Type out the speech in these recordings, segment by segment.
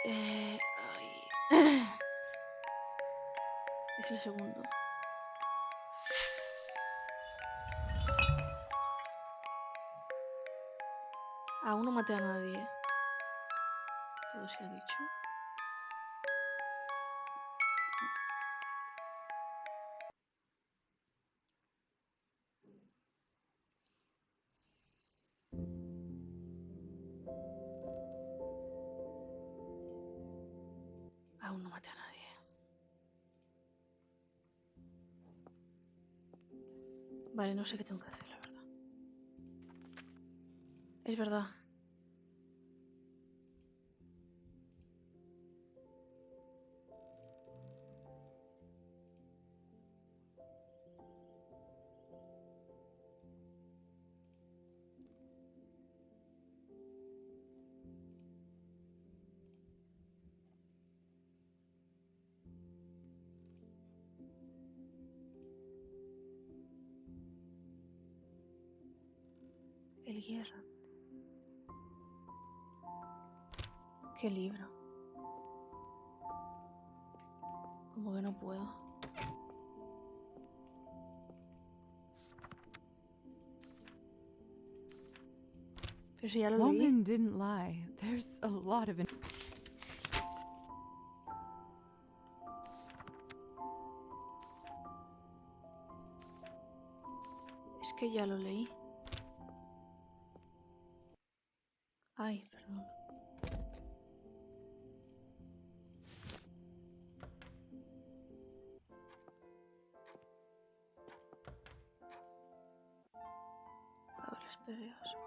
Ay. Es el segundo. Aún no maté a nadie. Todo se ha dicho. Aún no maté a nadie. Vale, no sé qué tengo que hacer, la verdad. Es verdad. El guerra. ¿Qué libro? Como que no puedo. Pero si ya lo leí. Woman didn't lie. There's a lot of Es que ya lo leí. Ay, perdón. Ahora este oso.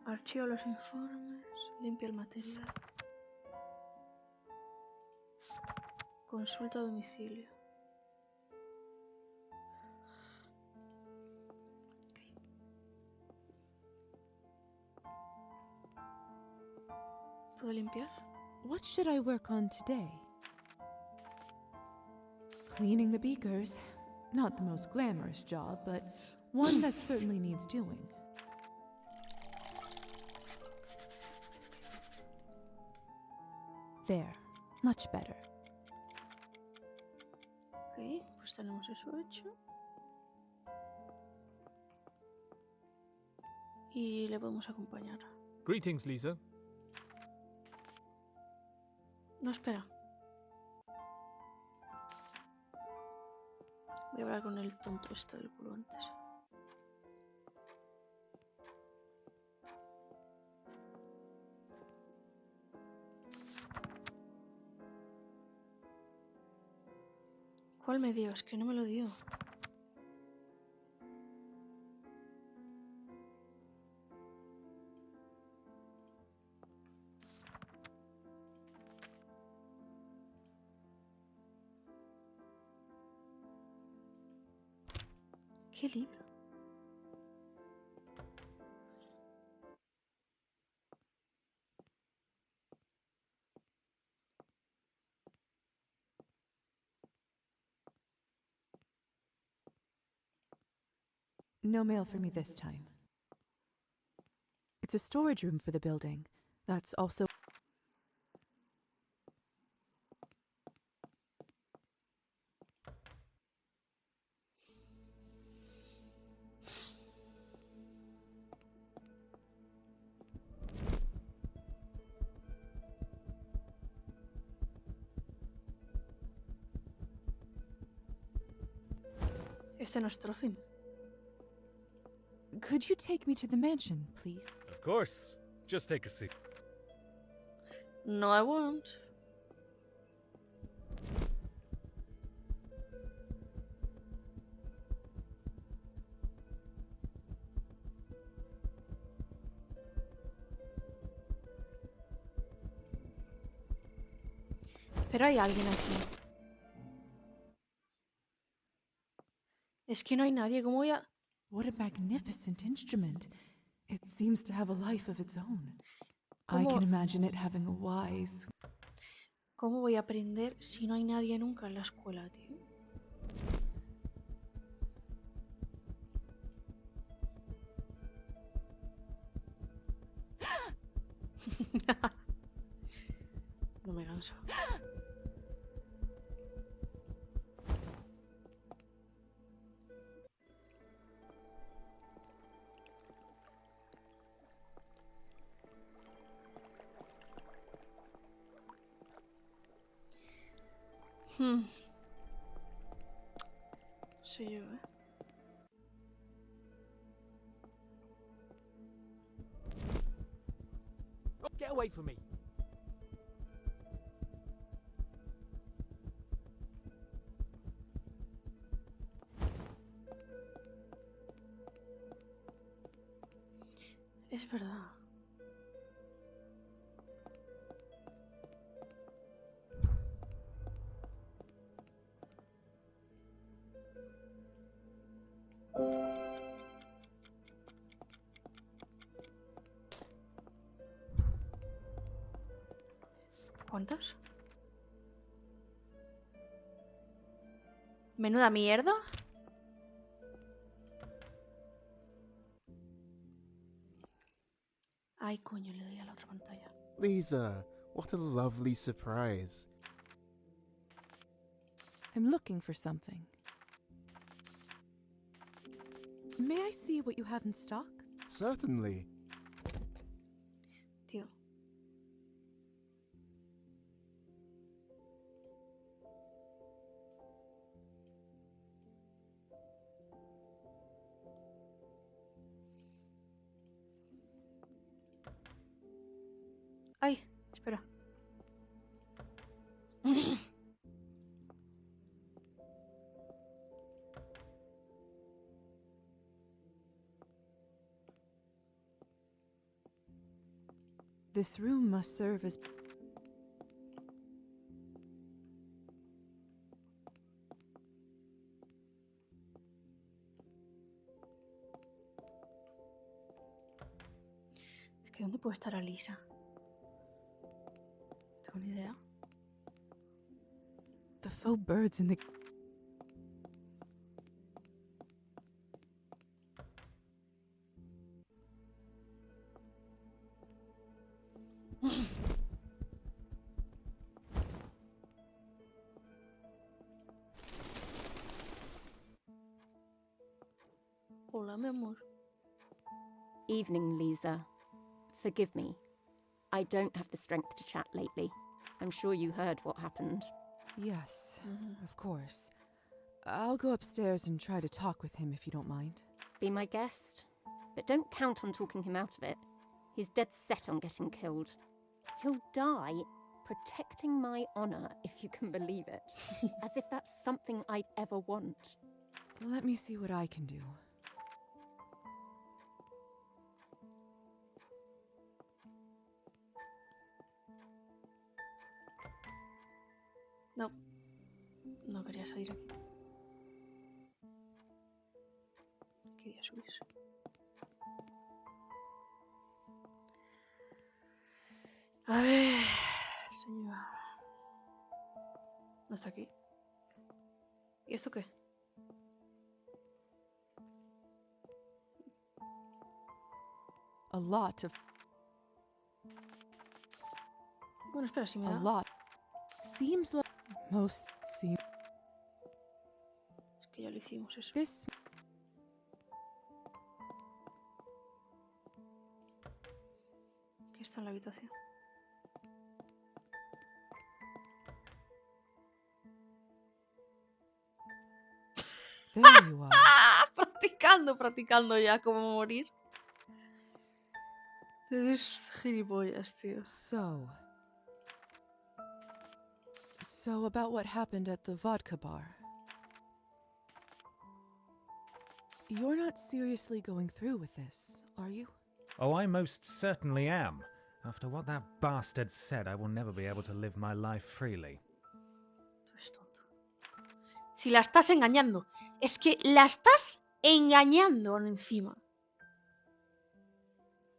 Archivo los informes. Limpia el material. Consulta a domicilio. ¿Puedo limpiar? What should I work on today? Cleaning the beakers. Not the most glamorous job, but one that certainly needs doing. There. Much better. Ok, pues tenemos eso hecho. Y le podemos acompañar. Greetings, Lisa. No, espera. Voy a hablar con el tonto este del culo antes. ¿Cuál me dio? Es que no me lo dio. ¿Qué libro? No mail for me this time. It's a storage room for the building. That's also... Este no es nuestro fin. Could you take me to the mansion, please? Of course. Just take a seat. No, I won't. Pero hay alguien aquí. Es que no hay nadie. ¿Cómo voy a...? What a magnificent instrument. It seems to have a life of its own. I ¿Cómo, can imagine it having a wise... ¿Cómo voy a aprender si no hay nadie nunca en la escuela, tío? Hmm. Soy yo, ¿eh? Get away from me. Es verdad. ¿Cuántos? Menuda mierda. Ay, coño, le doy a la otra pantalla. Lisa, what a lovely surprise. I'm looking for something. May I see what you have in stock? Certainly. Tío. Ay, espera. This room must serve as... Es que ¿dónde puede estar Alisa? No tengo ni idea. The faux birds in the... Hola, mi amor. Evening, Lisa. Forgive me. I don't have the strength to chat lately. I'm sure you heard what happened. Yes, of course. I'll go upstairs and try to talk with him if you don't mind. Be my guest. But don't count on talking him out of it. He's dead set on getting killed. He'll die protecting my honor, if you can believe it. As if that's something I'd ever want. Let me see what I can do. No. No quería salir aquí. Quería subir. A ver, señora. ¿No está aquí? ¿Y esto qué? A lot of... Bueno, espera, si me A da. lot. Seems like... Most seem... Es que ya lo hicimos eso. This... Que está en la habitación. There you are. ¡Ah! Practicando ya cómo morir. Es gilipollas, tío. So about what happened at the vodka bar. You're not seriously going through with this, are you? Oh, I most certainly am. After what that bastard said, I will never be able to live my life freely. Tú eres tonto. Si la estás engañando. Es que la estás engañando encima.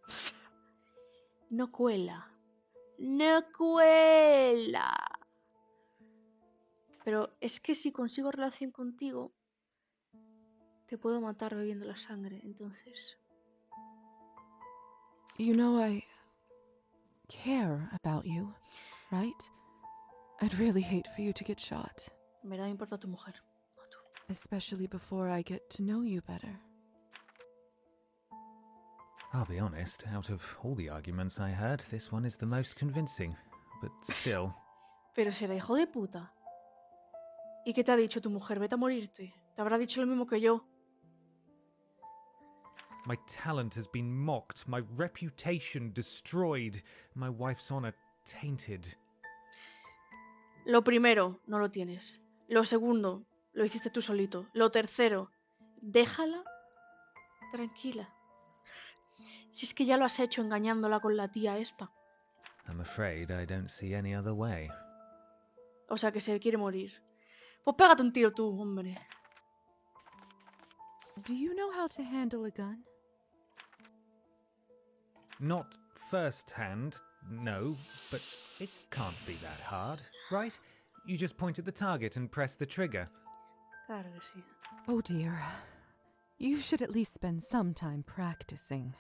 O sea, no cuela. No cuela. Pero es que si consigo relación contigo, te puedo matar bebiendo la sangre. Entonces... You know I care about you, right? I'd really hate for you to get shot. En verdad me importa tu mujer, no tú. Especially before I get to know you better. I'll be honest, out of all the arguments I heard, this one is the most convincing. But still... Pero será hijo de puta. ¿Y qué te ha dicho tu mujer? Vete a morirte. Te habrá dicho lo mismo que yo. My talent has been mocked, my reputation destroyed, my wife's honor tainted. Lo primero, no lo tienes. Lo segundo, lo hiciste tú solito. Lo tercero, déjala tranquila. Si es que ya lo has hecho engañándola con la tía esta. I'm afraid I don't see any other way. O sea que se quiere morir. Pues pégate un tiro tú, hombre. Do you know how to handle a gun? Not first-hand, no, but it can't be that hard, right? You just point at the target and press the trigger. Claro que sí. Oh dear. You should at least spend some time practicing.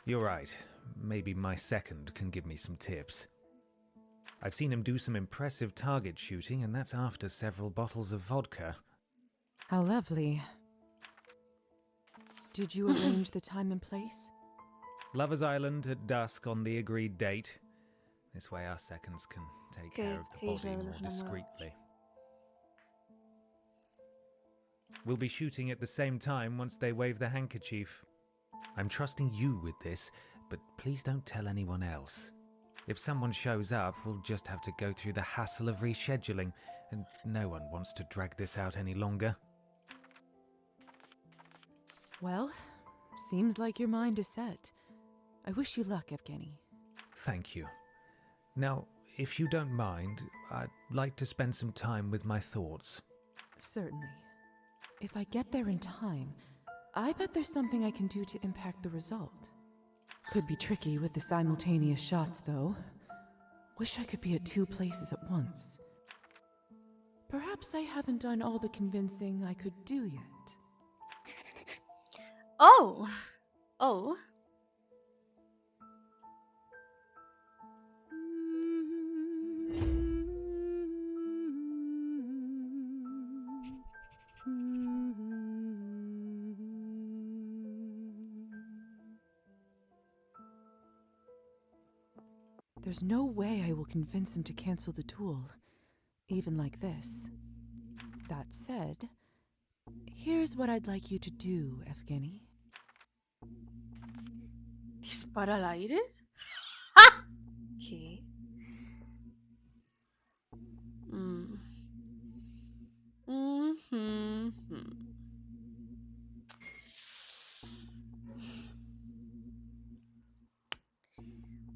You're right. Maybe my second can give me some tips. I've seen him do some impressive target shooting, and that's after several bottles of vodka. How lovely. Did you arrange the time and place? Lover's Island at dusk on the agreed date. This way our seconds can take care of the ¿Qué isla body de more los enamorados? discreetly. We'll be shooting at the same time once they wave the handkerchief. I'm trusting you with this, but please don't tell anyone else. If someone shows up, we'll just have to go through the hassle of rescheduling, and no one wants to drag this out any longer. Well, seems like your mind is set. I wish you luck, Evgeny. Thank you. Now, if you don't mind, I'd like to spend some time with my thoughts. Certainly. If I get there in time, I bet there's something I can do to impact the result. Could be tricky with the simultaneous shots, though. Wish I could be at two places at once. Perhaps I haven't done all the convincing I could do yet. Oh! Oh. There's no way I will convince him to cancel the duel, even like this. That said, here's what I'd like you to do, Evgeny. ¿Dispara al aire? ¡Ja! ¿Qué? Mhm.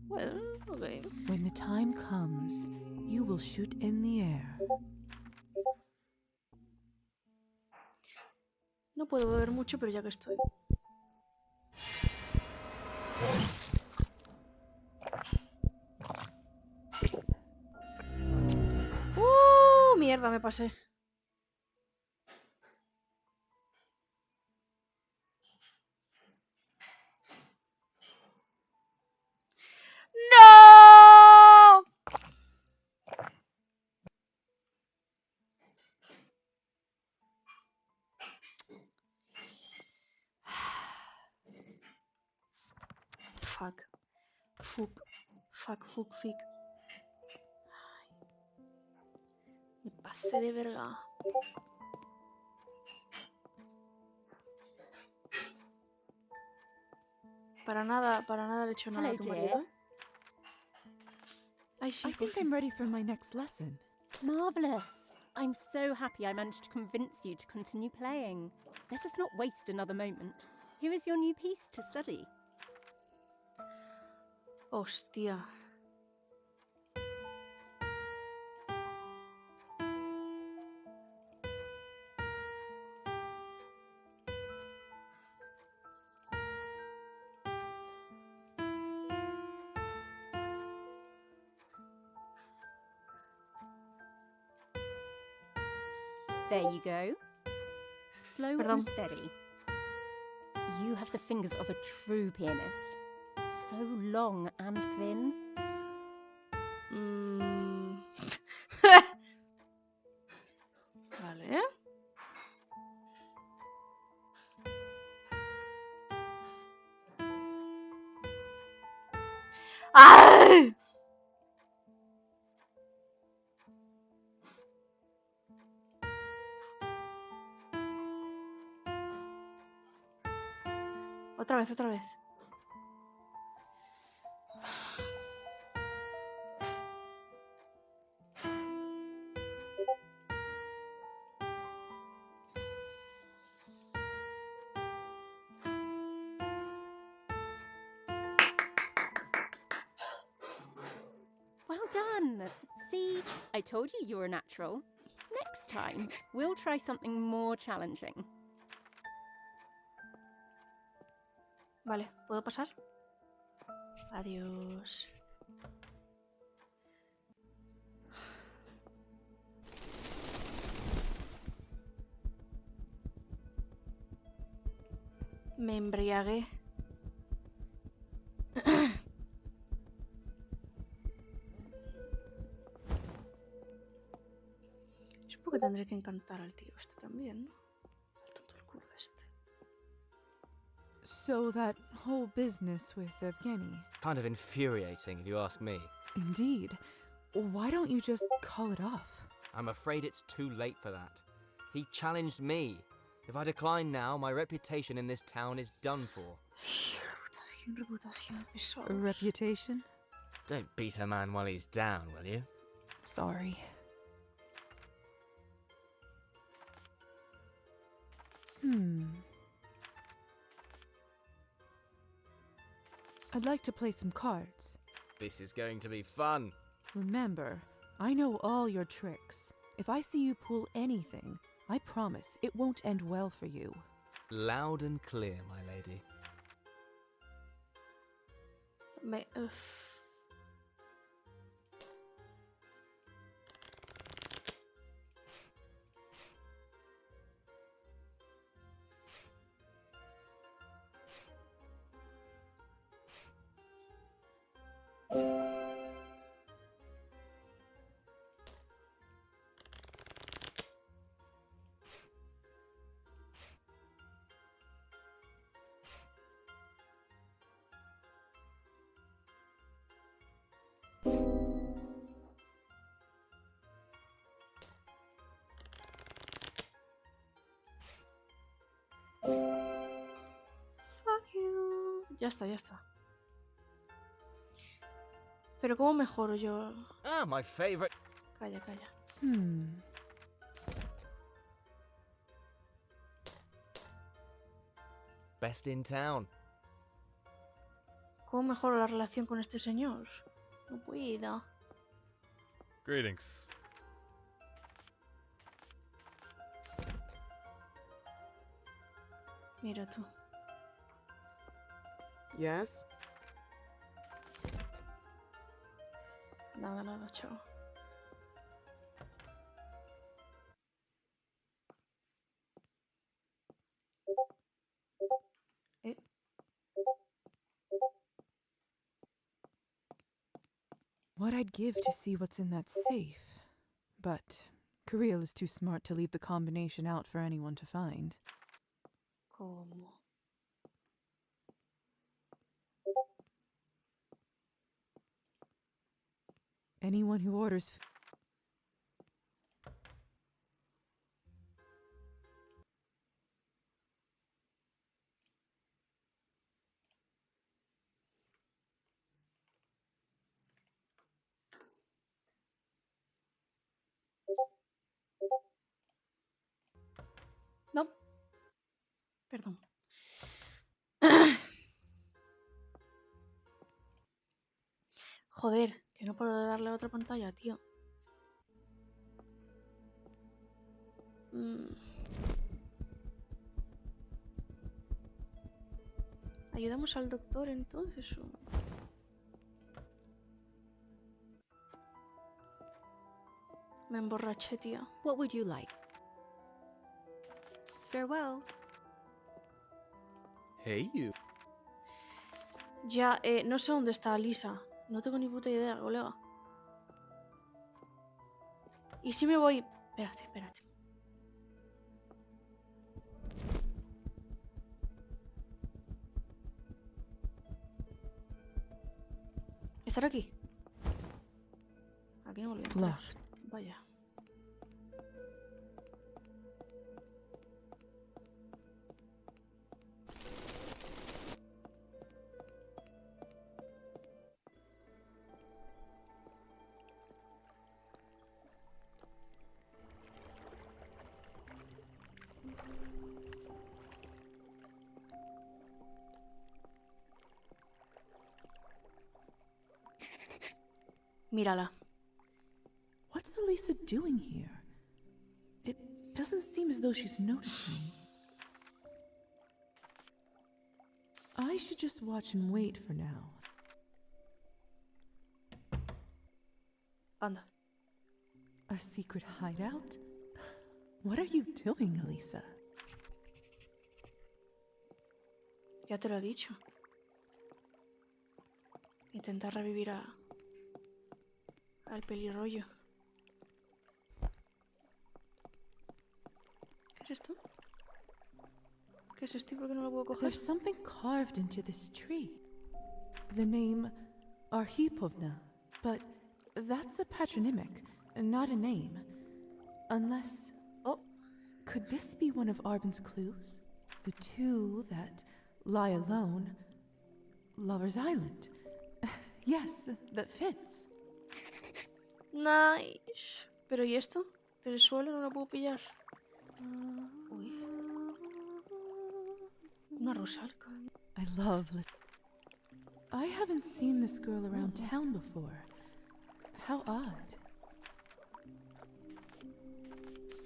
Well, okay. When the time comes, you will shoot in the air. No puedo beber mucho, pero ya que estoy. Mierda, me pasé. ¡No! Fuck. Fuck. Fuck, fuck, fuck. Me pasé de verga. Para nada le he hecho nada a Hello, tu dear. marido, ¿eh? Ay, sí, I por think fin. I'm ready for my next lesson. Marvellous! I'm so happy I managed to convince you to continue playing. Let us not waste another moment. Here is your new piece to study. Hostia. There you go. Slow Perdón. and steady. You have the fingers of a true pianist. So long and thin. Vale. ¡Ay! Otra vez, otra vez. Well done! See, I told you you were a natural. Next time, we'll try something more challenging. Vale, ¿puedo pasar? Adiós. Me embriagué. Supongo que tendré que encantar al tío este también, ¿no? Al tonto del culo este. So that whole business with Evgeny. Kind of infuriating, if you ask me. Indeed. Why don't you just call it off? I'm afraid it's too late for that. He challenged me. If I decline now, my reputation in this town is done for. Reputación, reputación, pesados. A reputation? Don't beat a man while he's down, will you? Sorry. I'd like to play some cards. This is going to be fun. Remember, I know all your tricks. If I see you pull anything, I promise it won't end well for you. Loud and clear, my lady. Fuck you. Ya está, ya está. Pero ¿cómo mejoro yo? Ah, my favorite. Calla, calla. Best in town. ¿Cómo mejoro la relación con este señor? No puedo. Greetings. Mira tú. Yes? Nada, nada, chao. What I'd give to see what's in that safe. But Kirill is too smart to leave the combination out for anyone to find. ¿Cómo? Anyone who orders... No. Perdón. Joder, que no paro de darle a otra pantalla, tío. ¿Ayudamos al doctor entonces o...? Me emborraché, tía. What would you like? Farewell. Hey, you. Ya, no sé dónde está Alisa. No tengo ni puta idea, colega. ¿Y si me voy? Espérate, espérate. ¿Estar aquí? Aquí no volví a entrar. Locked. Vaya. Mírala. What's Alisa doing here? It doesn't seem as though she's noticed me. I should just watch and wait for now. Anda. A secret hideout? What are you doing, Alisa? Ya te lo he dicho. Intentar revivir al pelirroyo. ¿Qué es esto? ¿Qué es esto y por qué no lo puedo coger? There's something carved into this tree. The name Arhipovna, but that's a patronymic, not a name. Unless... Oh, Could this be one of Arben's clues? The two that lie alone. Lover's Island. Yes, that fits. nice. Pero ¿y esto? ¿Del suelo no lo puedo pillar? Uy. Una rosalca. I love I haven't seen this girl around town before. How odd.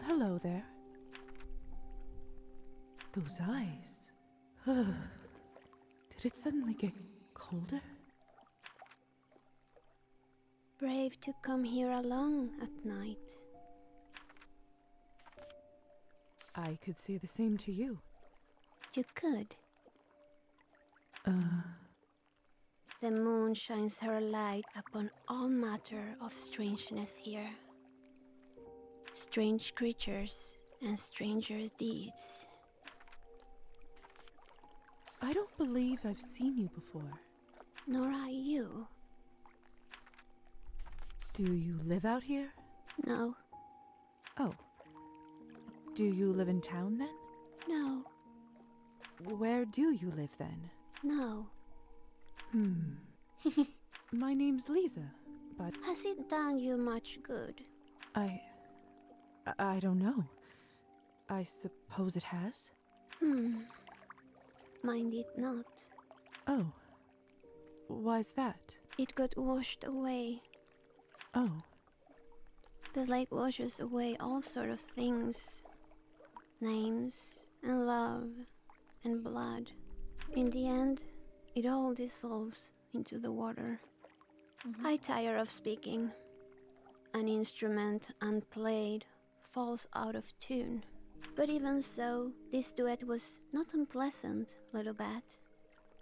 Hello there. Those eyes. Did it suddenly get colder? Brave to come here alone at night. I could say the same to you. You could. The moon shines her light upon all matter of strangeness here. Strange creatures and stranger deeds. I don't believe I've seen you before. Nor I you. Do you live out here? No, Oh. Do you live in town then? no, Where do you live then? no. My name's Lisa, but Has it done you much good? I don't know. I suppose it has? Mine did not. Oh. Why's that? It got washed away. Oh. The lake washes away all sort of things. Names and love and blood. In the end, it all dissolves into the water. I tire of speaking. An instrument unplayed falls out of tune. But even so, this duet was not unpleasant, little bat.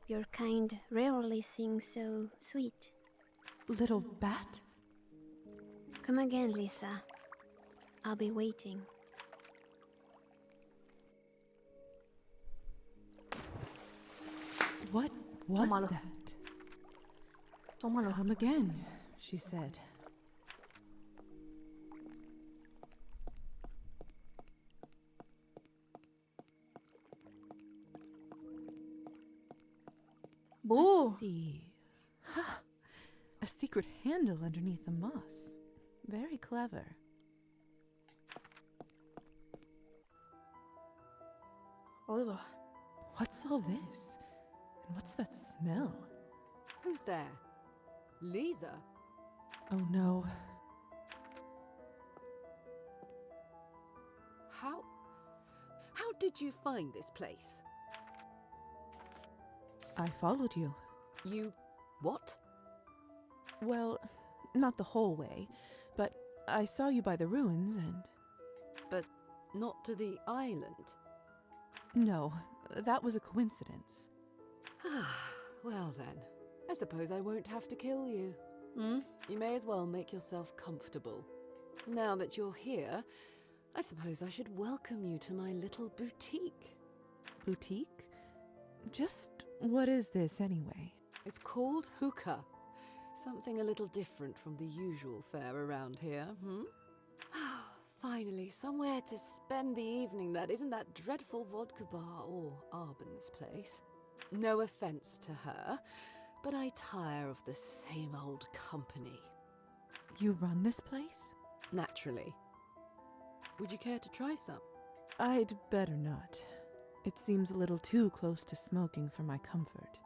Your kind rarely sing so sweet. Little bat? Come again, Lisa. I'll be waiting. What was Tómalo. that? Tómalo. Come again, she said. ¡Buh! Let's see. A secret handle underneath the moss. Very clever. Oiga. What's all this? And what's that smell? Who's there? Lisa? Oh no. How did you find this place? I followed you. You... what? Well, not the whole way, but I saw you by the ruins and... But not to the island. No, that was a coincidence. Well then, I suppose I won't have to kill you. ¿Mm? You may as well make yourself comfortable. Now that you're here, I suppose I should welcome you to my little boutique. Boutique? Just what is this anyway? It's called Húsar. Something a little different from the usual fare around here, Finally, somewhere to spend the evening that isn't that dreadful vodka bar or Arben's place. No offense to her, but I tire of the same old company. You run this place? Naturally. Would you care to try some? I'd better not. It seems a little too close to smoking for my comfort.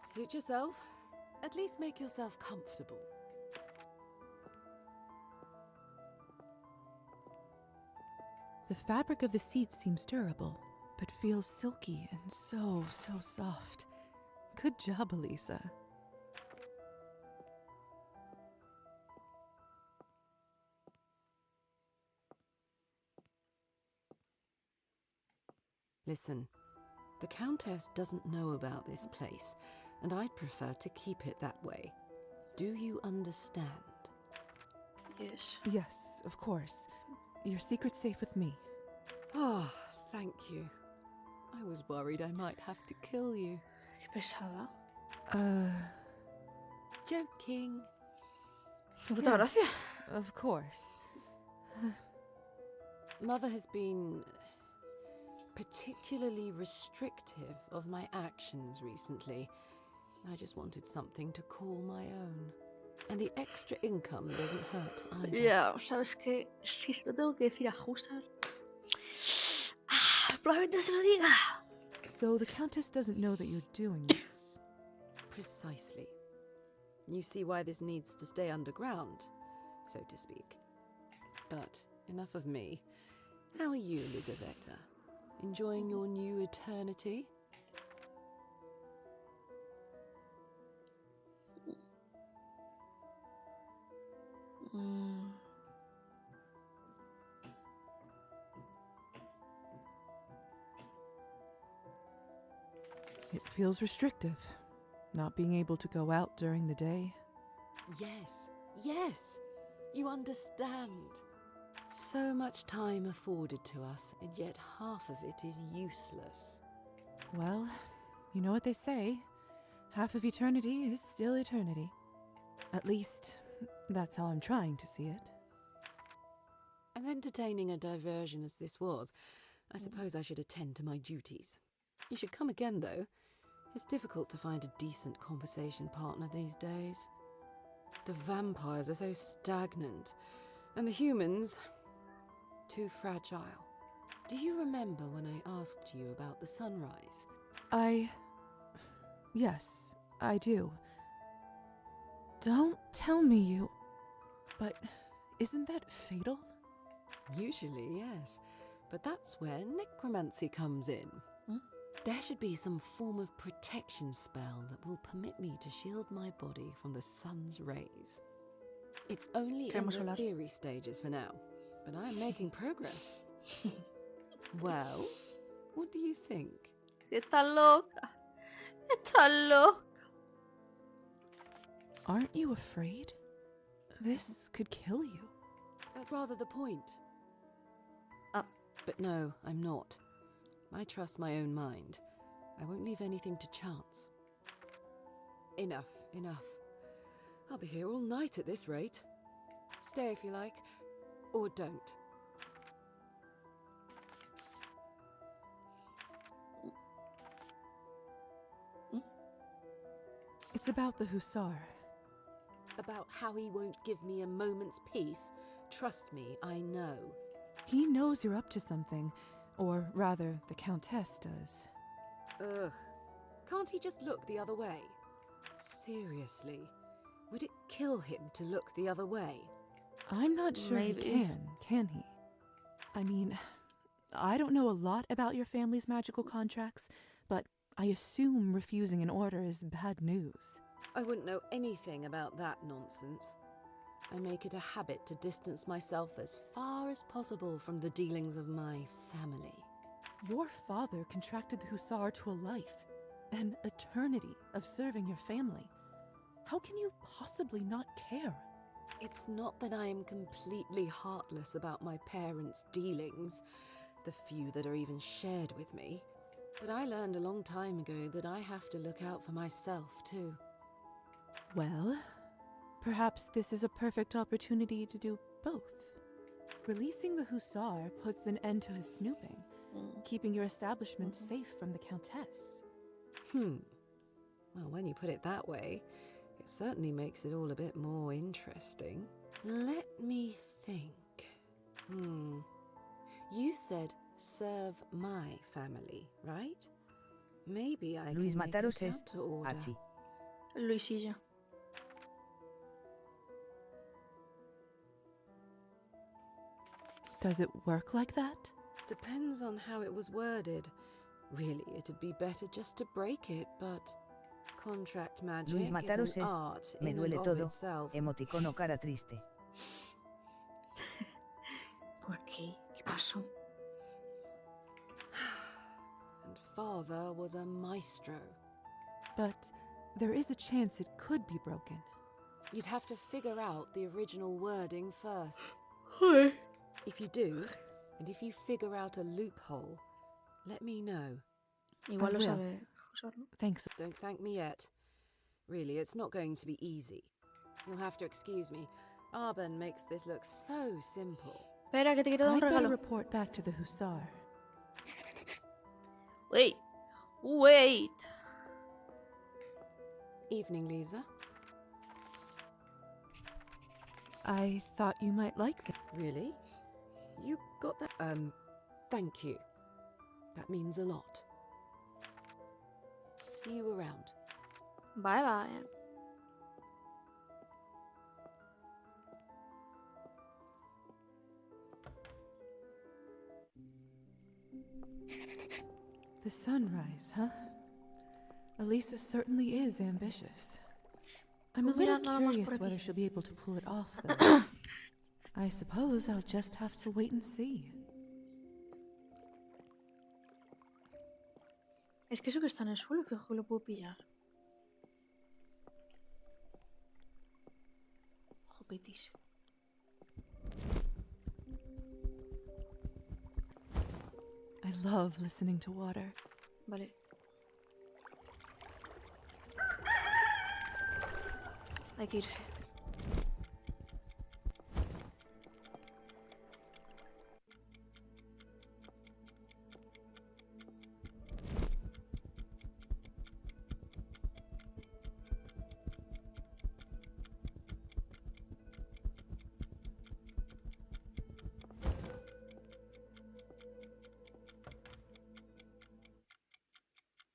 Suit yourself. At least make yourself comfortable. The fabric of the seat seems durable, but feels silky and so soft. Good job, Alisa. Listen, the Countess doesn't know about this place, and I'd prefer to keep it that way. Do you understand? Yes. Yes, of course. Your secret's safe with me. Ah, thank you. I was worried I might have to kill you. Qué pesada. Joking. Puta gracia. Of course. Mother has been particularly restrictive of my actions recently. I just wanted something to call my own. And the extra income doesn't hurt either. Ya, ¿sabes qué? Si se lo tengo que decir a Húsar, probablemente se lo diga. So the Countess doesn't know that you're doing this. Precisely. You see why this needs to stay underground, so to speak. But enough of me. How are you, Lizaveta? Enjoying your new eternity? It feels restrictive, not being able to go out during the day. Yes, you understand. So much time afforded to us, and yet half of it is useless. Well, you know what they say. Half of eternity is still eternity. At least, that's how I'm trying to see it. As entertaining a diversion as this was, I suppose I should attend to my duties. You should come again, though. It's difficult to find a decent conversation partner these days. The vampires are so stagnant, and the humans too fragile. Do you remember when I asked you about the sunrise? Yes, I do. Don't tell me you... But isn't that fatal? Usually, yes. But that's where necromancy comes in. There should be some form of protection spell that will permit me to shield my body from the sun's rays. It's only in the theory stages for now, but I'm making progress. Well, what do you think? Está loca. Está loca. Aren't you afraid? This could kill you. That's rather the point. But no, I'm not. I trust my own mind. I won't leave anything to chance. Enough. I'll be here all night at this rate. Stay if you like, or don't. It's about the Húsar. About how he won't give me a moment's peace? Trust me, I know. He knows you're up to something. Or rather, the Countess does. Ugh. Can't he just look the other way? Seriously, would it kill him to look the other way? I'm not sure Maybe. he can he? I mean, I don't know a lot about your family's magical contracts, but I assume refusing an order is bad news. I wouldn't know anything about that nonsense. I make it a habit to distance myself as far as possible from the dealings of my family. Your father contracted the Húsar to a life, an eternity of serving your family. How can you possibly not care? It's not that I am completely heartless about my parents' dealings, the few that are even shared with me, but I learned a long time ago that I have to look out for myself too. Well, perhaps this is a perfect opportunity to do both. Releasing the Húsar puts an end to his snooping, keeping your establishment safe from the Countess. Well, when you put it that way, it certainly makes it all a bit more interesting. Let me think. You said serve my family, right? Maybe I Luis can make a Mataros es counter-order. Hachi. Luisilla. Does it work like that? depends on how it was worded. Really, it'd be better just to break it, but contract magic Luis is Mataros an es, art me in duele and of todo, itself. emoticono cara triste. ¿Por qué? ¿Qué pasó? And father was a maestro. But there is a chance it could be broken. You'd have to figure out the original wording first. Joder. If you do, and if you figure out a loophole, let me know. Igual lo will. sabe Húsar, ¿no? Thanks. Don't thank me yet. Really, it's not going to be easy. You'll have to excuse me. Arben makes this look so simple. Espera, que te quiero dar un I'd better regalo. report back to the Húsar. Wait. Wait. Evening, Lisa. I thought you might like it. Really? You got that? Thank you. That means a lot. See you around. Bye bye. The sunrise, huh? Alisa certainly is ambitious. I'm a Pues mira, little nada más curious por aquí. whether she'll be able to pull it off, though. I suppose I'll just have to wait and see. Es que eso que está en el suelo, fijo que lo puedo pillar. Jopetis. I love listening to water. Vale. Hay que irse.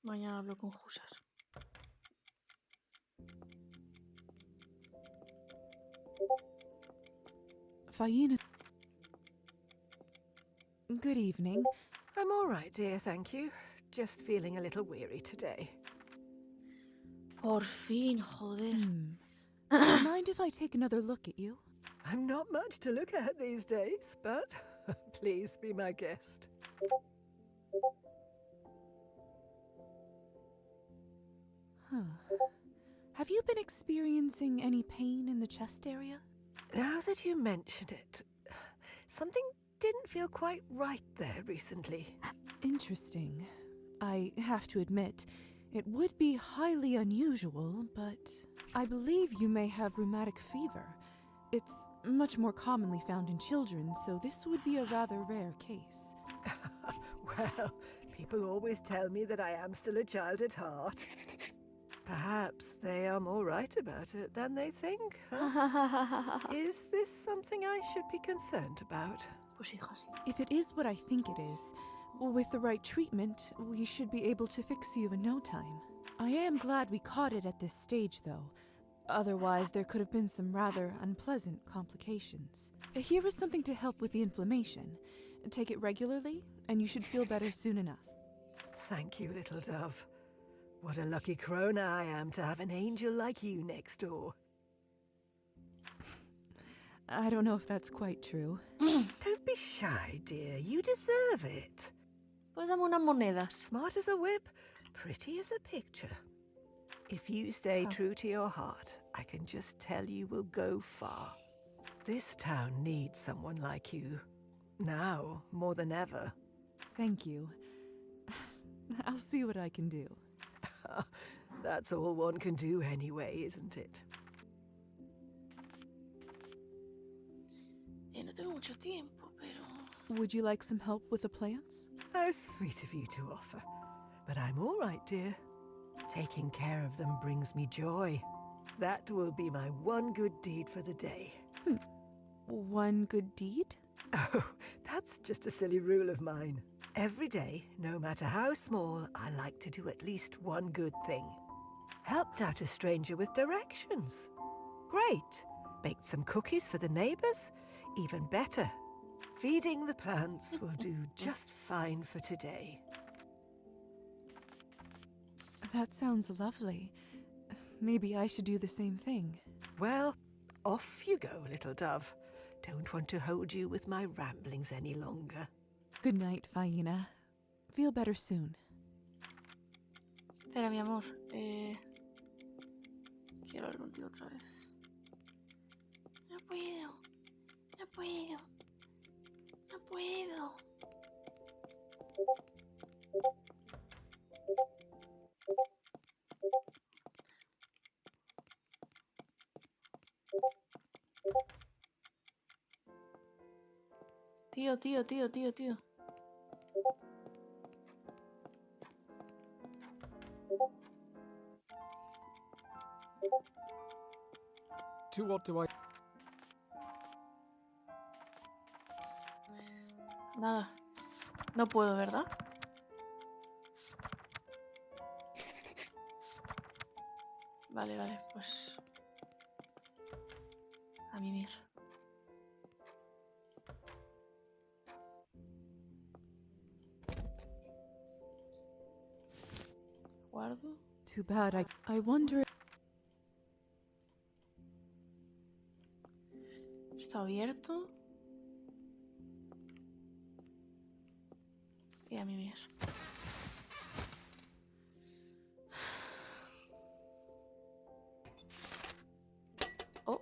Mañana hablo con Húsar. Faina. Good evening. I'm all right, dear, thank you. Just feeling a little weary today. Por fin, joder. Mind if I take another look at you? I'm not much to look at these days, but please be my guest. Huh. Have you been experiencing any pain in the chest area? Now that you mention it, something didn't feel quite right there recently. Interesting. I have to admit, it would be highly unusual, but I believe you may have rheumatic fever. It's much more commonly found in children, so this would be a rather rare case. Well, people always tell me that I am still a child at heart. Perhaps they are more right about it than they think. Huh? Is this something I should be concerned about? Pues hija, sí. If it is what I think it is, with the right treatment, we should be able to fix you in no time. I am glad we caught it at this stage, though. Otherwise, there could have been some rather unpleasant complications. Here is something to help with the inflammation. Take it regularly, and you should feel better soon enough. Thank you, little dove. What a lucky crone I am to have an angel like you next door. I don't know if that's quite true. Don't be shy, dear. You deserve it. Pues dame unas monedas. Smart as a whip, pretty as a picture. If you stay Oh. true to your heart, I can just tell you will go far. This town needs someone like you. Now, more than ever. Thank you. I'll see what I can do. That's all one can do anyway, isn't it? No tengo mucho tiempo, pero... Would you like some help with the plants? How sweet of you to offer. But I'm all right, dear. Taking care of them brings me joy. That will be my one good deed for the day. One good deed? Oh, that's just a silly rule of mine. Every day, no matter how small, I like to do at least one good thing. Helped out a stranger with directions. Great. Baked some cookies for the neighbours. Even better. Feeding the plants will do just fine for today. That sounds lovely. Maybe I should do the same thing. Well, off you go, little dove. Don't want to hold you with my ramblings any longer. Good night, Faina. Feel better soon. Espera, mi amor. Quiero hablar contigo otra vez. No puedo. No puedo. No puedo. Tío. To what do I... Nada. No puedo, ¿verdad? Vale, pues... A mimir. Guardo. Too bad. I wonder... Está abierto. Y a mimir. Oh.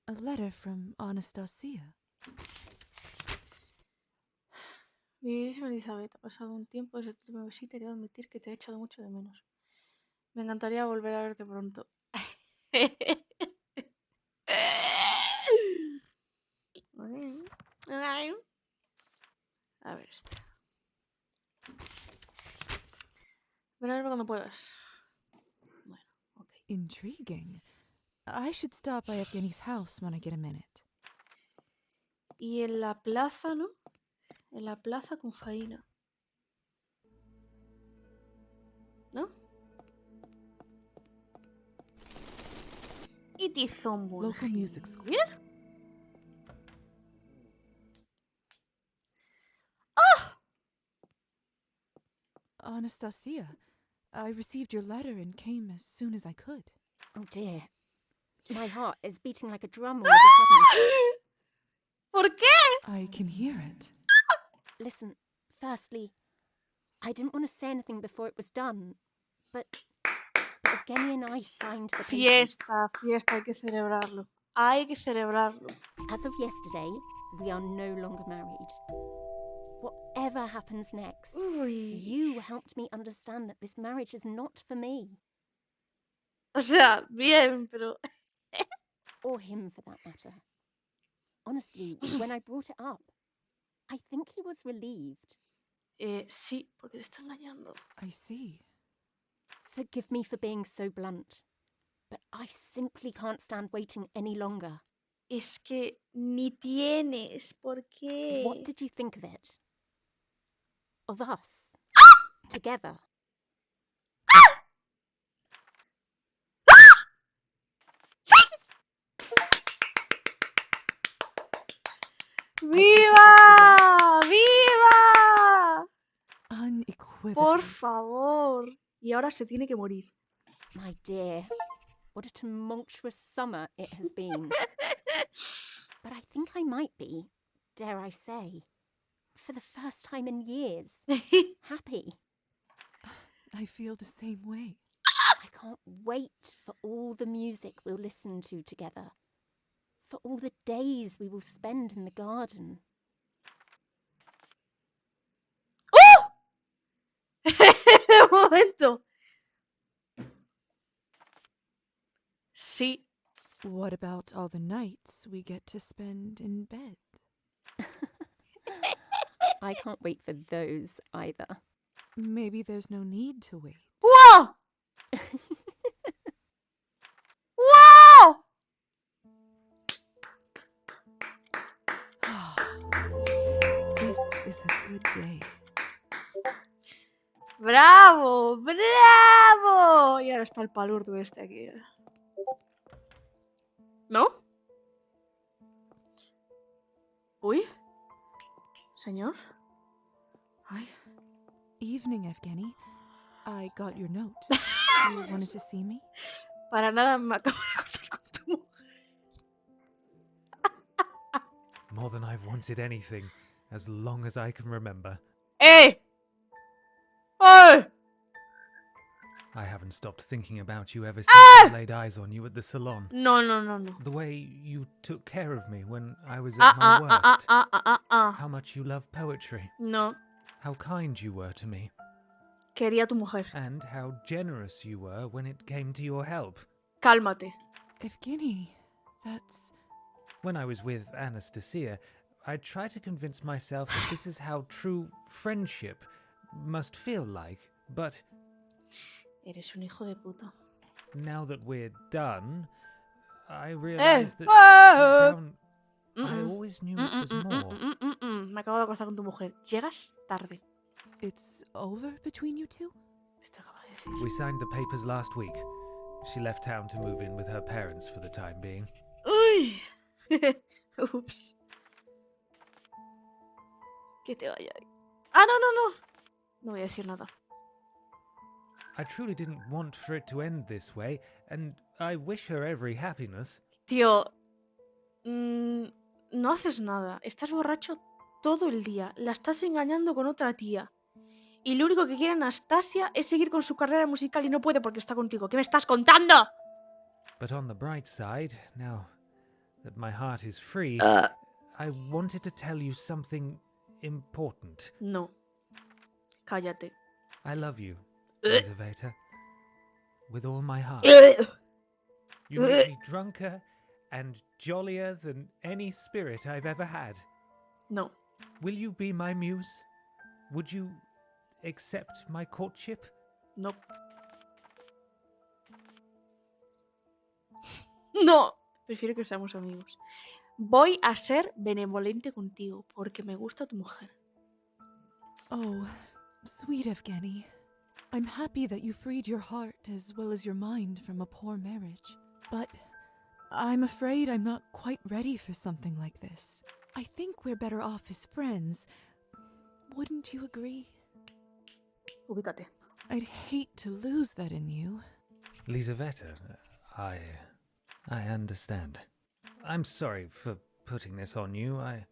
A letter from Anastasia. Mi queridísima Elizabeth, ha pasado un tiempo desde tu última visita y debo admitir que te he echado mucho de menos. Me encantaría volver a verte pronto. A ver este. Ven a verme cuando puedas. Bueno, ok. Intriguing. I should stop by Evgeny's house when I get a minute. Y en la plaza, ¿no? En la plaza con Faina. ¿No? It is someone Local music school. here? Oh! Anastasia, I received your letter and came as soon as I could. Oh dear. My heart is beating like a drum all of a sudden. ¿Por qué? I can hear it. Listen, firstly, I didn't want to say anything before it was done, but Evgeny and I signed the papers. Fiesta, hay que celebrarlo. Hay que celebrarlo. As of yesterday, we are no longer married. Whatever happens next, you helped me understand that this marriage is not for me. O sea, bien, pero... Or him, for that matter. Honestly, when I brought it up, I think he was relieved. Sí, porque te está engañando. I see. Forgive me for being so blunt, but I simply can't stand waiting any longer. Es que ni tienes, ¿por qué? What did you think of it? Of us? Together? ¡Viva! ¡Viva! Unequivocally. Por favor. Y ahora se tiene que morir. My dear, what a tumultuous summer it has been. But I think I might be, dare I say, for the first time in years, happy. I feel the same way. I can't wait for all the music we'll listen to together, for all the days we will spend in the garden. De momento. Sí. What about all the nights we get to spend in bed? I can't wait for those either. Maybe there's no need to wait. ¡Wow! ¡Wow! This is a good day. ¡Bravo! ¡Bravo! Y ahora está el palurdo este aquí. ¿No? Uy. Señor. Ay. Evening, Evgeny. I got your note. You wanted to see me? Para nada me acabo de acostar con tu mujer. More than I've wanted anything, as long as I can remember. ¡Eh! ¡Eh! I haven't stopped thinking about you ever since I laid eyes on you at the salon. No, no, no, no. The way you took care of me when I was at my worst. How much you love poetry. No. How kind you were to me. Quería tu mujer. And how generous you were when it came to your help. Cálmate. Evgeny, that's... When I was with Anastasia, I tried to convince myself that this is how true friendship must feel like, but... Eres un hijo de puta. Now that we're done, I realize that deep down, I always knew it was more. Me acabo de acostar con tu mujer. Llegas tarde. It's over between you two? Esto acaba de decir. We signed the papers last week. She left town to move in with her parents for the time being. Uy. Ups. Que te vaya ahí. Ah, no, no, no. No voy a decir nada. I truly didn't want for it to end this way, and I wish her every happiness. Tío, no haces nada. Estás borracho todo el día. La estás engañando con otra tía. Y lo único que quiere Anastasia es seguir con su carrera musical y no puede porque está contigo. ¿Qué me estás contando? But on the bright side, now that my heart is free, I wanted to tell you something important. No. Cállate. I love you, Elizaveta, with all my heart. You make me drunker and jollier than any spirit I've ever had. No. Will you be my muse? Would you accept my courtship? No. No. Prefiero que seamos amigos. Voy a ser benevolente contigo porque me gusta tu mujer. Oh, sweet Evgeny. I'm happy that you freed your heart as well as your mind from a poor marriage. But I'm afraid I'm not quite ready for something like this. I think we're better off as friends. Wouldn't you agree? Ubícate. I'd hate to lose that in you. Lizaveta, I understand. I'm sorry for putting this on you. I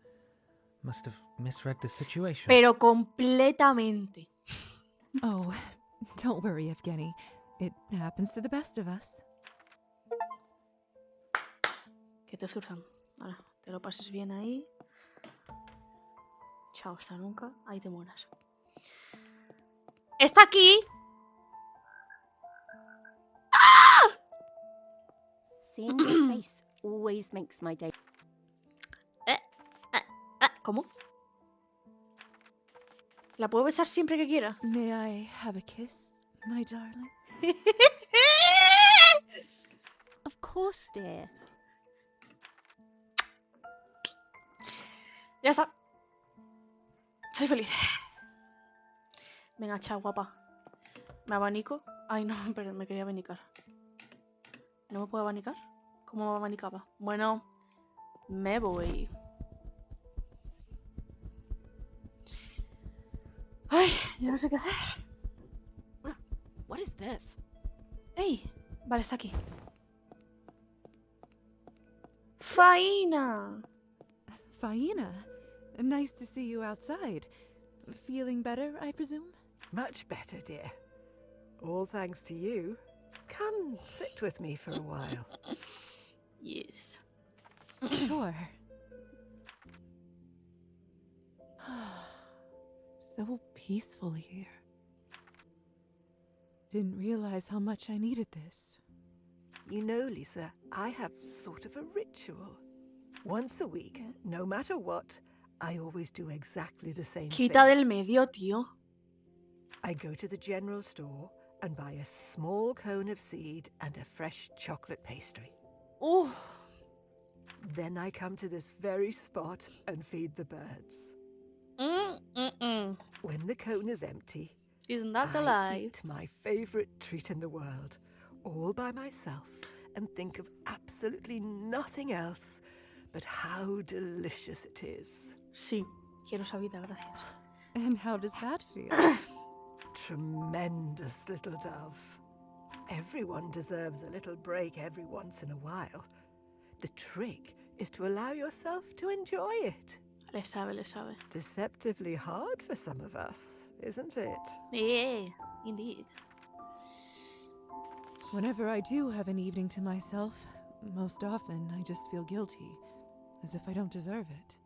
must have misread the situation. Pero completamente. Oh, don't worry, Evgeny. It happens to the best of us. Que te zuzan. Ahora, te lo pases bien ahí. Chao, hasta nunca. Ahí te mueras. ¡Está aquí! Seeing your face always makes my day. ¿Cómo? ¿La puedo besar siempre que quiera? May I have a kiss, my darling? Of course, dear. Ya está. Soy feliz. Venga, chao, guapa. ¿Me abanico? Ay, no, pero me quería abanicar. ¿No me puedo abanicar? ¿Cómo me abanicaba? Bueno, me voy. Ay, ya no sé qué hacer. What is this? ¡Ey! Vale, está aquí. ¡Faina! Faina, nice to see you outside. Feeling better, I presume? Much better, dear. All thanks to you. Come sit with me for a while. Yes. Sure. So peaceful here. Didn't realize how much I needed this. You know, Lisa, I have sort of a ritual. Once a week, no matter what, I always do exactly the same Quita thing. del medio, tío. I go to the general store and buy a small cone of seed and a fresh chocolate pastry. Then I come to this very spot and feed the birds. When the cone is empty, Isn't that I alive? eat my favorite treat in the world, all by myself, and think of absolutely nothing else but how delicious it is. Sí, quiero esa vida, gracias. And how does that feel? Tremendous, little dove. Everyone deserves a little break every once in a while. The trick is to allow yourself to enjoy it. Le sabe, le sabe. Deceptively hard for some of us, isn't it? Yeah, indeed. Whenever I do have an evening to myself, most often I just feel guilty, as if I don't deserve it.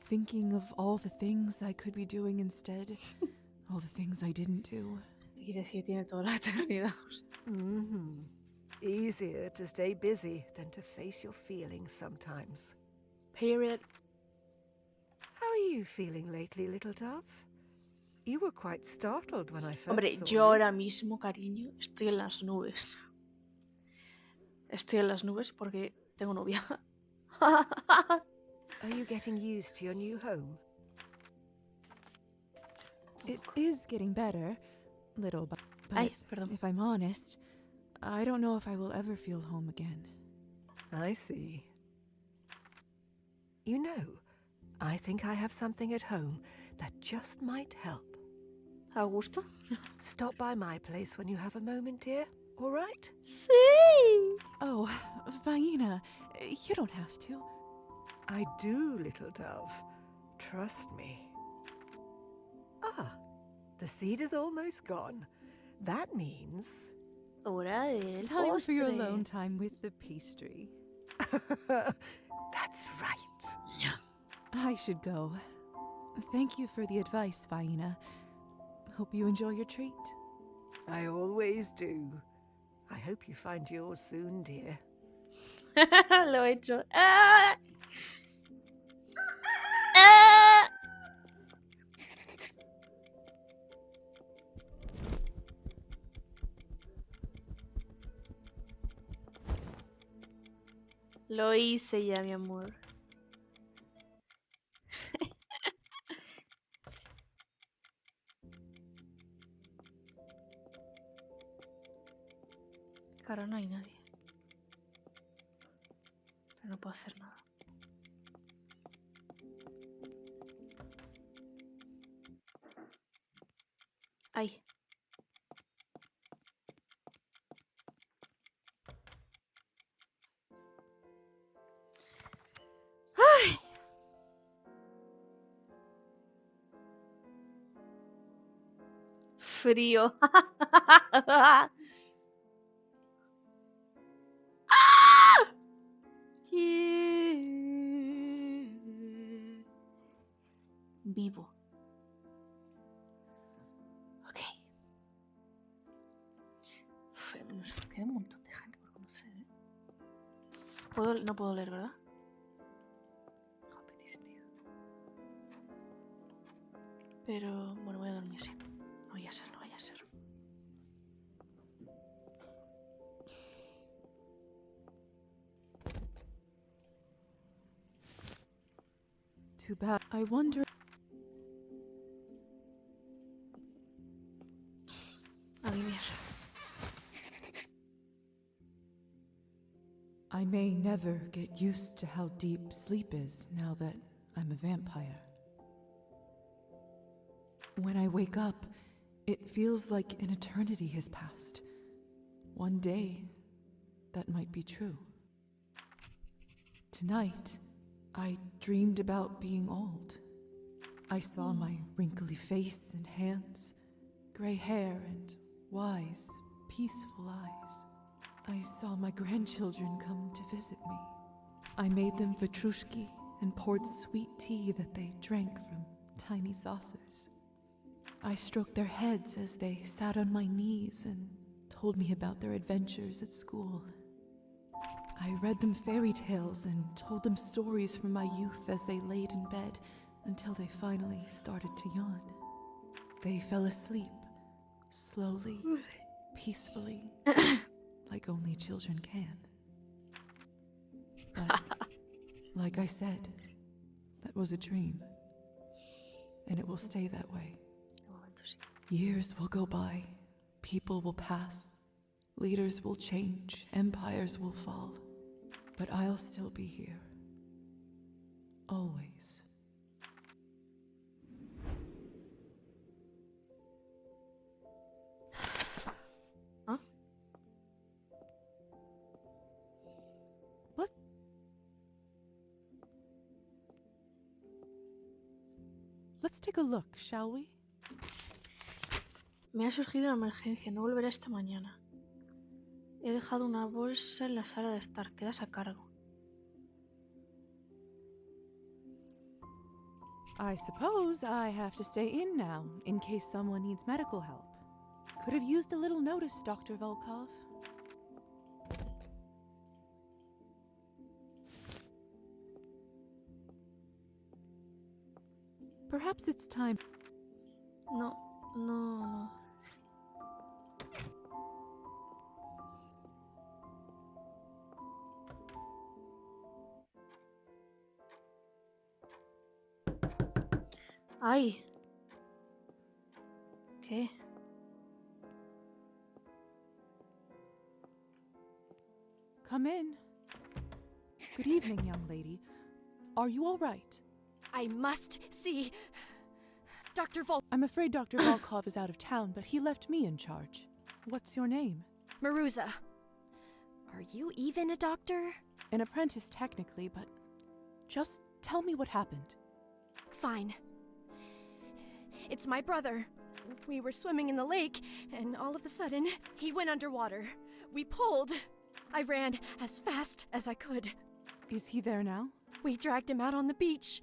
Thinking of all the things I could be doing instead, all the things I didn't do. Te quiere decir, tiene toda la eternidad. Easier to stay busy than to face your feelings sometimes. Period. How are you feeling lately, little dove? You were quite startled when I first Hombre, saw yo you. ahora mismo, cariño, estoy en las nubes. Estoy en las nubes porque tengo novia. Are you getting used to your new home? It is getting better, little by but Ay, perdón. if I'm honest, I don't know if I will ever feel home again. I see. You know, I think I have something at home that just might help. ¿Augusto? Stop by my place when you have a moment, dear, all right? Sí. Oh, Vaina, you don't have to. I do, little dove. Trust me. Ah, the seed is almost gone. That means... Hora del Time for your postre. alone time with the pastry. That's right. I should go. Thank you for the advice, Vaina. Hope you enjoy your treat. I always do. I hope you find yours soon, dear. Lo he hecho. ¡Ah! ¡Ah! Lo hice ya, mi amor. Claro, no hay nadie. Pero no puedo hacer nada. Ay. ¡Ay! Frío. ¡Ah! Vivo. Ok. Nos queda un montón de gente por conocer, ¿eh? No puedo leer, ¿verdad? Jopetis, tío. Pero, bueno, voy a dormir, sí. No vaya a ser, no vaya a ser. Too bad. I wonder. A mimir. I may never get used to how deep sleep is now that I'm a vampire. When I wake up, it feels like an eternity has passed. One day, that might be true. Tonight, I dreamed about being old. I saw my wrinkly face and hands, gray hair and wise, peaceful eyes. I saw my grandchildren come to visit me. I made them vatrushki and poured sweet tea that they drank from tiny saucers. I stroked their heads as they sat on my knees and told me about their adventures at school. I read them fairy tales and told them stories from my youth as they laid in bed until they finally started to yawn. They fell asleep, slowly, peacefully, like only children can. But, like I said, that was a dream, and it will stay that way. Years will go by, people will pass, leaders will change, empires will fall, but I'll still be here. Always. Huh? What? Let's take a look, shall we? Me ha surgido una emergencia, no volveré esta mañana. He dejado una bolsa en la sala de estar, quedas a cargo. I suppose I have to stay in now, in case someone needs medical help. Could have used a little notice, Dr. Volkov. Perhaps it's time. No, no, no. ¡Ay! ¿Qué? Come in. Good evening, young lady. Are you all right? I must see Dr. Volk. I'm afraid Dr. Volkov is out of town, but he left me in charge. What's your name? Maruza. Are you even a doctor? An apprentice, technically, but just tell me what happened. Fine. It's my brother. We were swimming in the lake, and all of a sudden, he went underwater. We pulled. I ran as fast as I could. Is he there now? We dragged him out on the beach.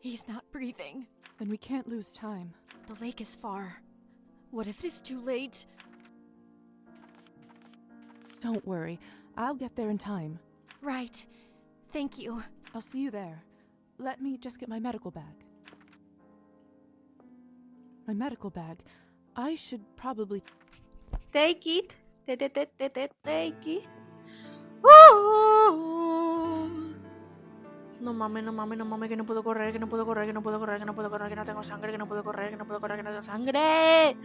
He's not breathing. Then we can't lose time. The lake is far. What if it's too late? Don't worry. I'll get there in time. Right. Thank you. I'll see you there. Let me just get my medical bag. My medical bag. I should probably... Take it. Take it. ¡Oh! No mames, no mames, no mames, que no puedo correr, que no puedo correr, que no puedo correr, que no puedo correr, que no tengo sangre, que no puedo correr, que no puedo correr, que no tengo sangre.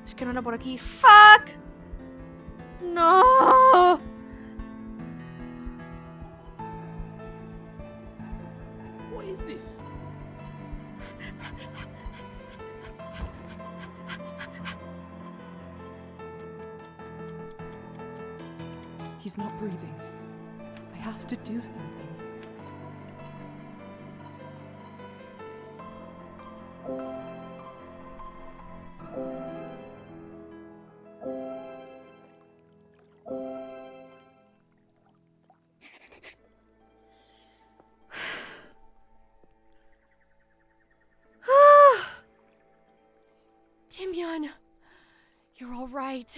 Es que no era por aquí. ¡Fuck! ¡No! What is this? He's not breathing. I have to do something. Timyon, you're all right.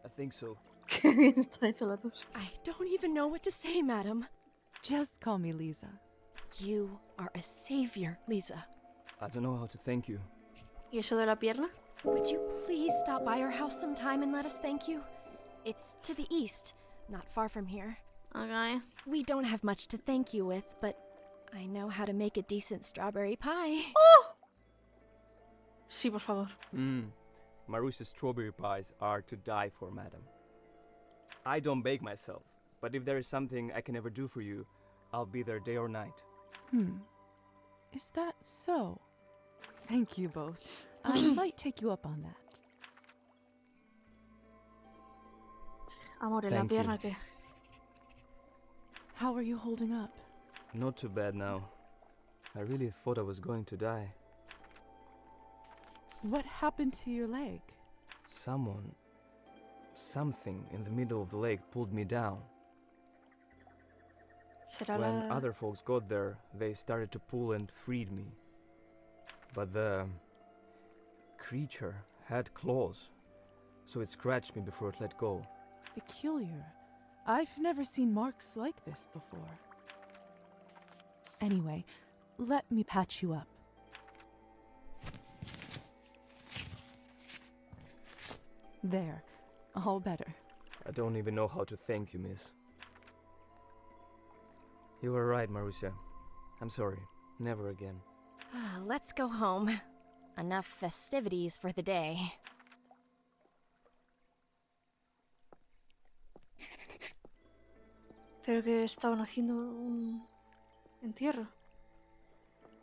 I think so. Qué bien está hecha la tos. I don't even know what to say, madam. Just call me Lisa. You are a savior, Lisa. I don't know how to thank you. ¿Y eso de la pierna? Would you please stop by our house sometime and let us thank you? It's to the east, not far from here. Okay. We don't have much to thank you with, but I know how to make a decent strawberry pie. ¡Oh! Sí, por favor. Marusa's strawberry pies are to die for, madam. I don't bake myself, but if there is something I can ever do for you, I'll be there day or night. Is that so? Thank you both. I might take you up on that. Amor, ¿en la Thank pierna you. qué? How are you holding up? Not too bad now. I really thought I was going to die. What happened to your leg? Something in the middle of the lake pulled me down. Será When la... other folks got there, they started to pull and freed me. But the creature had claws, so it scratched me before it let go. Peculiar. I've never seen marks like this before. Anyway, let me patch you up. There, all better. I don't even know how to thank you, miss. You were right, Marusha. I'm sorry. Never again. Let's go home. Enough festivities for the day. Creo que estaban haciendo un entierro.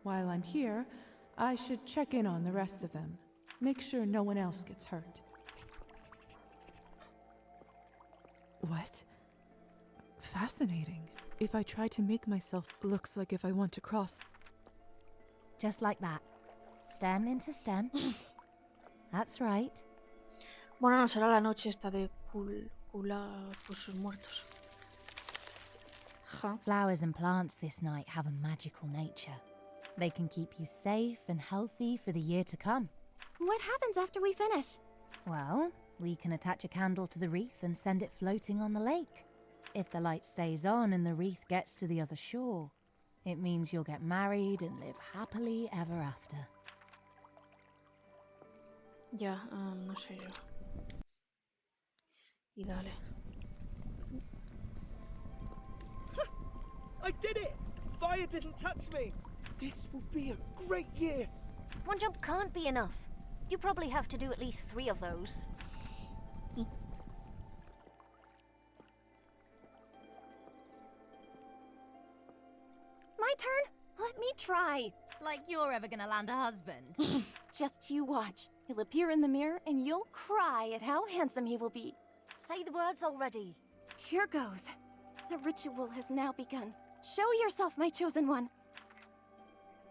While I'm here, I should check in on the rest of them. Make sure no one else gets hurt. What? Fascinating. If I try to make myself looks like if I want to cross. Just like that. Stem into stem. That's right. Bueno, no será la noche esta de cula por sus muertos. Ja. Flowers and plants this night have a magical nature. They can keep you safe and healthy for the year to come. What happens after we finish? Well, we can attach a candle to the wreath and send it floating on the lake. If the light stays on and the wreath gets to the other shore, it means you'll get married and live happily ever after. Ya, no sé yo. Y dale. I did it! Fire didn't touch me! This will be a great year! One jump can't be enough. You probably have to do at least 3 of those. My turn? Let me try. Like you're ever gonna land a husband. Just you watch. He'll appear in the mirror and you'll cry at how handsome he will be. Say the words already. Here goes. The ritual has now begun. Show yourself, my chosen one.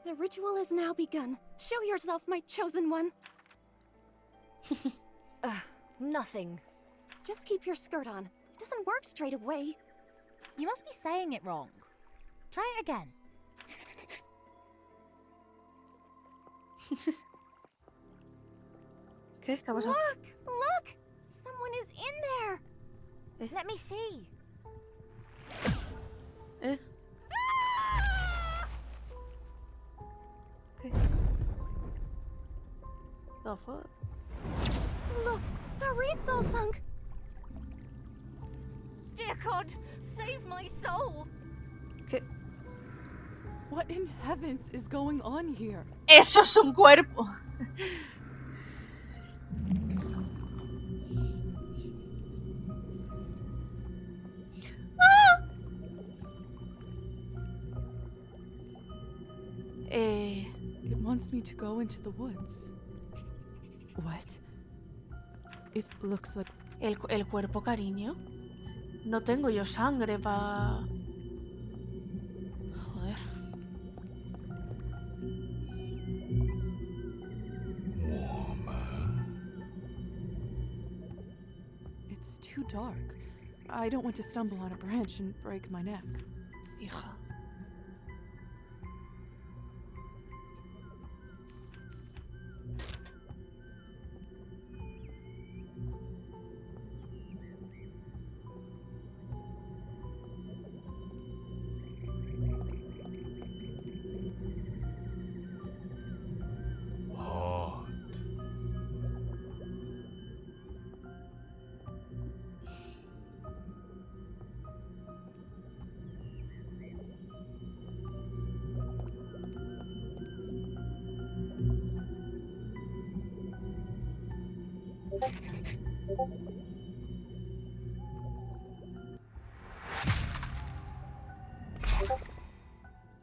The ritual has now begun. Show yourself, my chosen one. Nothing. Just keep your skirt on. It doesn't work straight away. You must be saying it wrong. Try it again. ¿Qué? ¿Qué ha pasado? Look! Look! Someone is in there! Let me see. ¿Eh? ¿Qué? The fuck? Look! The reed's all sunk! Dear God, save my soul! ¿Qué? What in heavens is going on here? ¡Eso es un cuerpo! It wants me to go into the woods. What? It looks like... El cuerpo, cariño. No tengo yo sangre pa... Joder. It's too dark. I don't want to stumble on a branch and break my neck. Hija.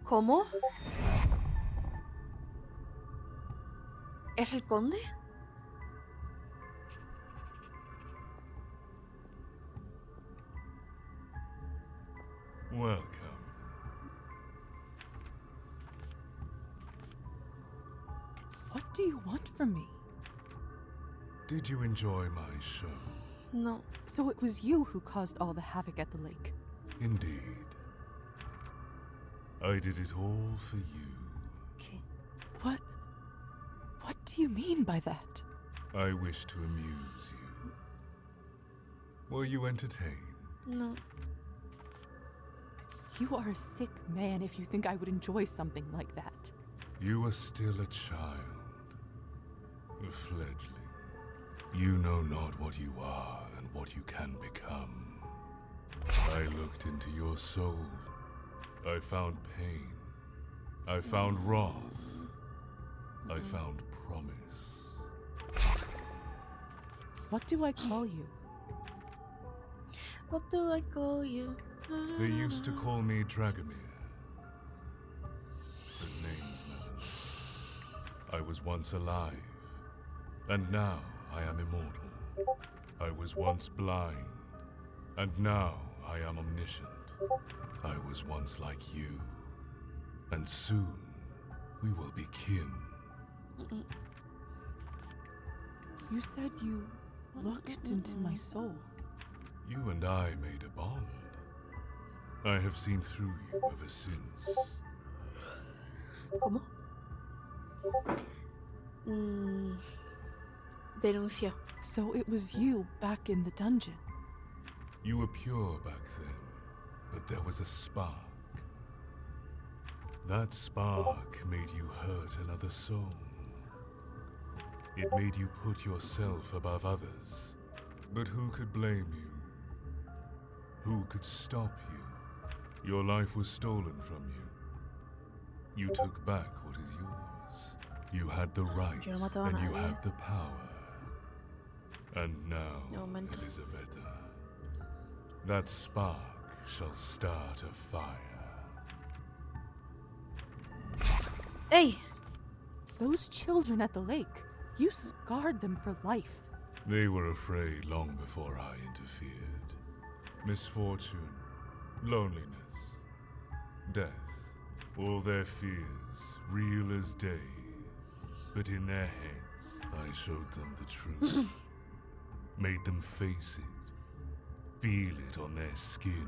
¿Cómo? ¿Es el conde? Welcome. What do you want from me? Did you enjoy my show? No. So it was you who caused all the havoc at the lake? Indeed. I did it all for you. Okay. What do you mean by that? I wish to amuse you. Were you entertained? No. You are a sick man if you think I would enjoy something like that. You are still a child, a fledgling. You know not what you are and what you can become. I looked into your soul. I found pain. I found wrath. I found promise. What do I call you? What do I call you? They used to call me Dragomir. But names matter. I was once alive, and now I am immortal. I was once blind, and now I am omniscient. I was once like you, and soon we will be kin. You said you looked into my soul. You and I made a bond. I have seen through you ever since. ¿Cómo? Denuncia. So it was you back in the dungeon. You were pure back then, but there was a spark. That spark made you hurt another soul. It made you put yourself above others. But who could blame you? Who could stop you? Your life was stolen from you. You took back what is yours. You had the right, Yo no mataba a and you nadie. had the power. And now, De momento. Elisabetta, that spark shall start a fire. Hey! Those children at the lake, you scarred them for life. They were afraid long before I interfered. Misfortune, loneliness, death, all their fears, real as day. But in their heads, I showed them the truth. Made them face it, feel it on their skin.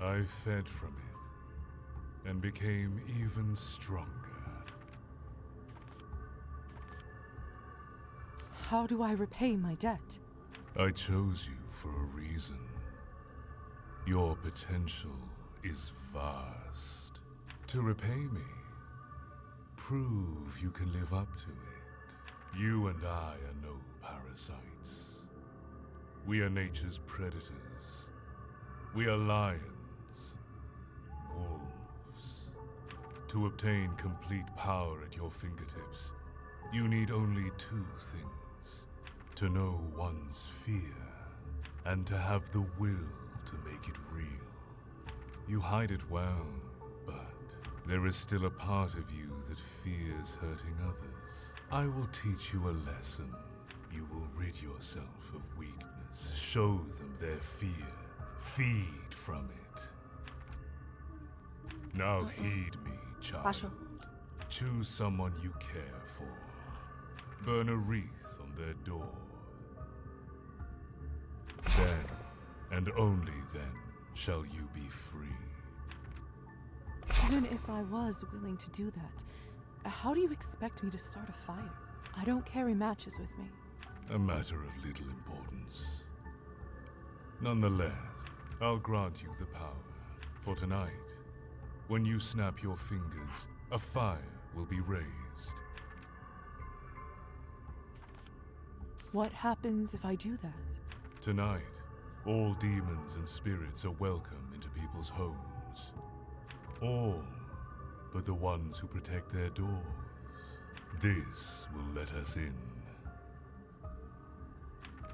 I fed from it, and became even stronger. How do I repay my debt? I chose you for a reason. Your potential is vast. To repay me, prove you can live up to it. You and I are no parasites. We are nature's predators. We are lions, wolves. To obtain complete power at your fingertips, you need only two things: to know one's fear, and to have the will to make it real. You hide it well, but there is still a part of you that fears hurting others. I will teach you a lesson. You will rid yourself of weakness. Show them their fear. Feed from it. Now heed me, child. Paso. Choose someone you care for. Burn a wreath on their door. Then, and only then, shall you be free. Even if I was willing to do that, how do you expect me to start a fire? I don't carry matches with me. A matter of little importance. Nonetheless, I'll grant you the power. For tonight, when you snap your fingers, a fire will be raised. What happens if I do that? Tonight, all demons and spirits are welcome into people's homes. All but the ones who protect their doors. This will let us in.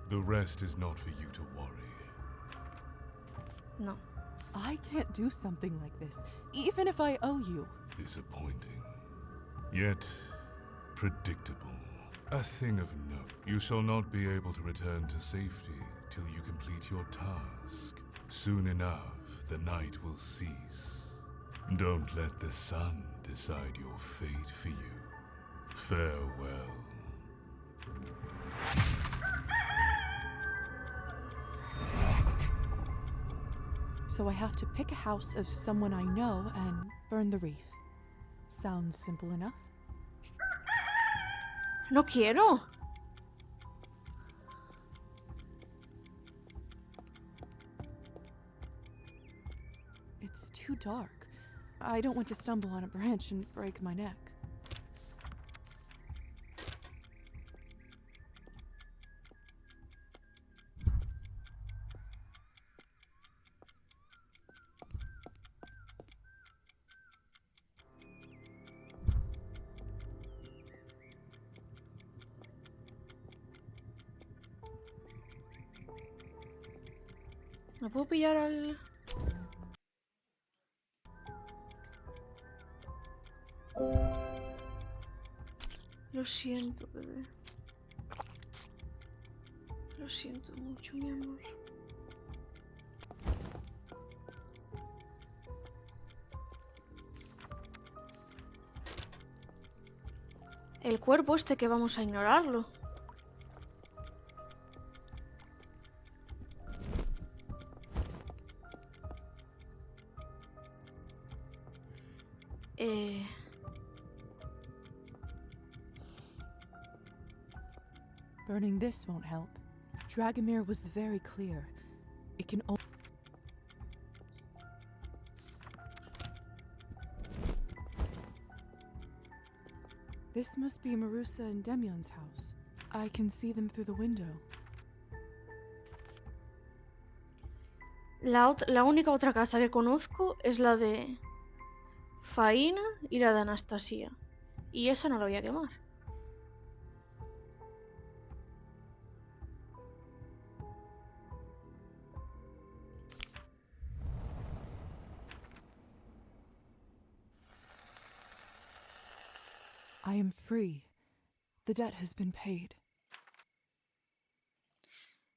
The rest is not for you to worry. No. I can't do something like this, even if I owe you. Disappointing, yet predictable. A thing of note. You shall not be able to return to safety till you complete your task. Soon enough, the night will cease. Don't let the sun decide your fate for you. Farewell. So I have to pick a house of someone I know and burn the wreath. Sounds simple enough. No quiero. It's too dark. I don't want to stumble on a branch and break my neck. ¿No puedo pillar al...? Lo siento, bebé. Lo siento mucho, mi amor. El cuerpo este que vamos a ignorarlo. Burning this won't help. Dragomir was very clear. It can only... This must be Marusa and Demyon's house. I can see them through the window. La única otra casa que conozco es la de Faina y la de Anastasia. Y esa no la voy a quemar. I am free. The debt has been paid.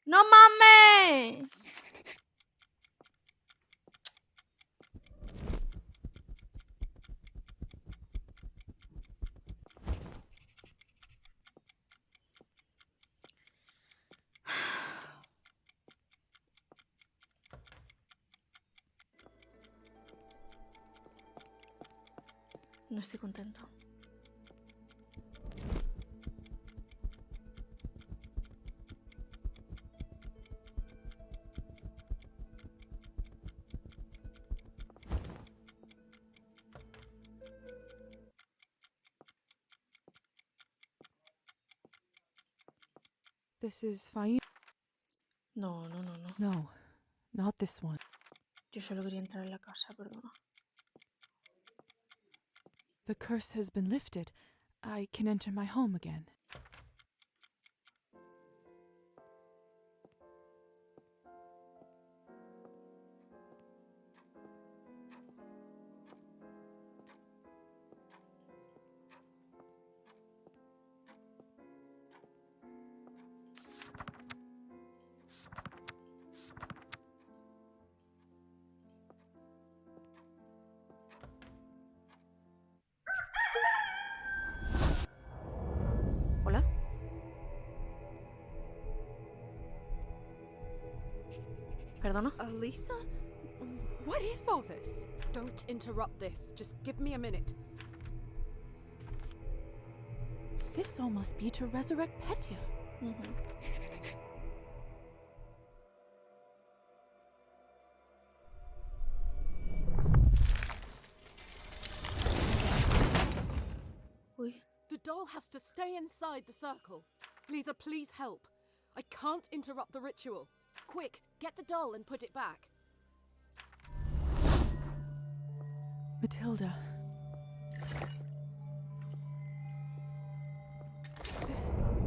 ¡No mames! No estoy contento. This is Faina. No, no, no, no. No, not this one. Yo solo quería entrar en la casa, perdona. The curse has been lifted. I can enter my home again. ¿Hola? ¿Perdona? Alisa? What is all this? Don't interrupt this. Just give me a minute. This all must be to resurrect Petya. Uy. The doll has to stay inside the circle. Lisa, please help. I can't interrupt the ritual. Quick, get the doll and put it back. Matilda.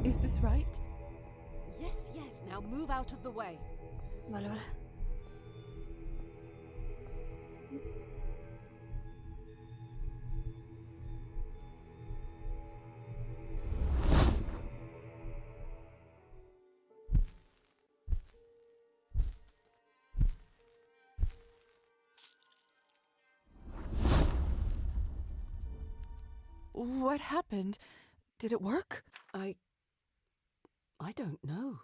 Is this right? Yes, yes, now move out of the way. Vale, vale. What happened? Did it work? I don't know.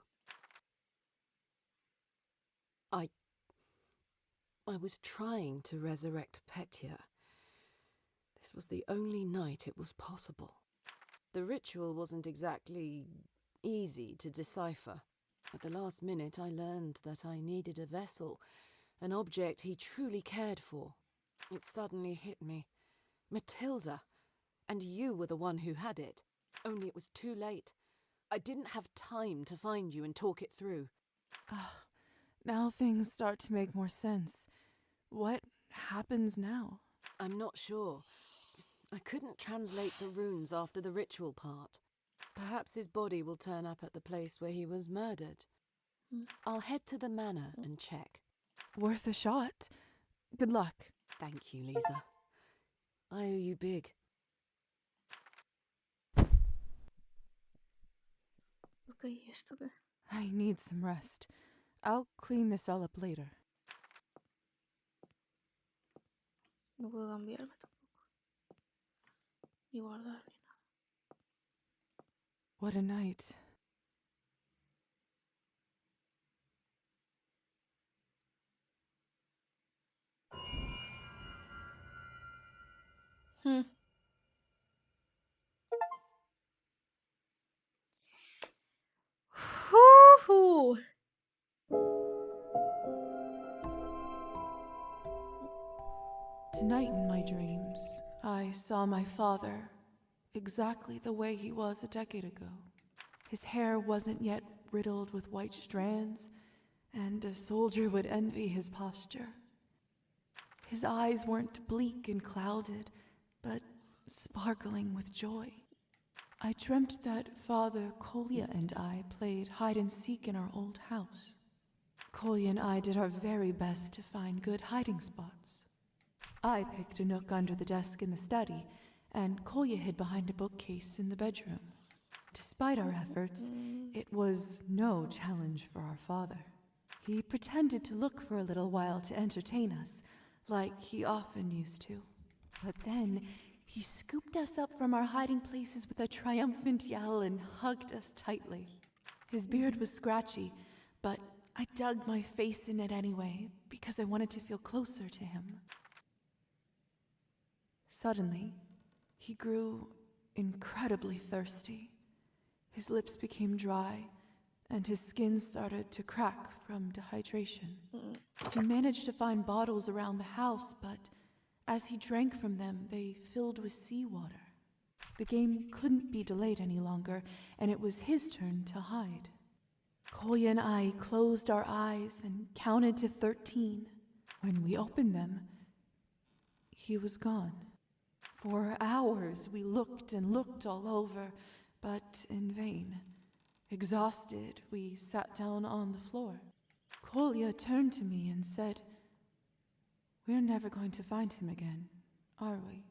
I was trying to resurrect Petya. This was the only night it was possible. The ritual wasn't exactly easy to decipher. At the last minute, I learned that I needed a vessel, an object he truly cared for. It suddenly hit me. Matilda. And you were the one who had it. Only it was too late. I didn't have time to find you and talk it through. Now things start to make more sense. What happens now? I'm not sure. I couldn't translate the runes after the ritual part. Perhaps his body will turn up at the place where he was murdered. I'll head to the manor and check. Worth a shot. Good luck. Thank you, Lisa. I owe you big. Ok, ¿esto qué? I need some rest. I'll clean this all up later. No puedo cambiarme tampoco. Ni guardar ni nada. What a night. Woohoo! Tonight in my dreams, I saw my father exactly the way he was a decade ago. His hair wasn't yet riddled with white strands, and a soldier would envy his posture. His eyes weren't bleak and clouded, but sparkling with joy. I dreamt that Father Kolya and I played hide-and-seek in our old house. Kolya and I did our very best to find good hiding spots. I picked a nook under the desk in the study, and Kolya hid behind a bookcase in the bedroom. Despite our efforts, it was no challenge for our father. He pretended to look for a little while to entertain us, like he often used to. But then, he scooped us up from our hiding places with a triumphant yell and hugged us tightly. His beard was scratchy, but I dug my face in it anyway, because I wanted to feel closer to him. Suddenly, he grew incredibly thirsty. His lips became dry, and his skin started to crack from dehydration. He managed to find bottles around the house, but as he drank from them, they filled with seawater. The game couldn't be delayed any longer, and it was his turn to hide. Kolya and I closed our eyes and counted to 13. When we opened them, he was gone. For hours we looked and looked all over, but in vain. Exhausted, we sat down on the floor. Kolya turned to me and said, "We're never going to find him again, are we?"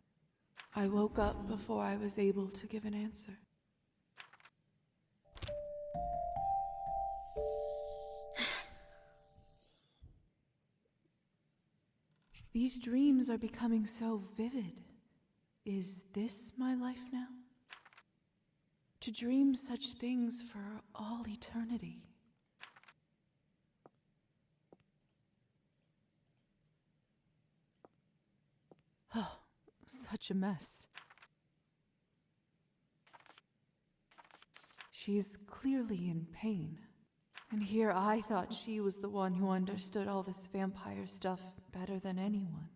I woke up before I was able to give an answer. These dreams are becoming so vivid. Is this my life now? To dream such things for all eternity. Oh, such a mess. She's clearly in pain. And here I thought she was the one who understood all this vampire stuff better than anyone.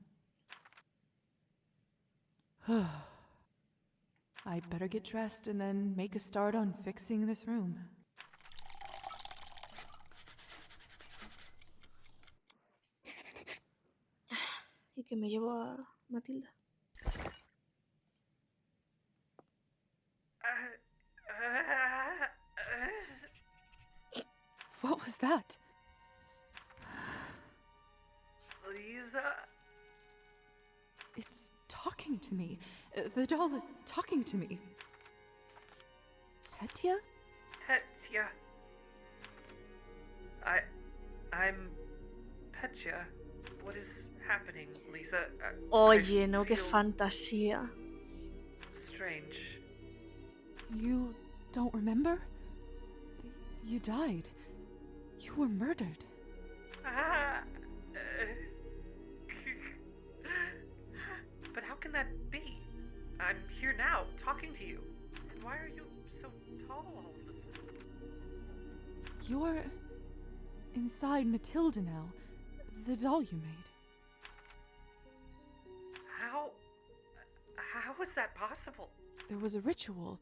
I'd better get dressed and then make a start on fixing this room. Y que me llevo a Matilda. What was that? Lisa? It's talking to me. The doll is talking to me. Petya? Petya. I'm Petya. What is happening, Lisa? Oye, no, qué fantasía. Strange. You don't remember? You died. You were murdered. here now, talking to you. And why are you so tall all of a sudden? You're inside Matilda now, the doll you made. How is that possible? There was a ritual.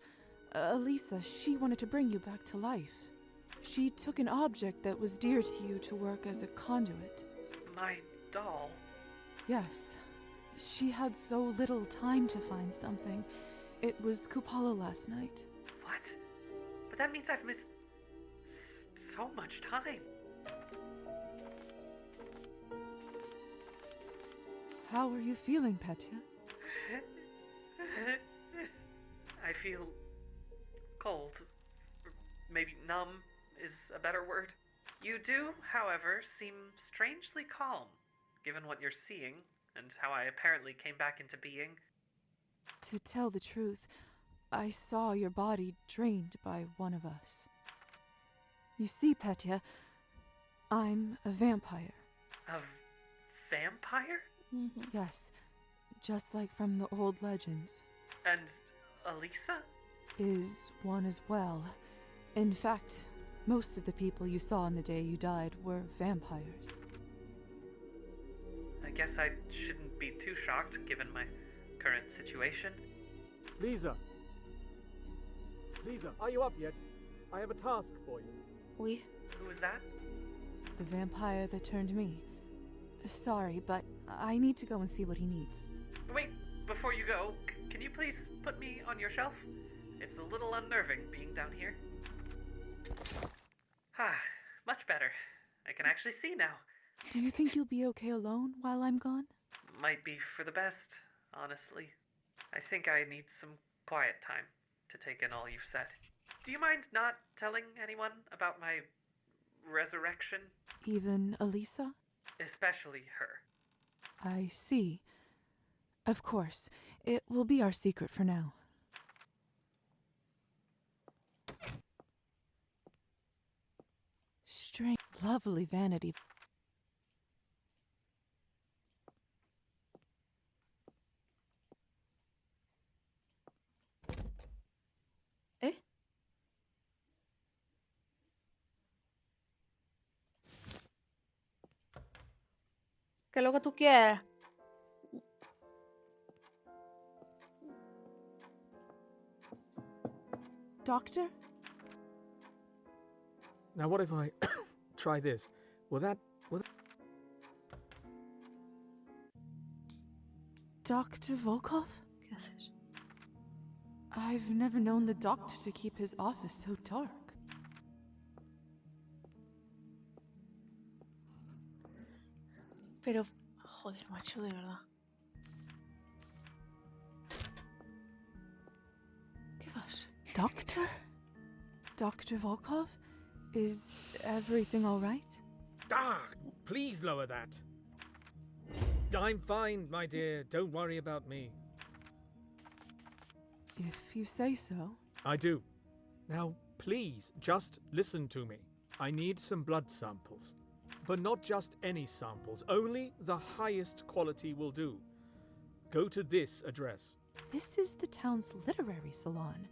Alisa, she wanted to bring you back to life. She took an object that was dear to you to work as a conduit. My doll? Yes. She had so little time to find something. It was Kupala last night. What? But that means I've missed so much time. How are you feeling, Petya? I feel cold. Or maybe numb is a better word. You do, however, seem strangely calm, given what you're seeing and how I apparently came back into being. To tell the truth, I saw your body drained by one of us. You see, Petya, I'm a vampire. A vampire? Yes, just like from the old legends. And Alisa? Is one as well. In fact, most of the people you saw on the day you died were vampires. I guess I shouldn't be too shocked, given my current situation. Lisa! Lisa, are you up yet? I have a task for you. Oui. Who was that? The vampire that turned me. Sorry, but I need to go and see what he needs. Wait, before you go, can you please put me on your shelf? It's a little unnerving being down here. Much better. I can actually see now. Do you think you'll be okay alone while I'm gone? Might be for the best, honestly. I think I need some quiet time to take in all you've said. Do you mind not telling anyone about my resurrection? Even Alisa? Especially her. I see. Of course. It will be our secret for now. Strange, lovely vanity. ¿Eh? ¿Qué es lo que tú quieres? Doctor? Now what if I try this? Will that... Dr. Volkov? ¿Qué haces? I've never known the doctor to keep his office so dark. Pero, joder, macho, de verdad. ¿Qué vas? Doctor? Dr. Volkov? Is everything all right? Ah, please lower that. I'm fine, my dear. Don't worry about me. If you say so. I do. Now, please, just listen to me. I need some blood samples. But not just any samples. Only the highest quality will do. Go to this address. This is the town's literary salon.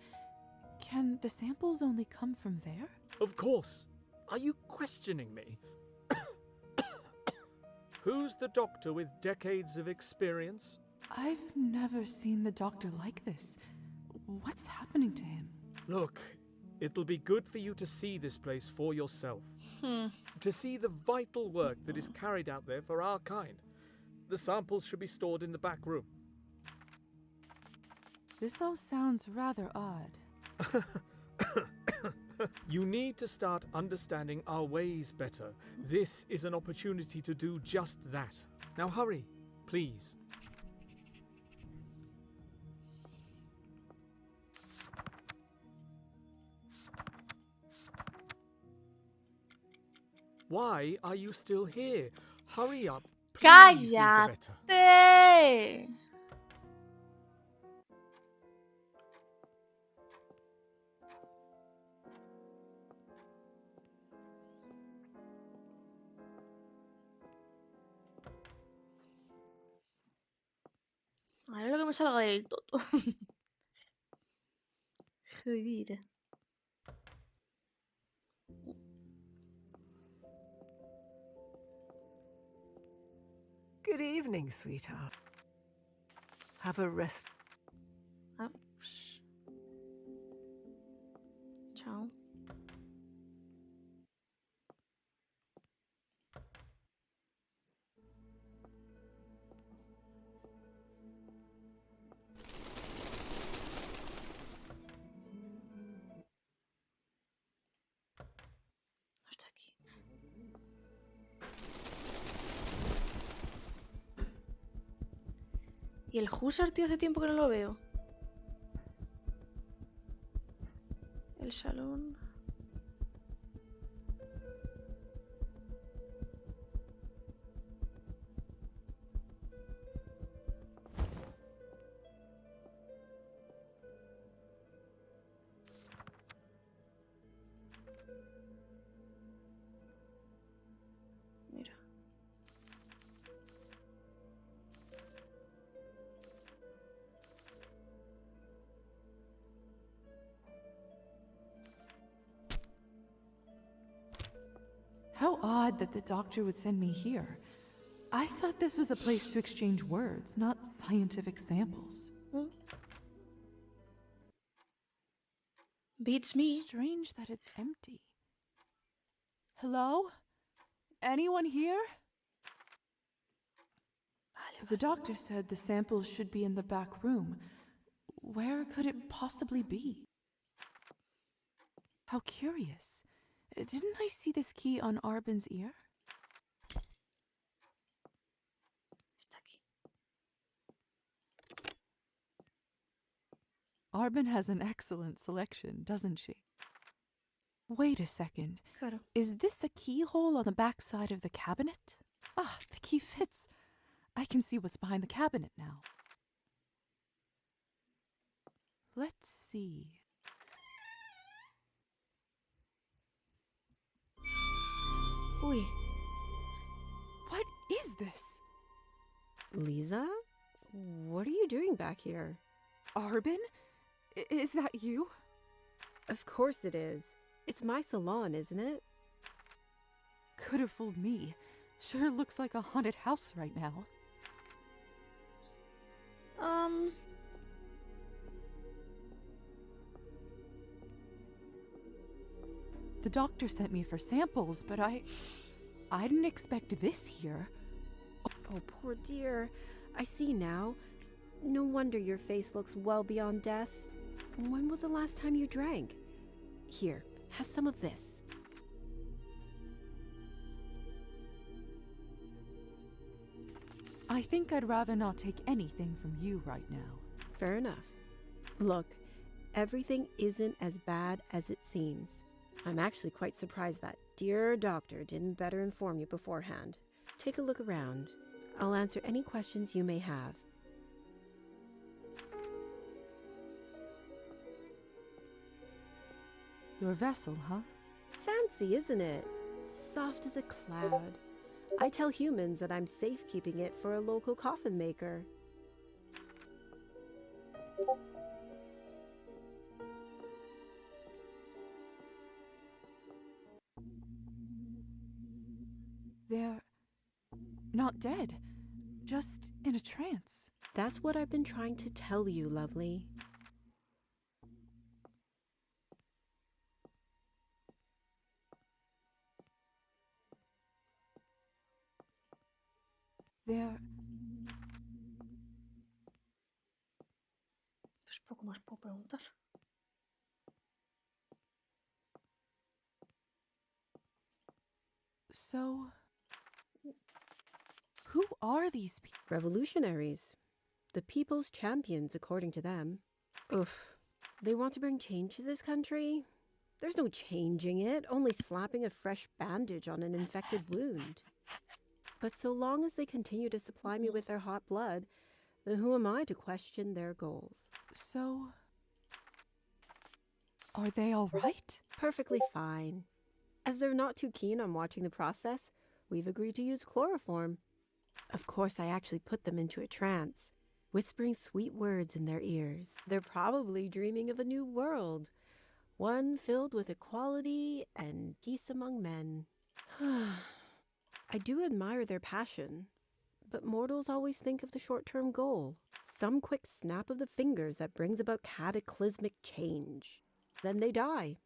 Can the samples only come from there? Of course. Are you questioning me? Who's the doctor with decades of experience? I've never seen the doctor like this. What's happening to him? Look, it'll be good for you to see this place for yourself. To see the vital work that is carried out there for our kind. The samples should be stored in the back room. This all sounds rather odd. You need to start understanding our ways better. This is an opportunity to do just that. Now hurry, please. Why are you still here? Hurry up, please, Elisabetta. ¡Cállate! A ver lo que me salga del toto. Pedir. Good evening, sweetheart. Have a rest. Ah, pues. Chao. Hasta aquí. ¿Y el Húsar, tío? Hace tiempo que no lo veo. El salón. Mira. How odd that the doctor would send me here. I thought this was a place to exchange words, not scientific samples. Beats me. Strange that it's empty. Hello? Anyone here? The doctor said the samples should be in the back room. Where could it possibly be? How curious. Didn't I see this key on Arbin's ear? Está aquí. Arbin has an excellent selection, doesn't she? Wait a second. Claro. Is this a keyhole on the back side of the cabinet? Ah, the key fits. I can see what's behind the cabinet now. Let's see. Uy. What is this? Lisa? What are you doing back here? Arbin? Is that you? Of course it is. It's my salon, isn't it? Could have fooled me. Sure looks like a haunted house right now. The doctor sent me for samples, but I didn't expect this here. Oh, poor dear. I see now. No wonder your face looks well beyond death. When was the last time you drank? Here, have some of this. I think I'd rather not take anything from you right now. Fair enough. Look, everything isn't as bad as it seems. I'm actually quite surprised that dear doctor didn't better inform you beforehand. Take a look around. I'll answer any questions you may have. Your vessel, huh? Fancy, isn't it? Soft as a cloud. I tell humans that I'm safekeeping it for a local coffin maker. They're not dead, just in a trance. That's what I've been trying to tell you, lovely. They're... Pues poco más puedo preguntar. So... who are these people? Revolutionaries. The people's champions, according to them. Oof. They want to bring change to this country? There's no changing it, only slapping a fresh bandage on an infected wound. But so long as they continue to supply me with their hot blood, then who am I to question their goals? So... are they all right? Perfectly fine. As they're not too keen on watching the process, we've agreed to use chloroform. Of course, I actually put them into a trance, whispering sweet words in their ears. They're probably dreaming of a new world, one filled with equality and peace among men. I do admire their passion, but mortals always think of the short-term goal, some quick snap of the fingers that brings about cataclysmic change. Then they die,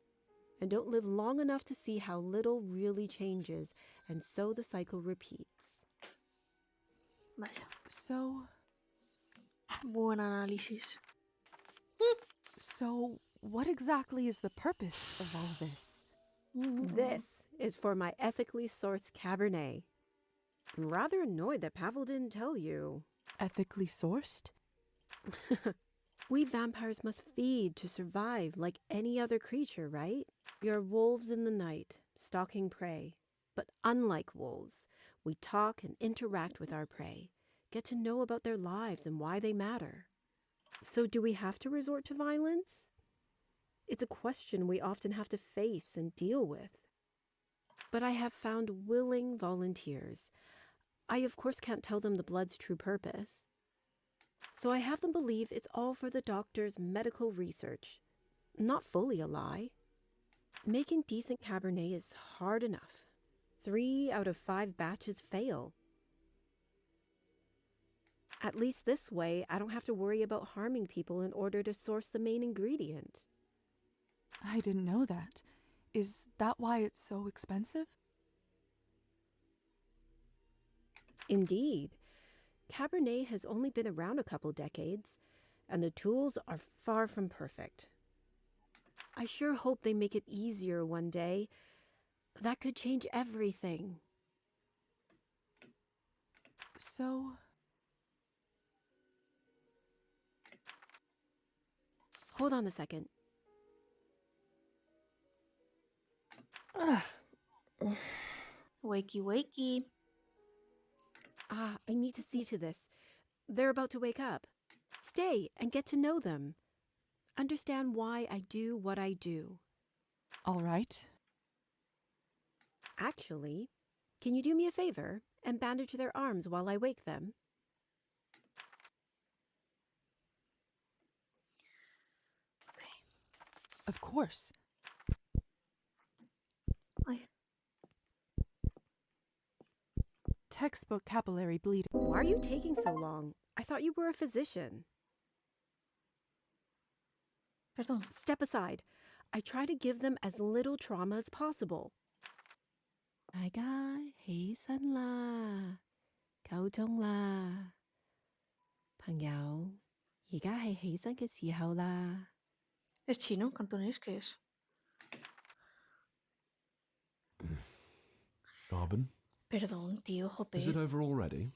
and don't live long enough to see how little really changes, and so the cycle repeats. Vaya. So, Buen análisis. so what exactly is the purpose of all this? This is for my ethically sourced Cabernet. I'm rather annoyed that Pavel didn't tell you. Ethically sourced? We vampires must feed to survive like any other creature, right? We are wolves in the night, stalking prey. But unlike wolves, we talk and interact with our prey, get to know about their lives and why they matter. So do we have to resort to violence? It's a question we often have to face and deal with. But I have found willing volunteers. I, of course, can't tell them the blood's true purpose. So I have them believe it's all for the doctor's medical research. Not fully a lie. Making decent Cabernet is hard enough. 3 out of 5 batches fail. At least this way, I don't have to worry about harming people in order to source the main ingredient. I didn't know that. Is that why it's so expensive? Indeed. Cabernet has only been around a couple decades, and the tools are far from perfect. I sure hope they make it easier one day. That could change everything. So... Hold on a second. Wakey, wakey. I need to see to this. They're about to wake up. Stay and get to know them. Understand why I do what I do. All right. Actually, can you do me a favor and bandage their arms while I wake them? Of course. Textbook capillary bleeding. Why are you taking so long? I thought you were a physician. Perdón. Step aside. I try to give them as little trauma as possible. 大家起身啦，夠鐘啦，朋友，而家係起身嘅時候啦。¿Es chino? ¿Cantonés? ¿Qué es? Arbin, Perdón, tío, jope. is it over already?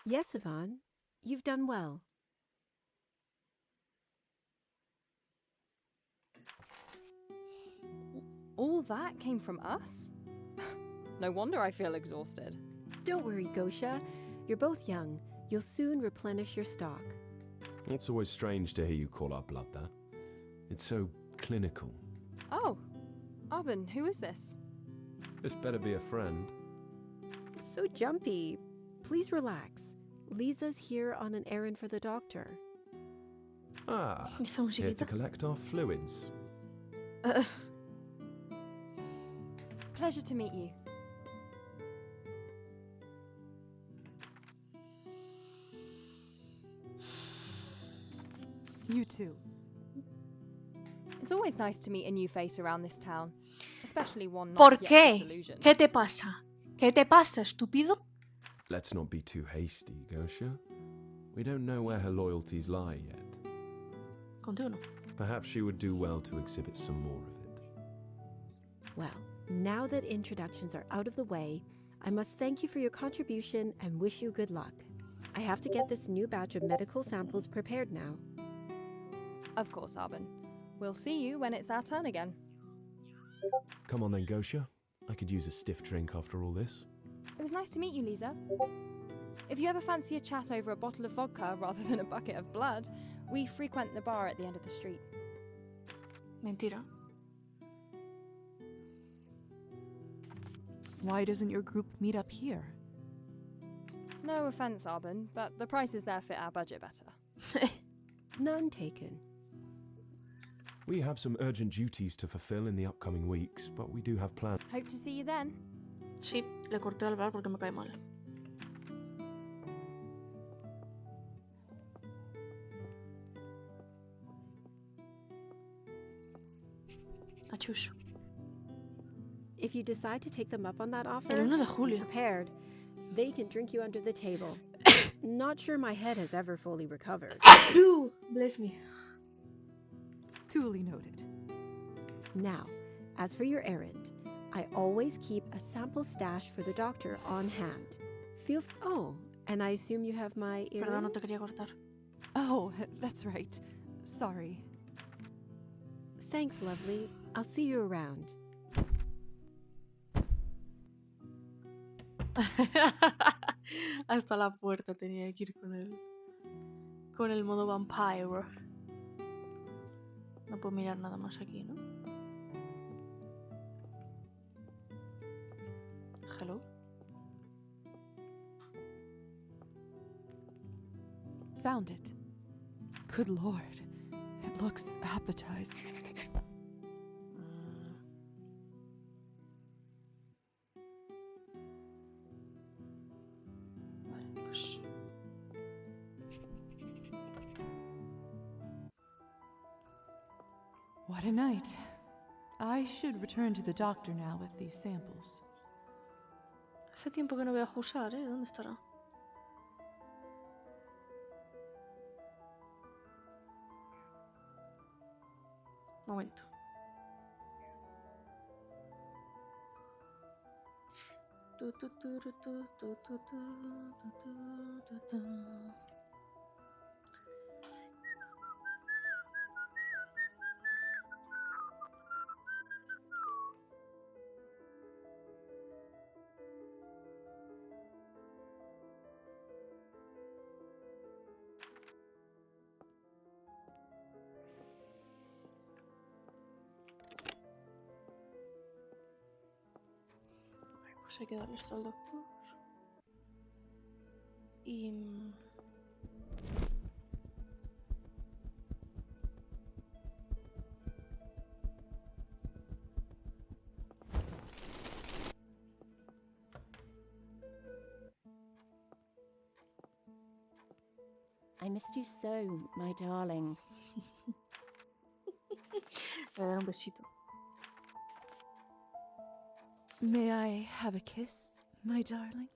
Yes, Yvonne. You've done well. All that came from us? No wonder I feel exhausted. Don't worry, Gosha. You're both young. You'll soon replenish your stock. It's always strange to hear you call our blood that. It's so clinical. Oh, Arbin, who is this? This better be a friend. So jumpy. Please relax. Lisa's here on an errand for the doctor. Ah, here to collect our fluids. Pleasure to meet you. You too. It's always nice to meet a new face around this town, especially one not ¿Por yet qué? disillusioned. ¿Qué te pasa? ¿Qué te pasa, estúpido? Let's not be too hasty, Gosha. We don't know where her loyalties lie yet. Contigo no. Perhaps she would do well to exhibit some more of it. Well, now that introductions are out of the way, I must thank you for your contribution and wish you good luck. I have to get this new batch of medical samples prepared now. Of course, Arbin. We'll see you when it's our turn again. Come on then, Gosha. I could use a stiff drink after all this. It was nice to meet you, Lisa. If you ever fancy a chat over a bottle of vodka rather than a bucket of blood, we frequent the bar at the end of the street. Mentira. Why doesn't your group meet up here? No offence, Arbin, but the prices there fit our budget better. None taken. We have some urgent duties to fulfill in the upcoming weeks, but we do have plans. Hope to see you then. Sí, le corté al bar porque me cae mal. Achus. If you decide to take them up on that offer, El 1 de be julio. prepared. They can drink you under the table. Not sure my head has ever fully recovered. Bless me. Duly noted. Now, as for your errand, I always keep a sample stash for the doctor on hand. Oh, and I assume you have my earring? Perdón, no te quería cortar. Oh, that's right. Sorry. Thanks, lovely. I'll see you around. Hasta la puerta tenía que ir con el modo vampire. No puedo mirar nada más aquí, ¿no? Hello. Found it. Good lord. It looks appetizing. Vale, pues. What a night. I should return to the doctor now with these samples. Hace tiempo que no veo a Húsar, ¿eh? ¿Dónde estará? Momento. Pues hay que darle esto al doctor. Y... I missed you so, my darling. Le voy a dar un besito. May I have a kiss, my darling?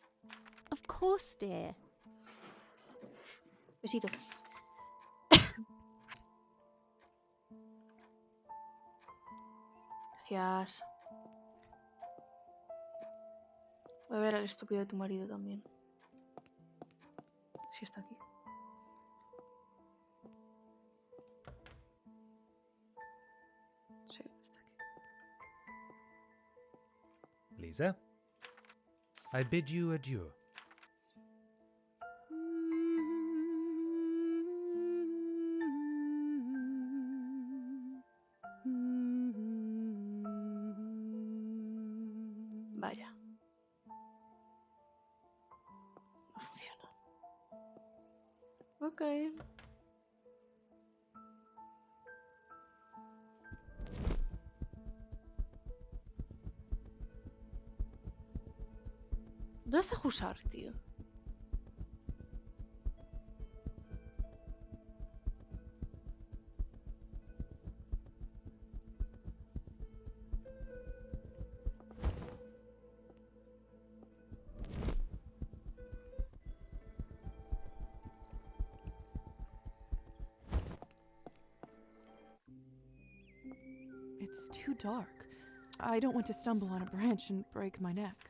Of course, dear. Besito. Gracias. Voy a ver al estúpido de tu marido también. Si está aquí. Sí, está aquí. Lisa, I bid you adieu. Vaya. No funciona. Ok. ¿Dónde está Húsar, tío? It's too dark. I don't want to stumble on a branch and break my neck.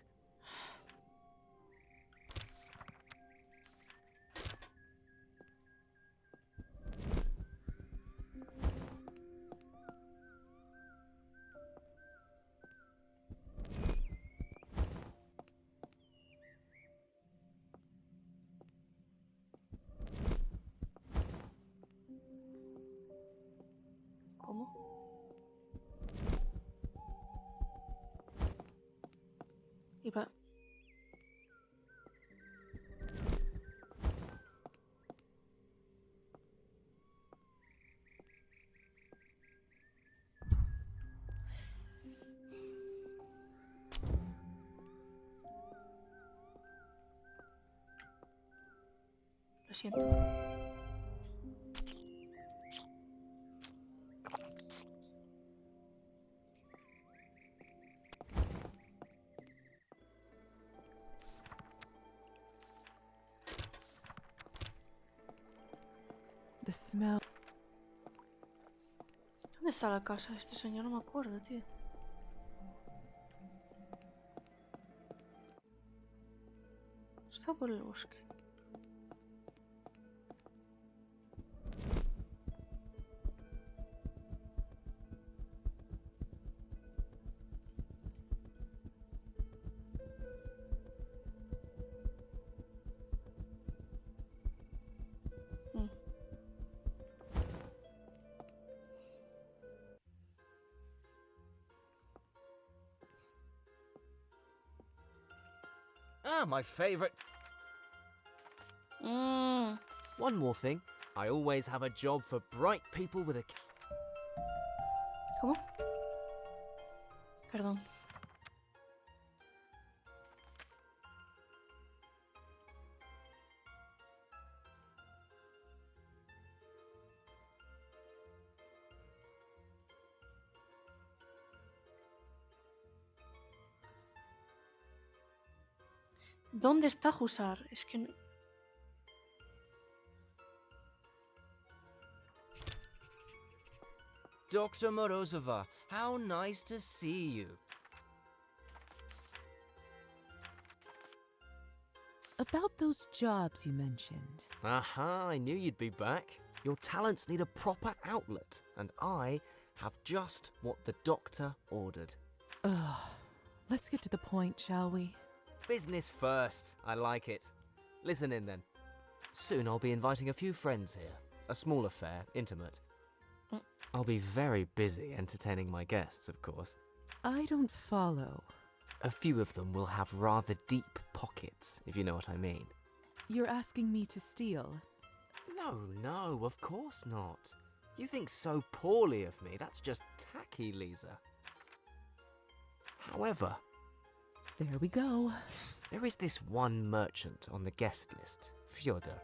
¿Cómo? Iba... Lo siento. The smell. ¿Dónde está la casa de este señor? No me acuerdo, tío. Está por el bosque. Ah, my favorite. Mm. One more thing. I always have a job for bright people with a... ¿Cómo? Perdón. ¿Dónde está Húsar? Es que... Dr. Morozova, how nice to see you. About those jobs you mentioned. Aha, I knew you'd be back. Your talents need a proper outlet, and I have just what the doctor ordered. Ugh. Let's get to the point, shall we? Business first. I like it. Listen in then. Soon I'll be inviting a few friends here. A small affair, intimate. I'll be very busy entertaining my guests, of course. I don't follow. A few of them will have rather deep pockets, if you know what I mean. You're asking me to steal? No, of course not. You think so poorly of me. That's just tacky, Lisa. However... There we go. There is this one merchant on the guest list, Fyodor.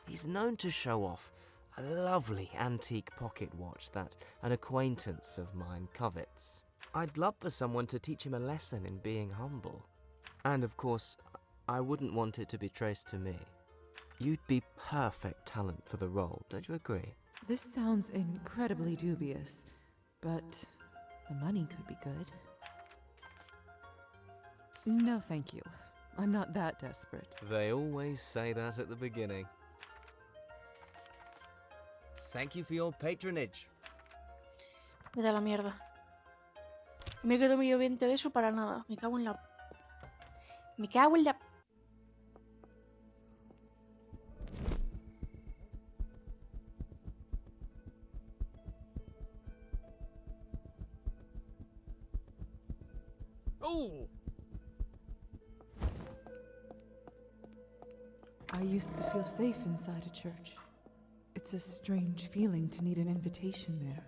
He's known to show off a lovely antique pocket watch that an acquaintance of mine covets. I'd love for someone to teach him a lesson in being humble. And of course, I wouldn't want it to be traced to me. You'd be perfect talent for the role, don't you agree? This sounds incredibly dubious, but the money could be good. No, thank you. I'm not that desperate. They always say that at the beginning. Thank you for your patronage. Vete a la mierda. Me quedo medio 20 de eso para nada. Me cago en la... Me cago en la... Oh! I used to feel safe inside a church. It's a strange feeling to need an invitation there.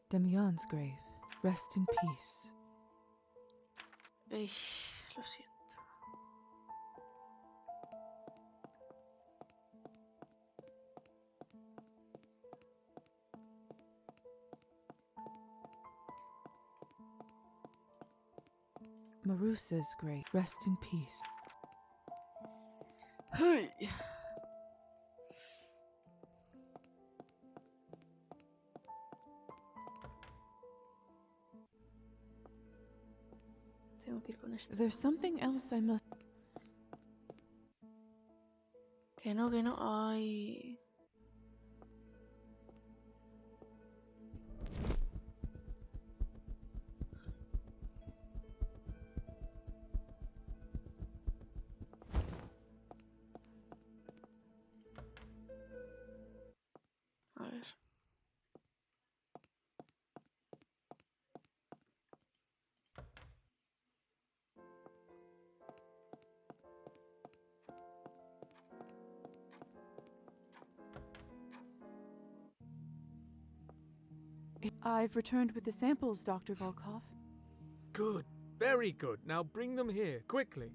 Damian's grave. Rest in peace. Lo siento. Marusa's grave. Rest in peace. Hey. Tengo que ir con esto. There's something else I must... Que no, ay... A ver. I've returned with the samples, Dr. Volkov. Good. Very good. Now bring them here, quickly.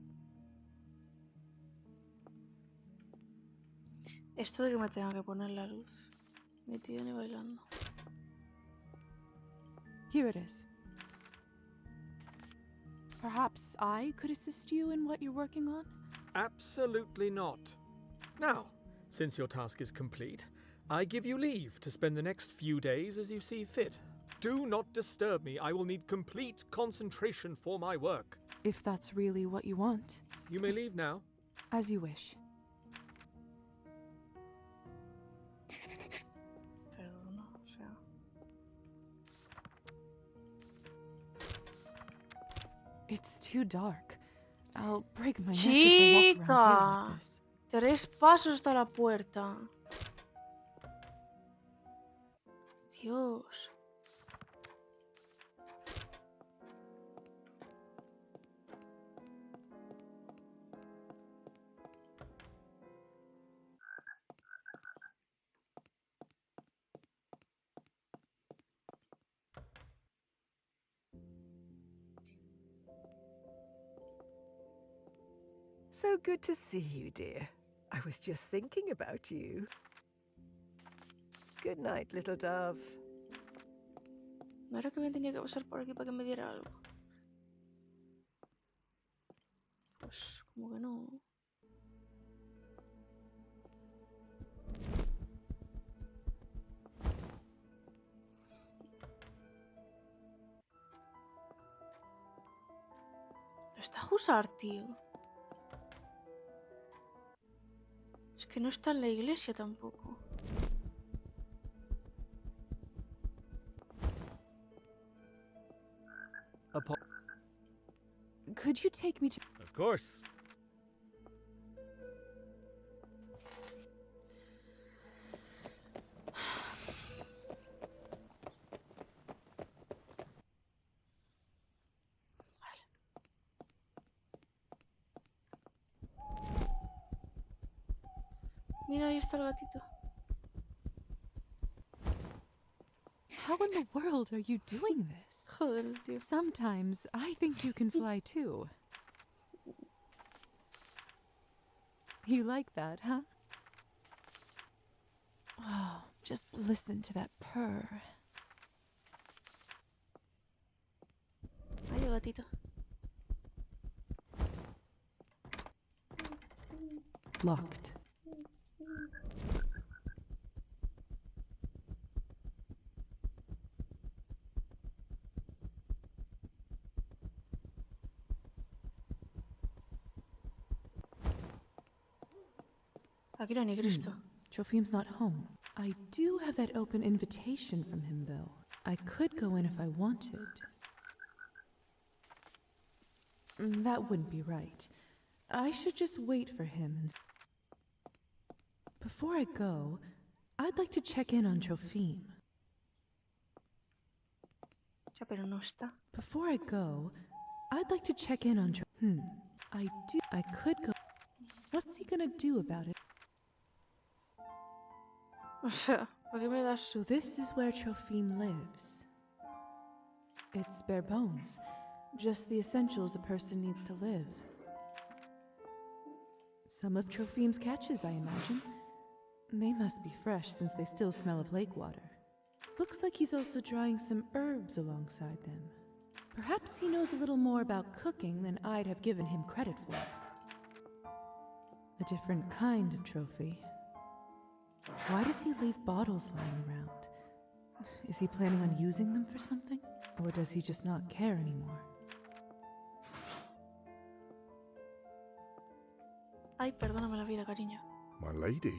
Esto de que me tenga que poner la luz. Ni tío ni bailando. Here it is. Perhaps I could assist you in what you're working on? Absolutely not. Now, since your task is complete, I give you leave to spend the next few days as you see fit. Do not disturb me. I will need complete concentration for my work. If that's really what you want. You may leave now. As you wish. Perdona, o sea. It's too dark. I'll break my neck if I walk around here like this. 3 pasos hasta la puerta. Dios. So good to see you, dear. I was just thinking about you. Good night, little dove. No era que me tenía que pasar por aquí para que me diera algo. Pues como que no. Está Húsar, tío. Es que no está en la iglesia tampoco. Could you take me to... Of course. Mira, ahí está el gatito. How in the world are you doing this? Joder, tío. Sometimes I think you can fly too. You like that, huh? Oh, just listen to that purr. Ay, gatito. Locked. Aquí no hay ni Cristo. Trophim's not home. I do have that open invitation from him, though. I could go in if I wanted. That wouldn't be right. I should just wait for him and... Before I go, I'd like to check in on Trophim. Ya, pero no está. Before I go, I'd like to check in on I could go... What's he gonna do about it? O sea, ¿por qué me das? So this is where Trophim lives. It's bare bones. Just the essentials a person needs to live. Some of Trophim's catches, I imagine. They must be fresh since they still smell of lake water. Looks like he's also drying some herbs alongside them. Perhaps he knows a little more about cooking than I'd have given him credit for. A different kind of trophy. Why does he leave bottles lying around? Is he planning on using them for something? Or does he just not care anymore? Ay, perdóname la vida, cariño. My lady?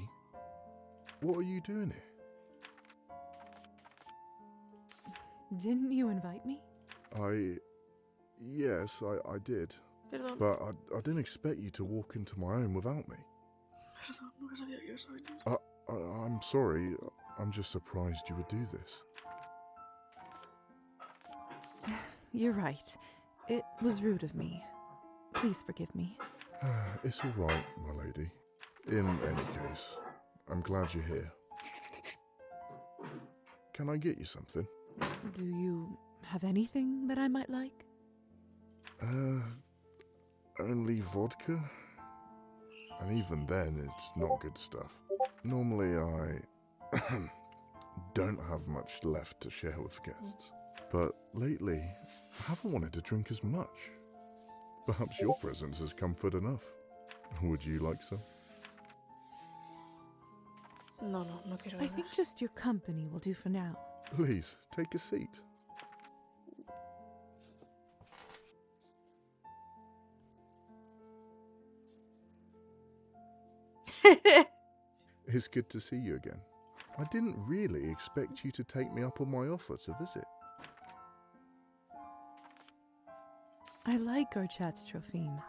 What are you doing here? Didn't you invite me? Yes, I did. Perdón. But I didn't expect you to walk into my home without me. Perdón, nunca sabía que ibas a venir. I'm sorry. I'm just surprised you would do this. You're right. It was rude of me. Please forgive me. It's all right, my lady. In any case, I'm glad you're here. Can I get you something? Do you have anything that I might like? Only vodka? And even then, it's not good stuff. Normally, I don't have much left to share with guests. But lately, I haven't wanted to drink as much. Perhaps your presence is comfort enough. Would you like some? No quiero I beber. think just your company will do for now. Please, take a seat. It's good to see you again. I didn't really expect you to take me up on my offer to visit. I like our chats, Trophime.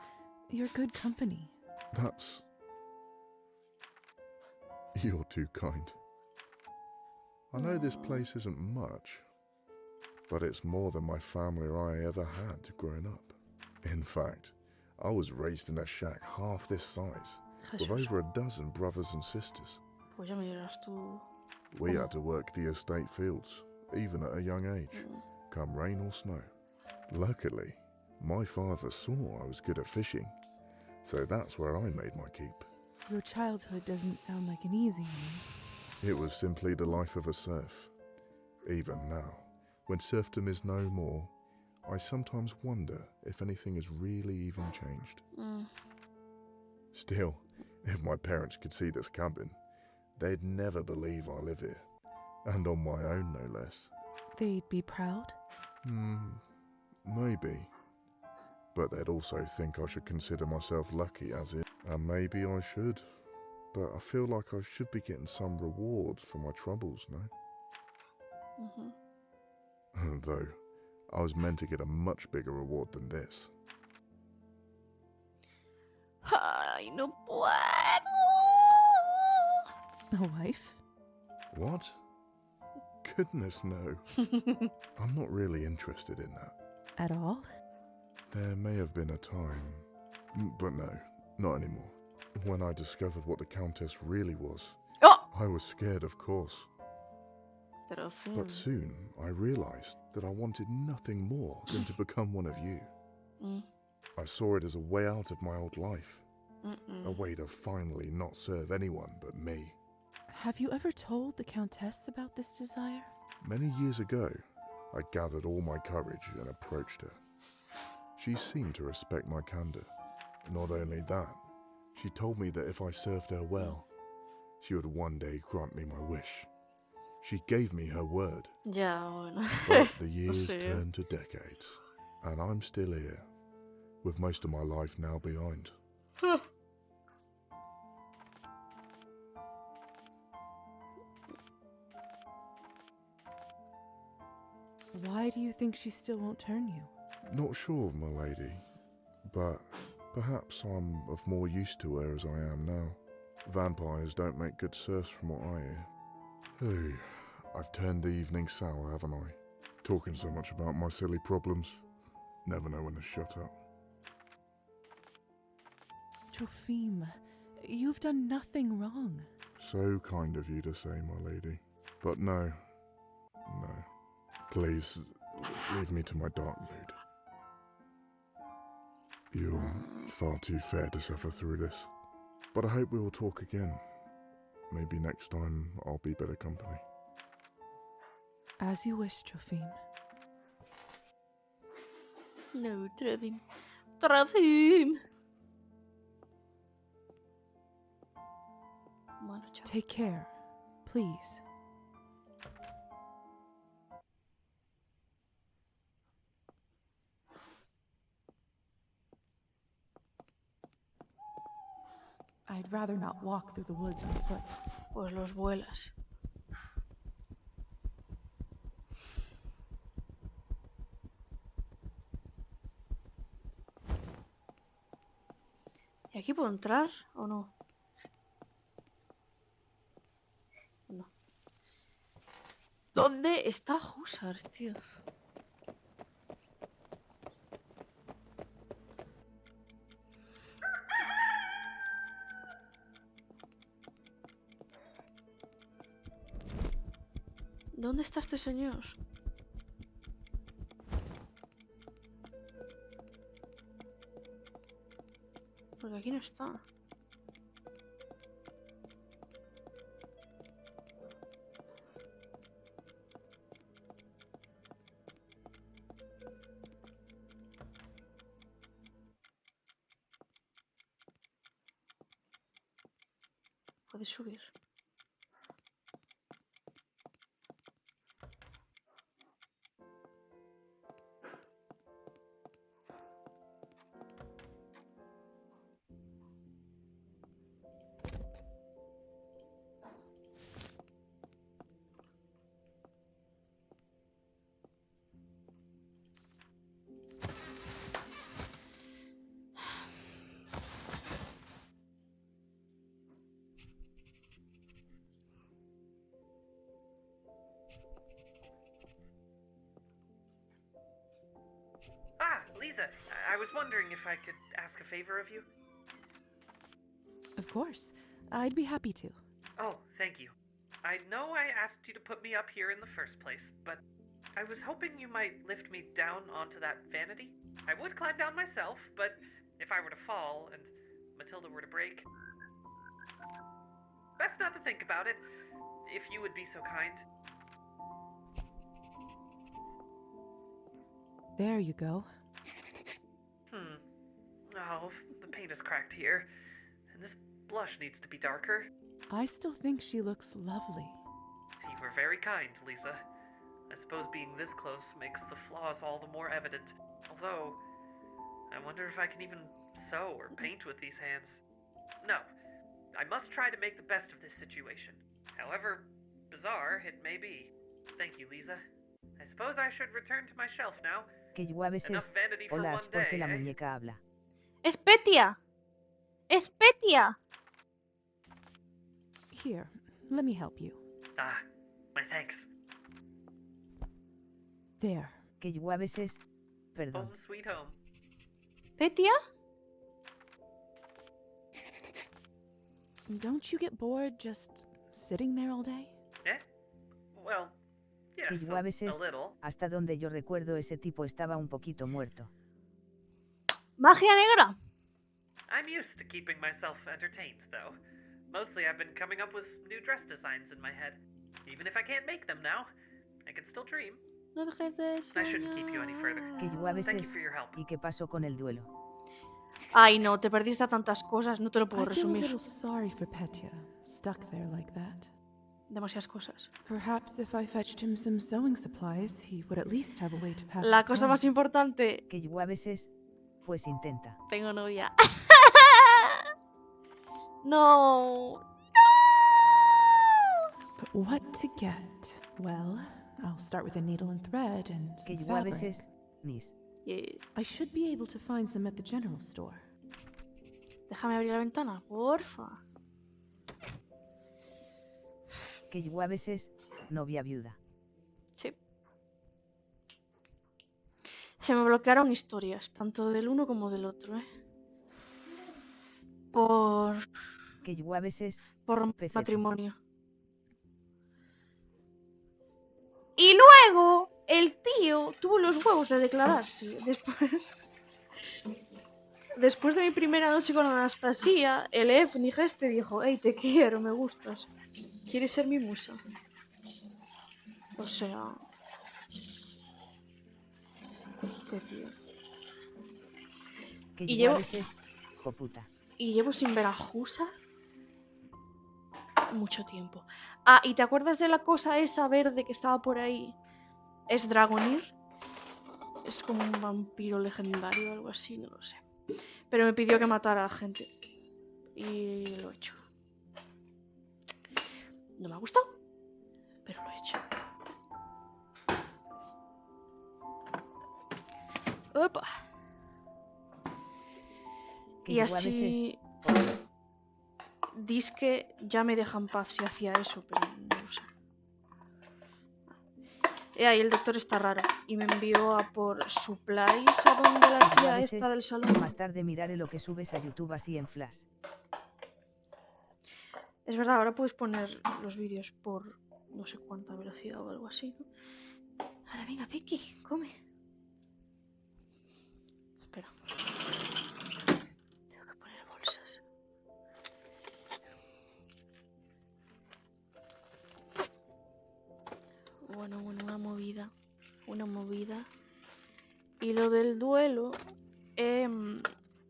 You're good company. That's... You're too kind. I know this place isn't much, but it's more than my family or I ever had growing up. In fact, I was raised in a shack half this size, with over a dozen brothers and sisters. Pues ya me dirás tú. We had to work the estate fields, even at a young age, come rain or snow. Luckily, my father saw I was good at fishing, so that's where I made my keep. Your childhood doesn't sound like an easy one. It was simply the life of a serf. Even now, when serfdom is no more, I sometimes wonder if anything has really even changed. Still, if my parents could see this cabin, they'd never believe I live here. And on my own, no less. They'd be proud? Maybe. But they'd also think I should consider myself lucky as it. And maybe I should. But I feel like I should be getting some reward for my troubles, no? Though, I was meant to get a much bigger reward than this. Ay, no puedo. A wife? What? Goodness, no. I'm not really interested in that. At all? There may have been a time, but no, not anymore. When I discovered what the Countess really was, I was scared, of course. But soon, I realized that I wanted nothing more than to become one of you. I saw it as a way out of my old life. A way to finally not serve anyone but me. Have you ever told the Countess about this desire? Many years ago, I gathered all my courage and approached her. She seemed to respect my candor. Not only that, she told me that if I served her well, she would one day grant me my wish. She gave me her word. Ya, bueno. But the years turned to decades, and I'm still here, with most of my life now behind. Why do you think she still won't turn you? Not sure, my lady, but perhaps I'm of more use to her as I am now. Vampires don't make good serfs from what I hear. Hey, I've turned the evening sour, haven't I? Talking so much about my silly problems. Never know when to shut up. Trophime, you've done nothing wrong. So kind of you to say, my lady. But no. Please, leave me to my dark mood. You're far too fair to suffer through this. But I hope we will talk again. Maybe next time I'll be better company. As you wish, Trophime. No, Trophime. Trophime. Bueno, chao. Take care, please. I'd rather not walk through the woods on foot. Pues los vuelas. ¿Y aquí puedo entrar o no? No. ¿Dónde está Húsar, tío? ¿Dónde está este señor? Porque aquí no está. Puedes subir. Lisa, I was wondering if I could ask a favor of you. Of course. I'd be happy to. Oh, thank you. I know I asked you to put me up here in the first place, but I was hoping you might lift me down onto that vanity. I would climb down myself, but if I were to fall and Matilda were to break... Best not to think about it, if you would be so kind. There you go. Oh, the paint is cracked here, and this blush needs to be darker. I still think she looks lovely. You were very kind, Lisa. I suppose being this close makes the flaws all the more evident. Although, I wonder if I can even sew or paint with these hands. No, I must try to make the best of this situation. However bizarre it may be. Thank you, Lisa. I suppose I should return to my shelf now. Que yo a veces... Hola, porque la muñeca habla. ¡Espetia! ¡Espetia! Here, let me help you. Ah, my thanks. There. Que yo a veces... Perdón. Home sweet home. ¿Petia? Don't you get bored just sitting there all day? Eh? Well, yes, Que yo a veces, a little. hasta donde yo recuerdo ese tipo estaba un poquito muerto. ¿Magia negra? I'm used to keeping myself entertained, though. Mostly I've been coming up with new dress designs in my head. Even if I can't make them now, I can still dream. No dejes de I shouldn't keep you any further. Que yo a Thank you veces... for your help. ¿Y qué pasó con el duelo? Ay, no, te perdiste tantas cosas, no te lo puedo I feel a resumir. little sorry for Petya, stuck there like that. Demasiadas cosas. Perhaps if I fetched him some sewing supplies, he would at least have a way to pass La the cosa time. más importante... Que yo a veces... Pues intenta. Tengo novia. No. But what to get? Well, I'll start with a needle and thread and Que some yo a fabric. veces... Nis. Yes. I should be able to find some at the general store. Déjame abrir la ventana, porfa. Que yo a veces... Novia viuda. Sí. Se me bloquearon historias, tanto del uno como del otro, ¿eh? Por... Que yo a veces... Por Perfecto. matrimonio. Y luego, el tío tuvo los huevos de declararse. Después de mi primera noche con Anastasia, el Evnig este dijo: hey, te quiero, me gustas. ¿Quieres ser mi musa? O sea... Qué tío. Que Y yo llevo... a veces... Joputa. Y llevo sin ver a Húsar mucho tiempo. Ah, ¿y te acuerdas de la cosa esa verde que estaba por ahí? ¿Es Dragonir? Es como un vampiro legendario o algo así, no lo sé. Pero me pidió que matara a la gente. Y lo he hecho. No me ha gustado, pero lo he hecho. Opa. Que Y yo a así... Disque ya me deja en paz si hacía eso, pero no lo sé. Ahí el doctor está raro y me envió a por supplies a donde la Que yo a tía veces... esta del salón. Más tarde miraré lo que subes a YouTube así en flash. Es verdad, ahora puedes poner los vídeos por no sé cuánta velocidad o algo así, ¿no? Ahora venga, Vicky, come. Espera. Tengo que poner el bolso. Y lo del duelo, he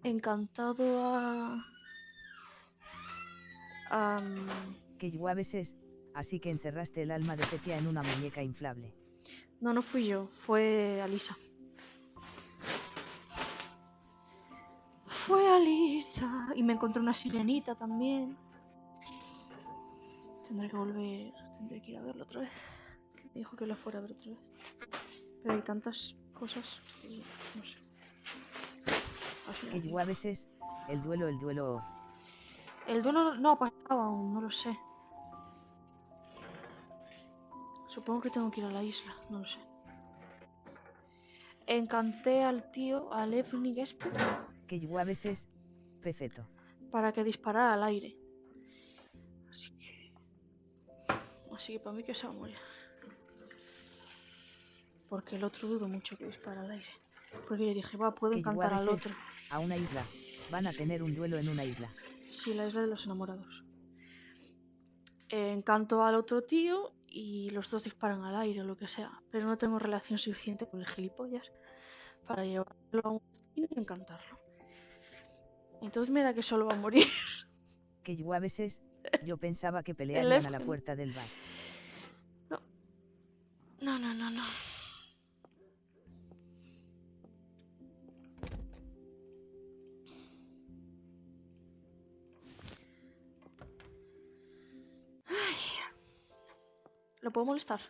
encantado a... Que lluaves es, así que encerraste el alma de Cecia en una muñeca inflable. No fui yo, fue Alisa. Fue Alisa. Y me encontré una sirenita también. Tendré que ir a verlo otra vez. Que me dijo que la fuera a ver otra vez. Pero hay tantas cosas que no sé. Que lluaves es, el duelo. El duelo no ha pasado aún, no lo sé. Supongo que tengo que ir a la isla, no lo sé. Encanté al tío, al Evnik este. Que lluaves es, perfecto. Para que disparara al aire. Así que para mí que se va a morir. Porque el otro dudo mucho que dispara al aire. Porque yo dije, puedo que encantar al otro. A una isla. Van a tener un duelo en una isla. Sí, la isla de los enamorados. Encanto al otro tío y los dos disparan al aire o lo que sea. Pero no tengo relación suficiente con el gilipollas para llevarlo a un destino y encantarlo. Entonces me da que solo va a morir. Que lluaves es, yo pensaba que pelearían a la puerta del bar. No. Ay. ¿Lo puedo molestar?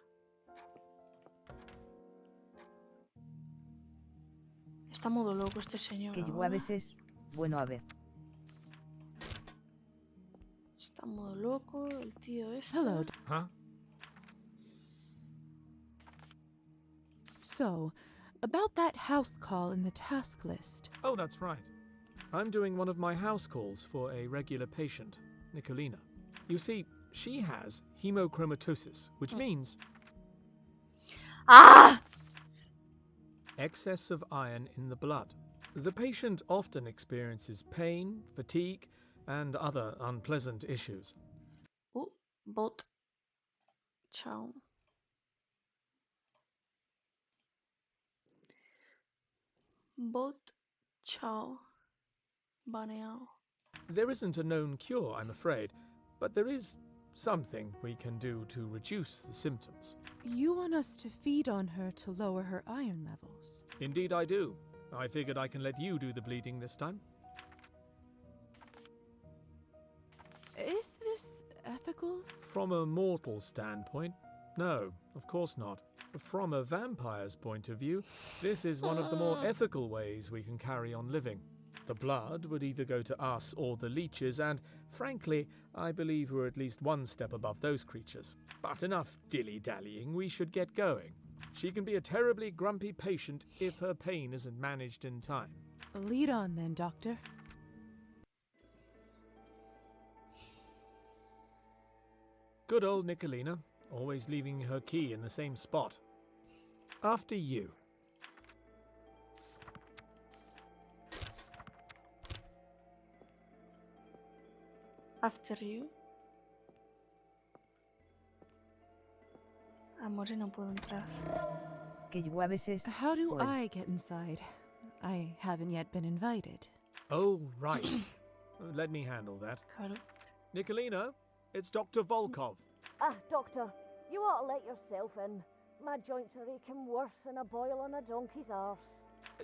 Está modo loco este señor. Que lluaves es, bueno, a ver. Está modo loco el tío este. Hello. Huh? So, about that house call in the task list. Oh, that's right. I'm doing one of my house calls for a regular patient, Nicolina. You see, she has hemochromatosis, which means excess of iron in the blood. The patient often experiences pain, fatigue, and other unpleasant issues. Ciao. Ciao. Baneao. There isn't a known cure, I'm afraid, but there is something we can do to reduce the symptoms. You want us to feed on her to lower her iron levels? Indeed I do. I figured I can let you do the bleeding this time. Is this ethical? From a mortal standpoint, no, of course not. From a vampire's point of view, this is one of the more ethical ways we can carry on living. The blood would either go to us or the leeches, and frankly, I believe we're at least one step above those creatures. But enough dilly-dallying, we should get going. She can be a terribly grumpy patient if her pain isn't managed in time. Lead on then, Doctor. Good old Nicolina, always leaving her key in the same spot. After you. After you. Amore, no puedo entrar. Que lluaves es. How do I get inside? I haven't yet been invited. Oh, right. Let me handle that. Claro. Nicolina, it's Dr. Volkov. Doctor, you ought to let yourself in. My joints are aching worse than a boil on a donkey's arse.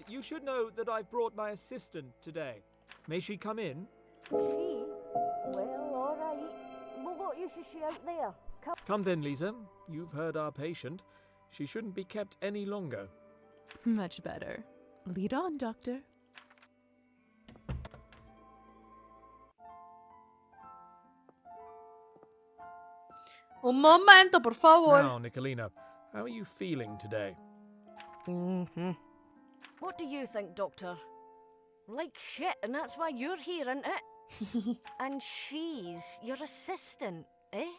You should know that I've brought my assistant today. May she come in? She? Well, all right. Well, what use is she out there? Come then, Lisa. You've heard our patient. She shouldn't be kept any longer. Much better. Lead on, Doctor. Un momento, por favor. Now, Nicolina, how are you feeling today? What do you think, Doctor? Like shit, and that's why you're here, isn't it? And she's your assistant, eh?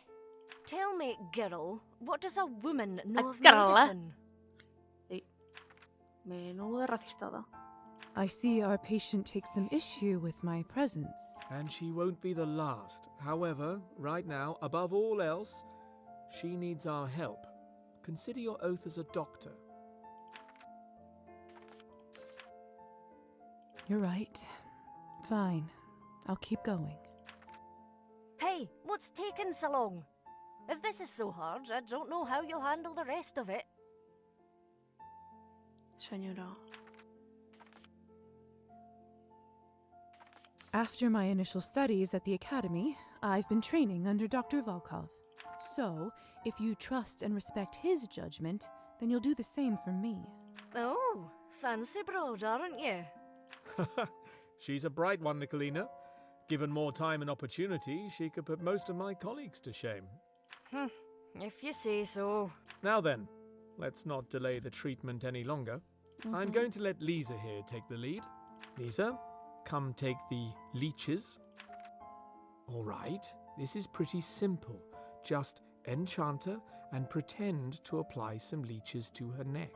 Tell me, girl, what does a woman know of medicine? Menuda racistada. I see our patient takes some issue with my presence. And she won't be the last. However, right now, above all else, she needs our help. Consider your oath as a doctor. You're right. Fine. I'll keep going. Hey, what's taking so long? If this is so hard, I don't know how you'll handle the rest of it. Señora. After my initial studies at the academy, I've been training under Dr. Volkov. So, if you trust and respect his judgment, then you'll do the same for me. Oh, fancy broad, aren't you? She's a bright one, Nicolina. Given more time and opportunity, she could put most of my colleagues to shame. If you say so. Now then, let's not delay the treatment any longer. I'm going to let Lisa here take the lead. Lisa, come take the leeches. All right, this is pretty simple. Just enchant her and pretend to apply some leeches to her neck.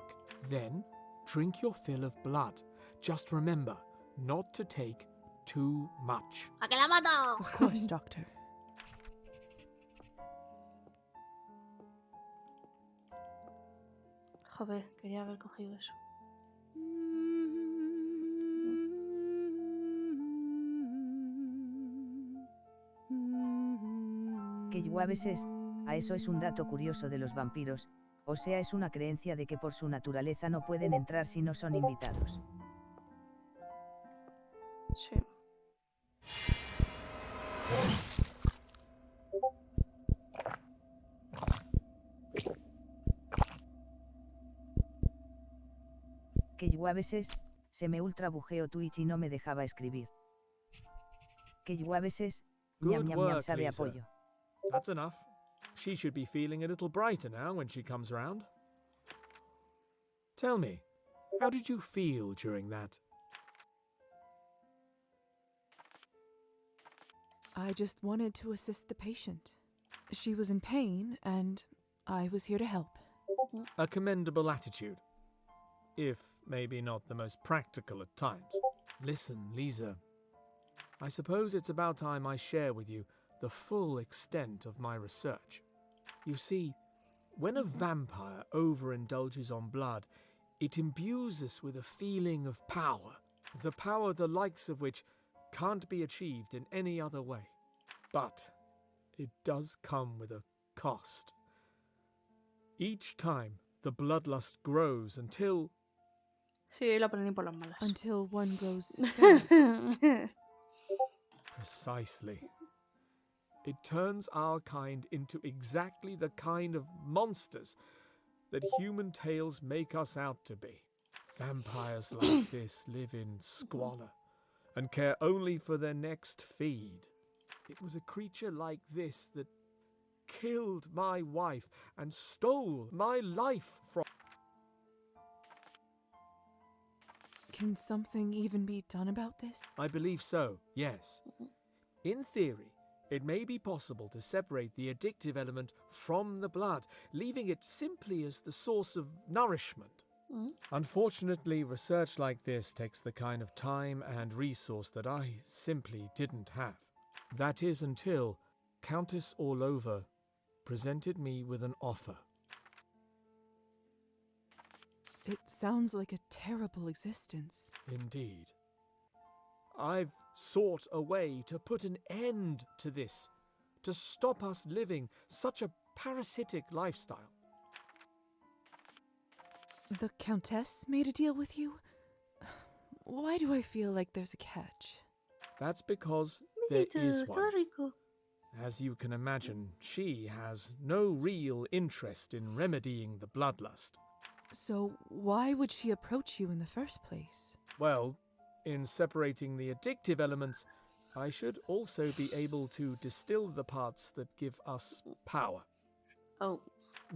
Then, drink your fill of blood. Just remember, not to take too much. ¡A que la mato! Of course, Doctor. Joder, quería haber cogido eso. Que lluaves es, a eso es un dato curioso de los vampiros, o sea es una creencia de que por su naturaleza no pueden entrar si no son invitados. Sí. Que lluaves es, se me ultra bujeo Twitch y no me dejaba escribir. Que lluaves es, ñam Good ñam ñam work, sabe Lisa. apoyo. That's enough. She should be feeling a little brighter now when she comes round. Tell me, how did you feel during that? I just wanted to assist the patient. She was in pain, and I was here to help. A commendable attitude, if maybe not the most practical at times. Listen, Lisa, I suppose it's about time I share with you the full extent of my research. You see, when a vampire overindulges on blood, it imbues us with a feeling of power, the power the likes of which can't be achieved in any other way. But it does come with a cost. Each time the bloodlust grows until... Sí, lo aprendí por las malas. Until one goes... Precisely. It turns our kind into exactly the kind of monsters that human tales make us out to be. Vampires like this live in squalor and care only for their next feed. It was a creature like this that killed my wife and stole my life from... Can something even be done about this? I believe so, yes. In theory, it may be possible to separate the addictive element from the blood, leaving it simply as the source of nourishment. Unfortunately, research like this takes the kind of time and resource that I simply didn't have. That is until Countess Orlova presented me with an offer. It sounds like a terrible existence. Indeed. I've sought a way to put an end to this, to stop us living such a parasitic lifestyle. The Countess made a deal with you? Why do I feel like there's a catch? That's because there is one. As you can imagine, she has no real interest in remedying the bloodlust. So why would she approach you in the first place? Well, in separating the addictive elements, I should also be able to distill the parts that give us power. Oh.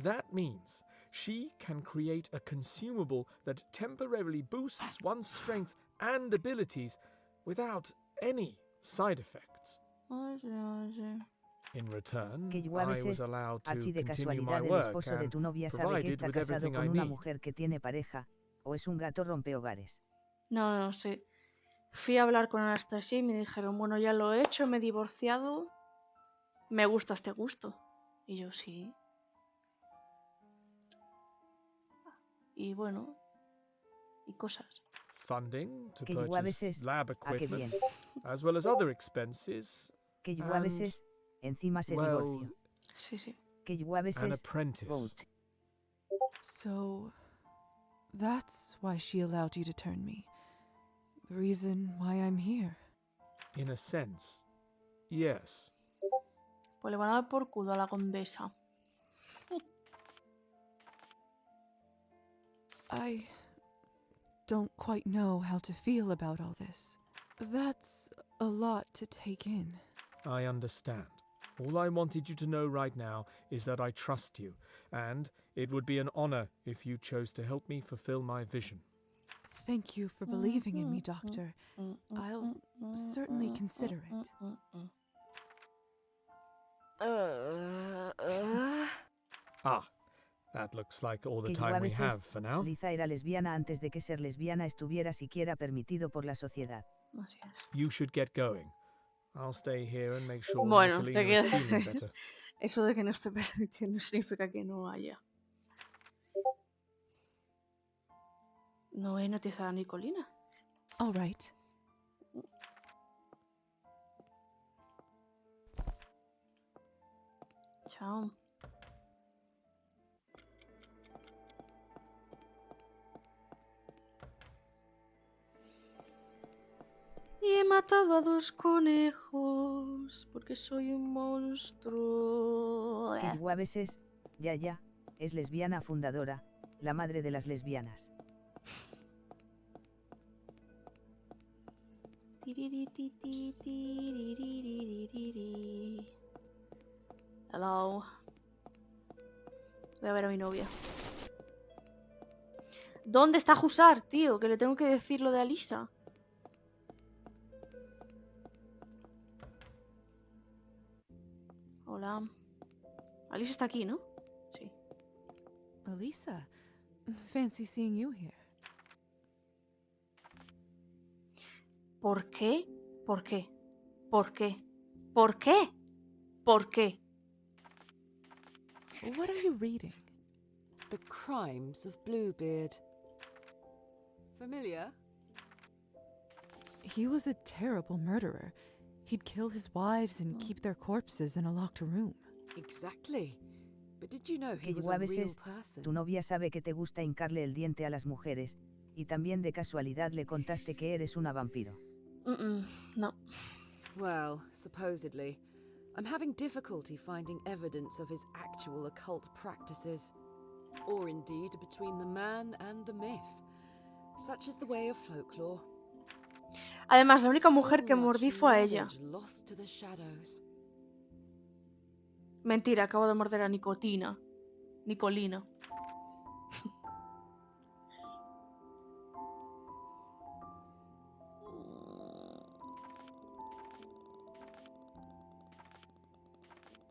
That means she can create a consumable that temporarily boosts one's strength and abilities without any side effects. In return, Que I lluaves was es, allowed to Hachi de continue my casualidad el work esposo de and tu novia sabe que provided está with casado everything con I una need. mujer que tiene pareja, o es un gato rompehogares. No, no, sí. Fui a hablar con Anastasia y me dijeron, bueno, ya lo he hecho, me he divorciado, me gusta este gusto. Y yo, sí. Y bueno, y cosas. funding to Que yo a veces... purchase lab Ah, qué equipment, bien. as well as other expenses. Que yo a veces... Encima se well, divorció. Sí, sí. Que yo a an veces... apprentice. Vote. So, that's why she allowed you to turn me. The reason why I'm here. In a sense, yes. Pues le van a dar por culo a la condesa. I don't quite know how to feel about all this. That's a lot to take in. I understand. All I wanted you to know right now is that I trust you, and it would be an honor if you chose to help me fulfill my vision. Thank you for believing in me, Doctor. I'll certainly consider it. Ah, that looks like all the Que yo time a we veces... have for now. Alisa era lesbiana antes de que ser lesbiana estuviera siquiera permitido por la sociedad. Así es. You should get going. I'll stay here and make sure Bueno, Nicolina te is queda... feeling better. Eso de que no esté permitiendo significa que no haya. No he notizado a Nicolina. All right. Chao. Y he matado a 2 conejos porque soy un monstruo. Que yo a veces... Ya, es lesbiana fundadora, la madre de las lesbianas. Hello. Voy a ver a mi novia. ¿Dónde está Húsar, tío? Que le tengo que decir lo de Alisa. Hola. Alisa está aquí, ¿no? Sí. Alisa, fancy seeing you here. ¿Por qué? ¿Por qué? ¿Por qué? ¿Por qué? ¿Por qué? What are you reading? The Crimes of Bluebeard. Familiar? He was a terrible murderer. He'd kill his wives and keep their corpses in a locked room. Exactly. But did you know he Que was yo a a real veces... person? Tu novia sabe que te gusta hincarle el diente a las mujeres, y también de casualidad le contaste que eres una vampiro. No. Well, supposedly. I'm having difficulty finding evidence of his actual occult practices. Or indeed between the man and the myth. Such is the way of folklore. Además, la única So mujer que much mordí fue a ella. knowledge lost to the shadows. Mentira, acabo de morder a Nicolina.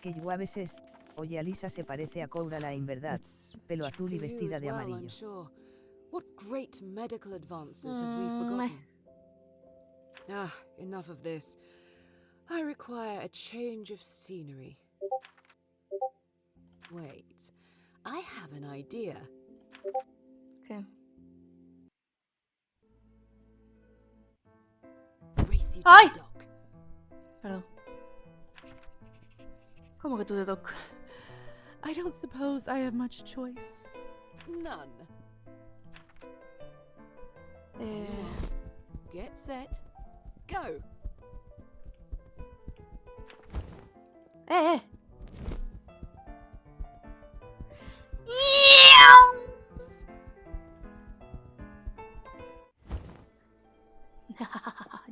Que yo a veces... Oye, Alisa se parece a Coraline, en verdad. Pelo azul y For you vestida as de well, I'm amarillo. sure. What great medical advances have we forgotten? Ah, enough of this. I require a change of scenery. Wait, I have an idea. ¿Qué? Race you to ¡Ay! the dock. Perdón. ¿Cómo que tú de doc? I don't suppose I have much choice. None. Get set. Go.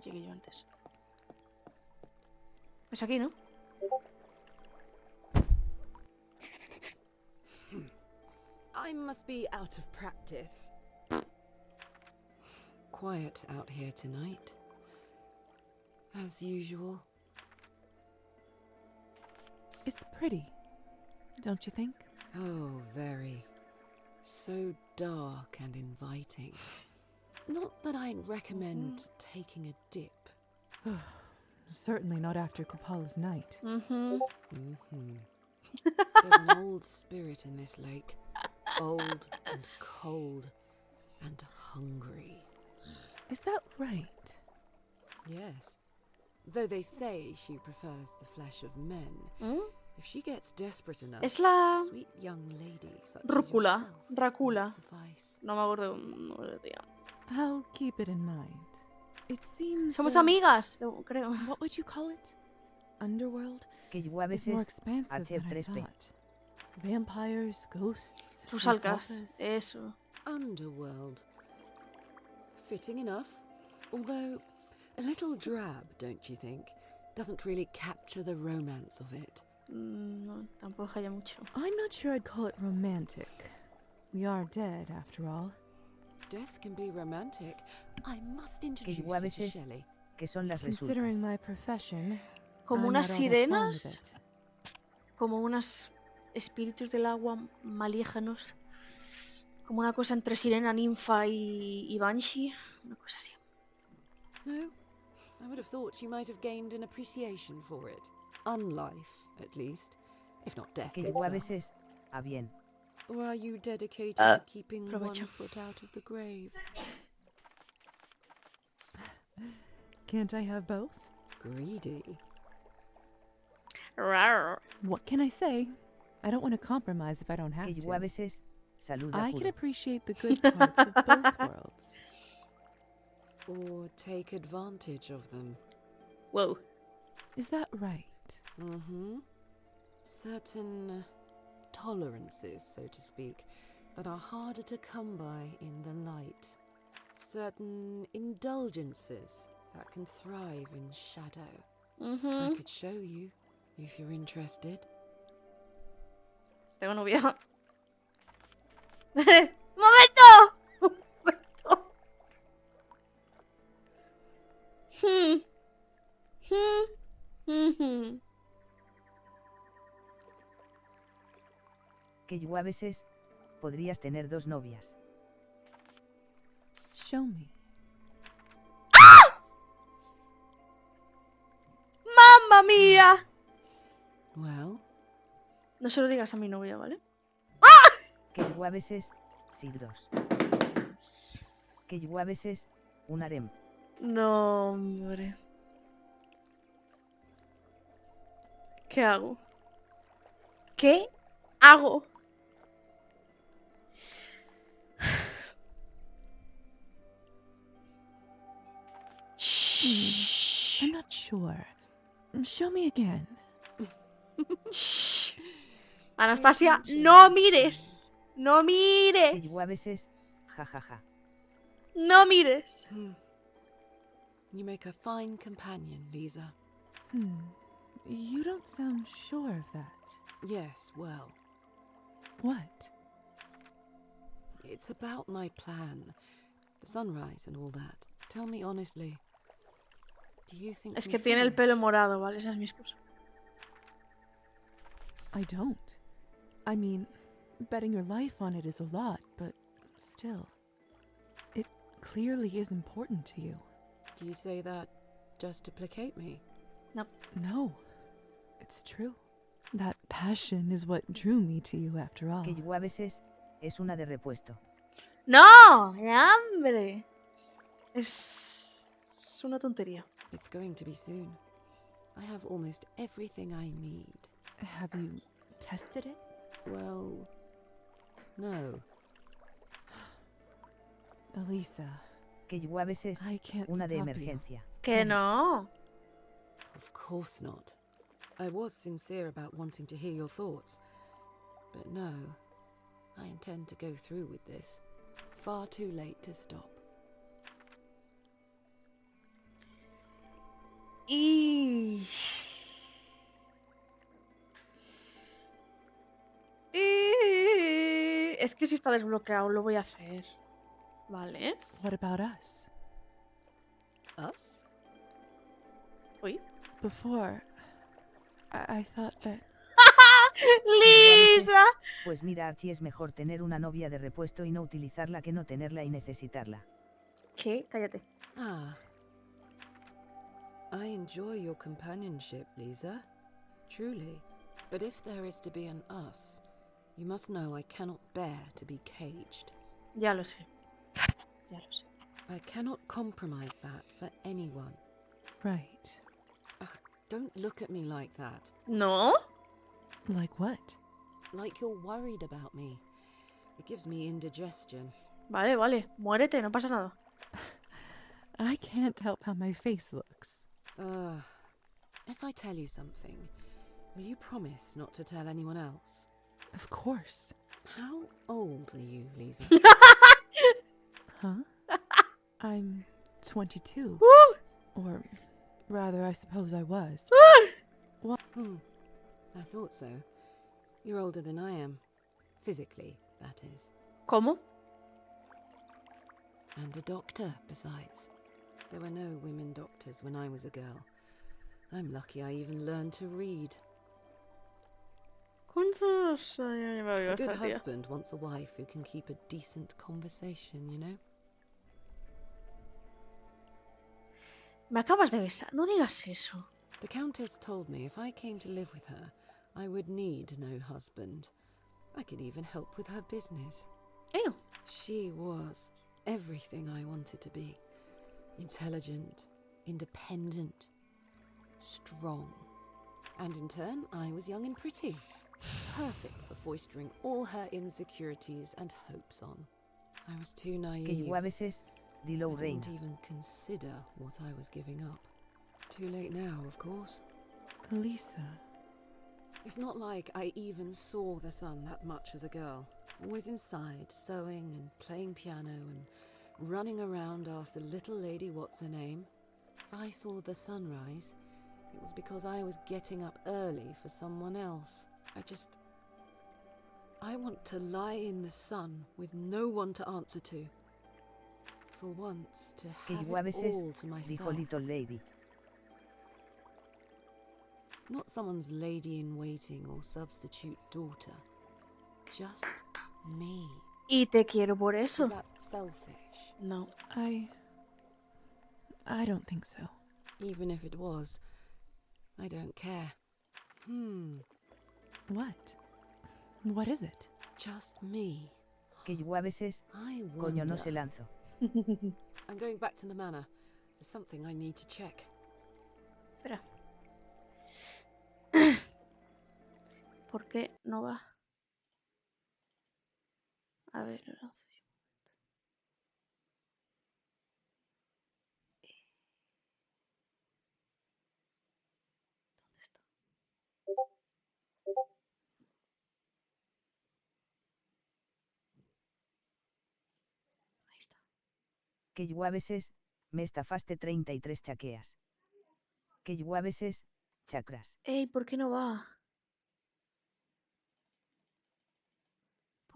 Llegué yo antes. Pues aquí, ¿no? I must be out of practice. Quiet out here tonight. As usual. It's pretty, don't you think? Oh, very. So dark and inviting. Not that I'd recommend taking a dip. Certainly not after Kopala's night. There's an old spirit in this lake. Old and cold and hungry. Is that right? Yes. Though they say she prefers the flesh of men. If she gets desperate enough, Es la sweet young lady such Rúcula, as yourself Rácula. might suffice. No me acuerdo cómo se decía. I'll keep it in mind. It seems Somos the- amigas, creo. What would you call it? Underworld? Que yo a Is more veces expansive than I H3P. thought. Vampires, ghosts, Rusalkas, Rusalkas. eso. Underworld. Fitting enough. Although a little drab, don't you think? Doesn't really capture the romance of it. No, tampoco haya mucho. I'm not sure I'd call it romantic. We are dead, after all. Death can be romantic. I must Que introduce yo a you to veces Shelley. que son las Considering resultas. my profession, Como I'm unas not all that fond of sirenas, it. como unos espíritus del agua malígenos, como una cosa entre sirena, ninfa y banshee, una cosa así. No, I would have thought you might have gained an appreciation for it. Unlife, at least. If not death Que yo a itself. veces bien. Or are you dedicated to keeping provecho. one foot out of the grave? Can't I have both? Greedy. Rar. What can I say? I don't want to compromise if I don't have Que yo a to. veces saluda I can puro. appreciate the good parts of both worlds. Or take advantage of them. Whoa. Is that right? Mm-hmm. Certain tolerances, so to speak, that are harder to come by in the light. Certain indulgences that can thrive in shadow. I could show you, if you're interested. Tengo novia. ¡Momento! ¡Momento! Que yo a veces podrías tener 2 novias. Show me. ¡Mamma mía! Well, No se lo digas a mi novia, ¿vale? Que yo a veces sí 2. Que yo a veces un harem. No, hombre. ¿Qué hago? ¿Qué hago? I'm not sure. Show me again. Anastasia, no mires. No Que mires. yo a veces jajaja. No mires. you make a fine companion, Lisa. You don't sound sure of that. Yes, well, What? it's about my plan. The sunrise and all that. Tell me honestly. Do you think Es we que tiene el finish? pelo morado, ¿vale? Esa es mi excusa. I don't. I mean, betting your life on it is a lot, but still. It clearly is important to you. Do you say that just to placate me? No. It's true. That passion is what drew me to you after all. Que yo a veces es una de repuesto. ¡No! ¡Hambre! Es una tontería. It's going to be soon. I have almost everything I need. Have you tested it? Well, no. Alisa, Que yo a veces I can't una de stop you. emergencia. Que no. Of course not. I was sincere about wanting to hear your thoughts. But no, I intend to go through with this. It's far too late to stop. Y... Es que si está desbloqueado lo voy a hacer. Vale. What about us? Us? Uy. Before, I thought that... ¡Lisa! Pues mira, Archie, es mejor tener una novia de repuesto y no utilizarla que no tenerla y necesitarla. ¿Qué? Cállate. Ah. I enjoy your companionship, Lisa. Truly. But if there is to be an us, you must know I cannot bear to be caged. Ya lo sé. Ya lo sé. I cannot compromise that for anyone. Right. Ugh, don't look at me like that. No. Like what? Like you're worried about me. It gives me indigestion. Vale, vale. Muérete, no pasa nada. I can't help how my face looks. If I tell you something, will you promise not to tell anyone else? Of course. How old are you, Lisa? Huh? I'm 22. Or rather, I suppose I was. What? I thought so. You're older than I am. Physically, that is. ¿Cómo? And a doctor, besides. There were no women doctors when I was a girl. I'm lucky I even learned to read. ¿Cuántos años lleva viva A good esta tía? husband wants a wife who can keep a decent conversation, you know? Me acabas de besar, no digas eso. The Countess told me if I came to live with her, I would need no husband. I could even help with her business. Ew. She was everything I wanted to be. Intelligent, independent, strong. And in turn, I was young and pretty. Perfect for foistering all her insecurities and hopes on. I was too naive. Que yo a veces, dilo I reina. didn't even consider what I was giving up. Too late now, of course. Alisa. It's not like I even saw the sun that much as a girl. Always inside, sewing and playing piano and running around after little lady what's-her-name. If I saw the sunrise, it was because I was getting up early for someone else. I want to lie in the sun with no one to answer to. For once, to Que have yo a it veces, all to myself. dijo Little Lady. Not someone's lady-in-waiting or substitute daughter. Just me. Y te quiero por eso. Is that selfish? No. I don't think so. Even if it was, I don't care. What? What is it? Just me. Que yo a veces, I coño no wonder. se lanzo. I'm going back to the manor. There's something I need to check. Espera. ¿Por qué no va? A ver, lo lanzo yo. ¿Dónde está? Ahí está. Que yo a veces, me estafaste 33 chaqueas. Que yo a veces, chakras. Ey, ¿por qué no va?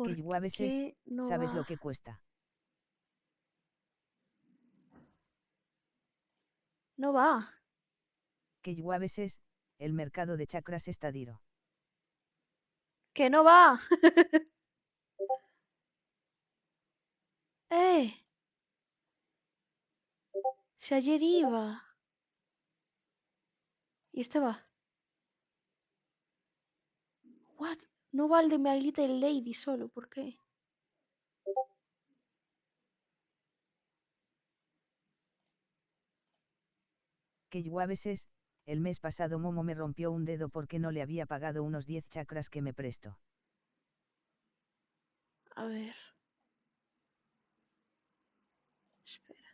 Que yo a veces, qué no sabes va? lo que cuesta. No va. Que yo a veces, el mercado de chakras está diro. ¡Que no va! Si ayer iba. Y este va. What? No va el de My Little Lady solo, ¿por qué? Que yo a veces, el mes pasado Momo me rompió un dedo porque no le había pagado unos 10 chakras que me prestó. A ver. Espérate.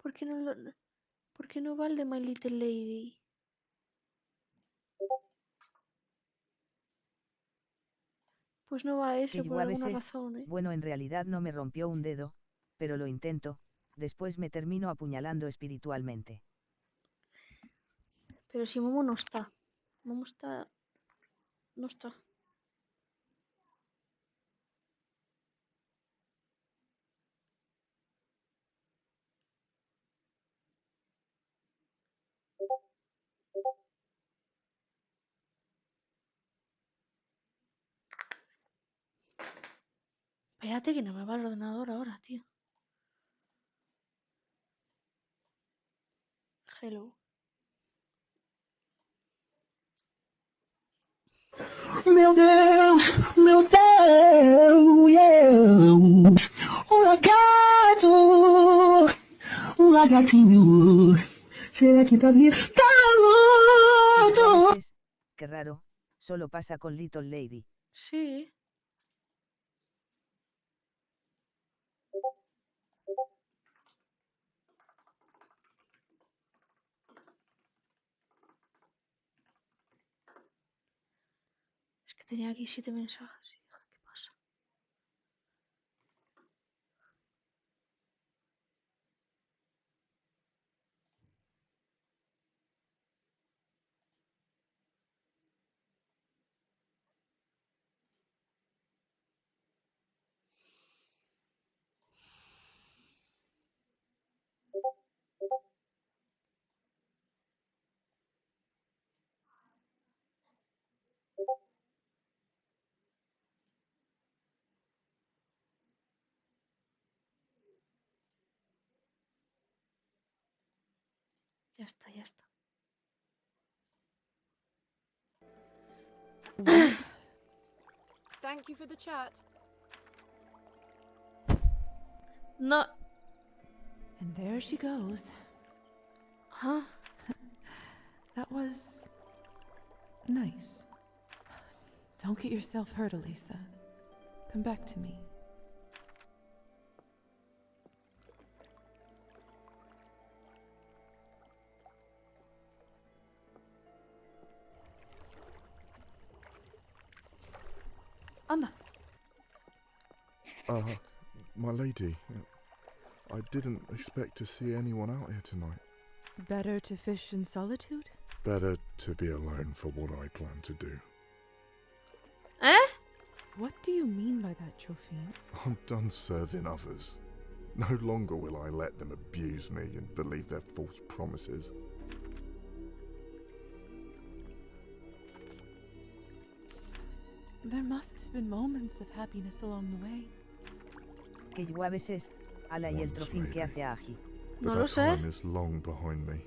¿Por qué no va? ¿Por qué no va el de My Little Lady? Pues no va ese Que yo por a alguna veces, razón, ¿eh? bueno, en realidad no me rompió un dedo, pero lo intento, después me termino apuñalando espiritualmente. Pero si Momo no está. Momo está... No está. Espérate que no me va el ordenador ahora, tío. Hello. Meu Deus, yes. Lagartinho, será que tá A veces, qué raro, solo pasa con Little Lady. Sí. Es que tenía aquí 7 mensajes. ¿Qué pasa? Ya está, ya está. What? Thank you for the chat. No. And there she goes. Huh? That was nice. Don't get yourself hurt, Alisa. Come back to me. Anda. My lady, I didn't expect to see anyone out here tonight. Better to fish in solitude? Better to be alone for what I plan to do. Eh? What do you mean by that, Trophine? I'm done serving others. No longer will I let them abuse me and believe their false promises. There must have been moments of happiness along the way. Que yo a veces, Ala y el Trofín que hace Agi. No But lo that sé. time is long behind me.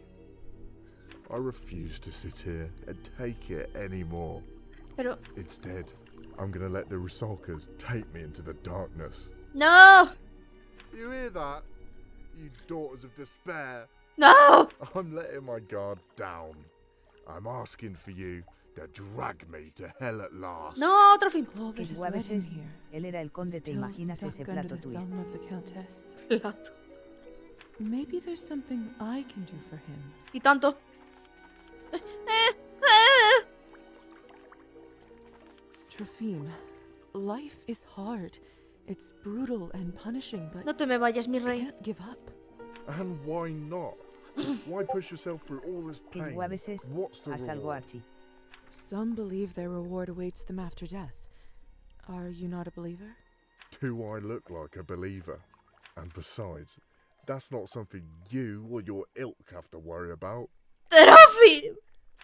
I refuse to sit here and take it anymore. Pero... Instead, I'm gonna let the Rusalkas take me into the darkness. No! You hear that? You daughters of despair. No! I'm letting my guard down. I'm asking for you to drag me to hell at last. No, Trofín. All Que that has yo a led him veces, here. él era el conde, ¿te Still imaginas ese stuck under plato the twist? thumb of the Countess. Plato. Maybe there's something I can do for him. Y tanto. Trophime, life is hard. It's brutal and punishing, but No te me vayas, mi you rey. can't give up. And why not? Why push yourself through all this Que pain? yo a veces, What's the haz algo, reward? Archie. Some believe their reward awaits them after death. Are you not a believer? Do I look like a believer? And besides, that's not something you or your ilk have to worry about. Trofín.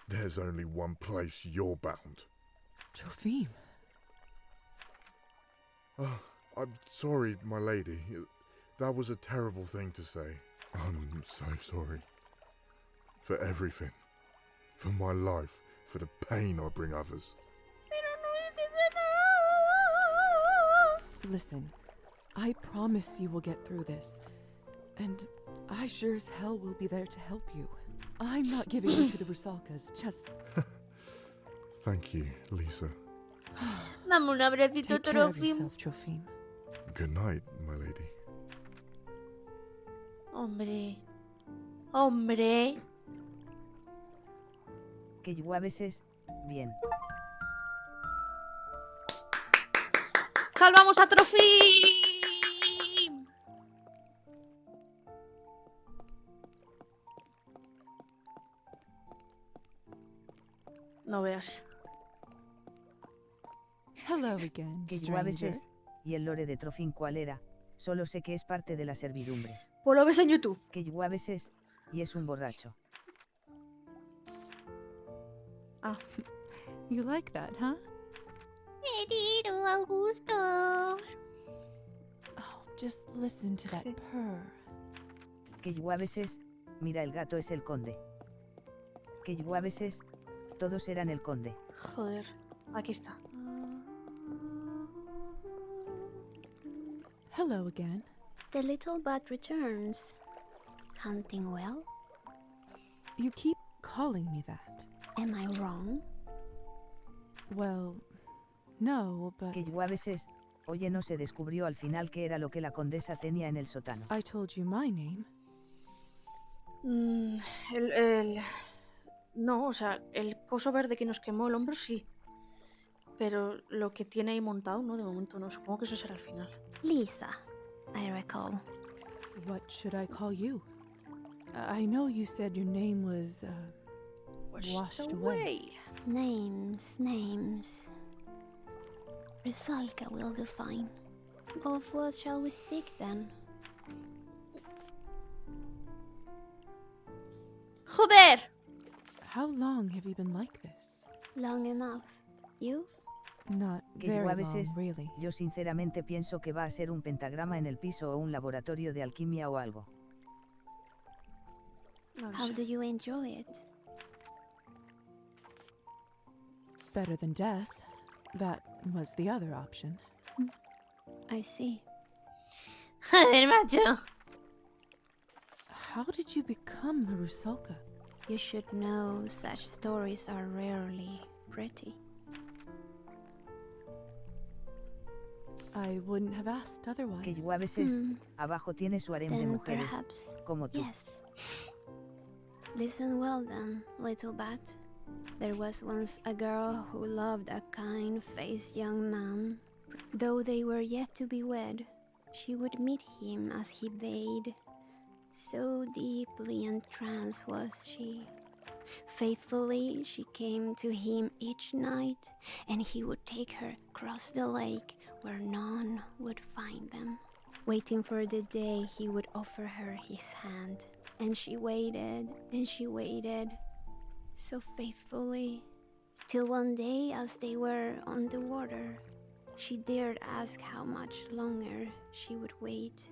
There's only one place you're bound. Trophime. Oh, I'm sorry, my lady. That was a terrible thing to say. I'm so sorry. For everything. For my life. For the pain I bring others. Listen, I promise you will get through this. And I sure as hell will be there to help you. I'm not giving you to the Rusalkas, just... Thank you, Lisa. Dame un abrecito, Take care of Trofín. yourself, Trophime. Good night, my lady. Hombre. Hombre. Que yo a veces, bien. ¡Salvamos a Trofín! No veas. Hello again, Que yo a stranger. veces, y el lore de Trofín cuál era, solo sé que es parte de la servidumbre. Pues lo ves en YouTube. Que yo a veces, y es un borracho. Ah. You like that, huh? Me tiro al gusto. Oh, just listen to that purr. Que yo a veces, mira el gato es el conde. Que yo a veces, todos eran el conde. Joder. Aquí está. Hello again. The little bat returns. Hunting well? You keep calling me that. Am I wrong? Well, no, but... Que yo a veces, oye, no se descubrió al final qué era lo que la condesa tenía en el sótano. I told you my name. No, o sea, el coso verde que nos quemó el hombro sí. Pero lo que tiene ahí montado, no, de momento no. Supongo que eso será al final. Lisa, I recall. What should I call you? I know you said your name was, washed away. Names. Rusalka will do fine. Of what shall we speak then? ¡Joder! How long have you been like this? Long enough. You? Not Que very yo a long, veces, really. yo sinceramente pienso que va a ser un pentagrama en el piso o un laboratorio de alquimia o algo. How do you enjoy it? Better than death. That was the other option. I see. Joder, macho. How did you become a Rusalka? You should know such stories are rarely pretty. I wouldn't have asked otherwise. Que yo a veces, abajo tiene su harem de Then mujeres, perhaps, como tú. yes. Listen well then, little bat. There was once a girl who loved a kind-faced young man. Though they were yet to be wed, she would meet him as he bade. So deeply entranced was she. Faithfully she came to him each night, and he would take her across the lake where none would find them. Waiting for the day he would offer her his hand. And she waited, so faithfully, till one day as they were on the water, she dared ask how much longer she would wait.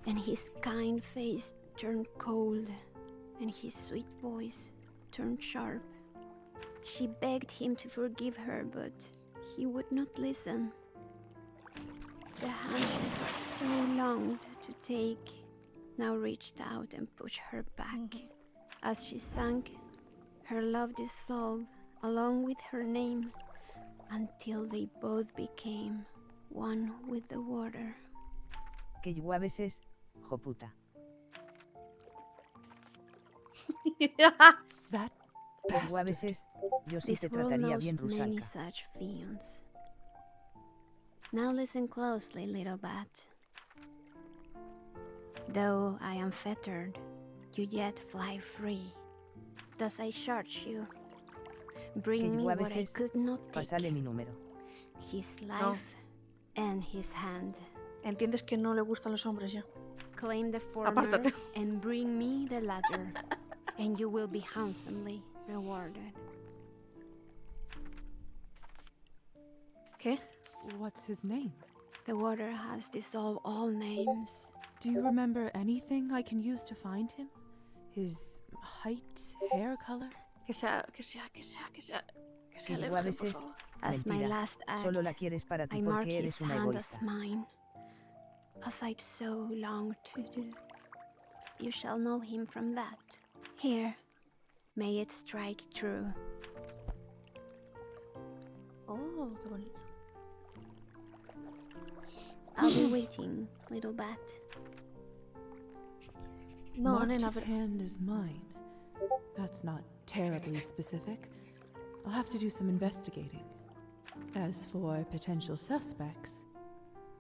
And his kind face turned cold, and his sweet voice turned sharp. She begged him to forgive her, but he would not listen. The hand she so longed to take now reached out and pushed her back. As she sank, her love dissolved along with her name, until they both became one with the water. Que yo a veces, joputa. That Que yo a veces, yo sí This te world trataría knows bien, many Rusalka. such fiends. Now listen closely, little bat. Though I am fettered, you yet fly free. Thus I charge you. Que Bring me yo a what I veces, could not take. pasale mi número. His life and his hand. Entiendes que no le gustan los hombres ya. Claim the former Apártate. and bring me the latter, and you will be handsomely rewarded. ¿Qué? What's his name? The water has dissolved all names. Do you remember anything I can use to find him? His height, hair color? Que sea Que yo a virgen, por veces, favor. As my mentira, last act, solo la quieres para ti I mark porque his eres una hand as egoísta. mine, as I'd so long to do. You shall know him from that. Here, may it strike true. Oh, qué bonito. I'll be waiting, little bat. No, Marked nena, his pero... hand is mine. That's not terribly specific. I'll have to do some investigating. As for potential suspects,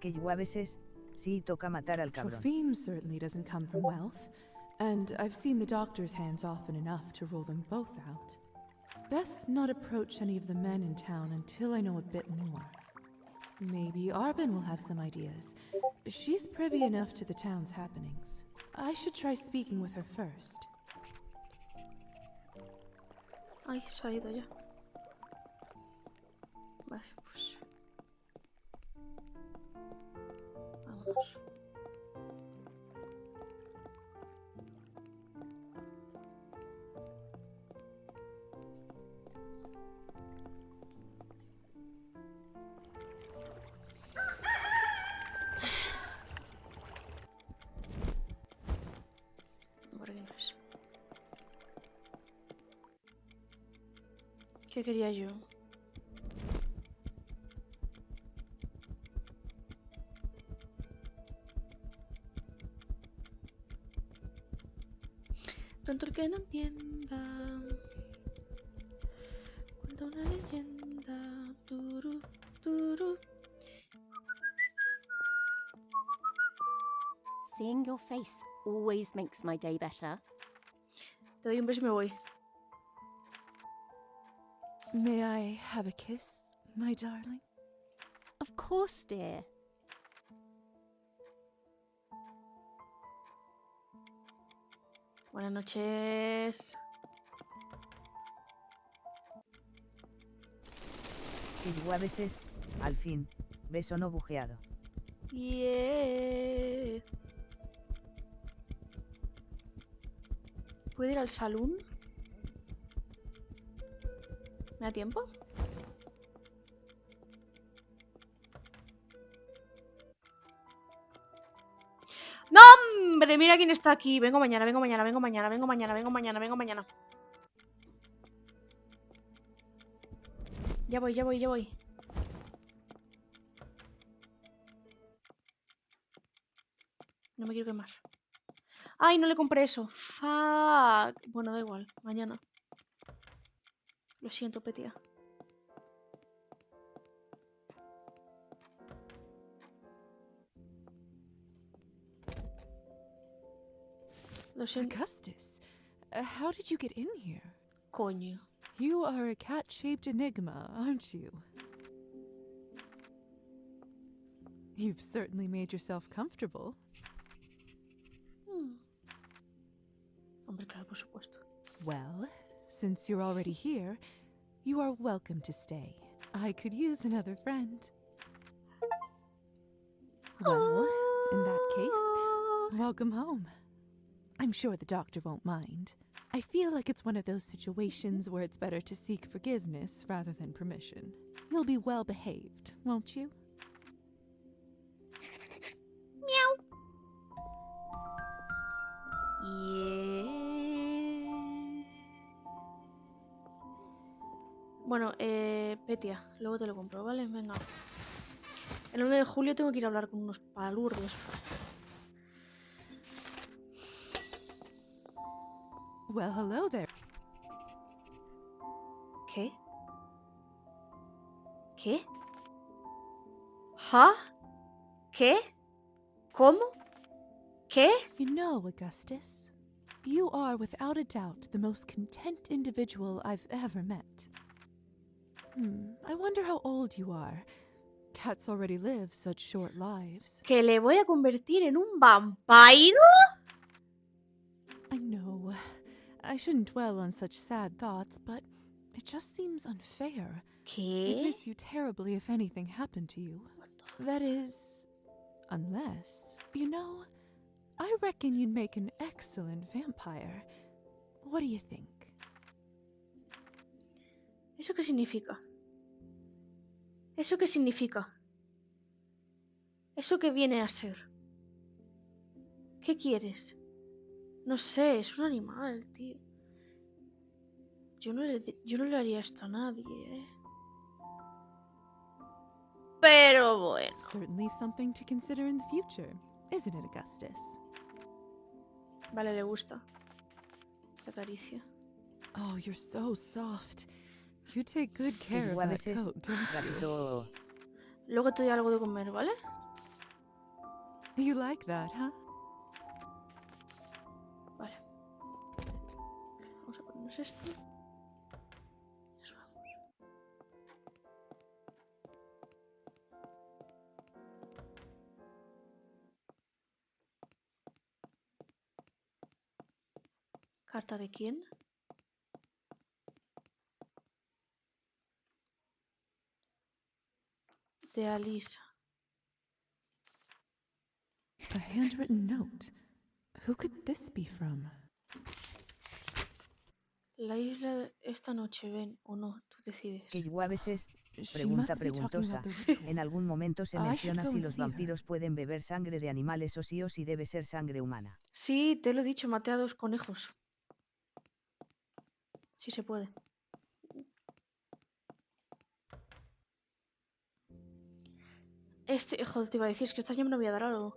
Que yo a veces, sí toca matar al cabrón. Tropheme certainly doesn't come from wealth, and I've seen the doctor's hands often enough to rule them both out. Best not approach any of the men in town until I know a bit more. Maybe Arbin will have some ideas. She's privy enough to the town's happenings. I should try speaking with her first. Ay, se ha ido ya. Vale, pues... Vámonos. ¿Qué quería yo? Tonto el que no entienda. Cuenta una leyenda. Turu, turu. Seeing your face always makes my day better. Te doy un beso y me voy. May I have a kiss, my darling? Of course, dear. Buenas noches. Y a veces, al fin, beso no bujeado. Yeah. ¿Puedo ir al salón? ¿Me da tiempo? ¡No, hombre! Mira quién está aquí. Vengo mañana, vengo mañana, vengo mañana, vengo mañana, vengo mañana, vengo mañana. Ya voy, ya voy, ya voy. No me quiero quemar. ¡Ay, no le compré eso! ¡Fuck! Bueno, da igual. Mañana. Lo siento, Petia. Lo siento. Augustus, how did you get in here? Coño. You are a cat-shaped enigma, aren't you? You've certainly made yourself comfortable. Hombre, claro, por supuesto. Well, since you're already here, you are welcome to stay. I could use another friend. Well, in that case, welcome home. I'm sure the doctor won't mind. I feel like it's one of those situations where it's better to seek forgiveness rather than permission. You'll be well behaved, won't you? Meow. Yeah. Bueno, Petia, luego te lo compro, ¿vale? Venga. El 1 de julio tengo que ir a hablar con unos palurdos. Well, hello there. ¿Qué? ¿Qué? ¿Ja? ¿Qué? ¿Cómo? ¿Qué? You know, Augustus, you are without a doubt the most content individual I've ever met. I wonder how old you are. Cats already live such short lives. ¿Que le voy a convertir en un vampiro? I know. I shouldn't dwell on such sad thoughts, but it just seems unfair. ¿Qué? I'd miss you terribly if anything happened to you. That is, unless, you know, I reckon you'd make an excellent vampire. What do you think? ¿Eso qué significa? ¿Eso qué significa? ¿Eso qué viene a ser? ¿Qué quieres? No sé, es un animal, tío. Yo no le haría esto a nadie, ¿eh? Pero bueno. Certainly something to consider in the future, isn't it, Augustus? Vale, le gusta. La caricia. Oh, you're so soft. You take good care of that coat, don't you? Luego te doy algo de comer, ¿vale? You like that, huh? Vale. Vamos a ponernos esto. Nos vamos. ¿Carta de quién? De Alisa. A handwritten note. Who could this be from? La isla esta noche, ven o no, tú decides. Que yo a veces, pregunta preguntosa, en algún momento se menciona si los vampiros pueden beber sangre de animales o si debe ser sangre humana. Sí, te lo he dicho, maté a 2 conejos. Sí se puede. Joder, te iba a decir, es que esta ya me lo voy a dar algo.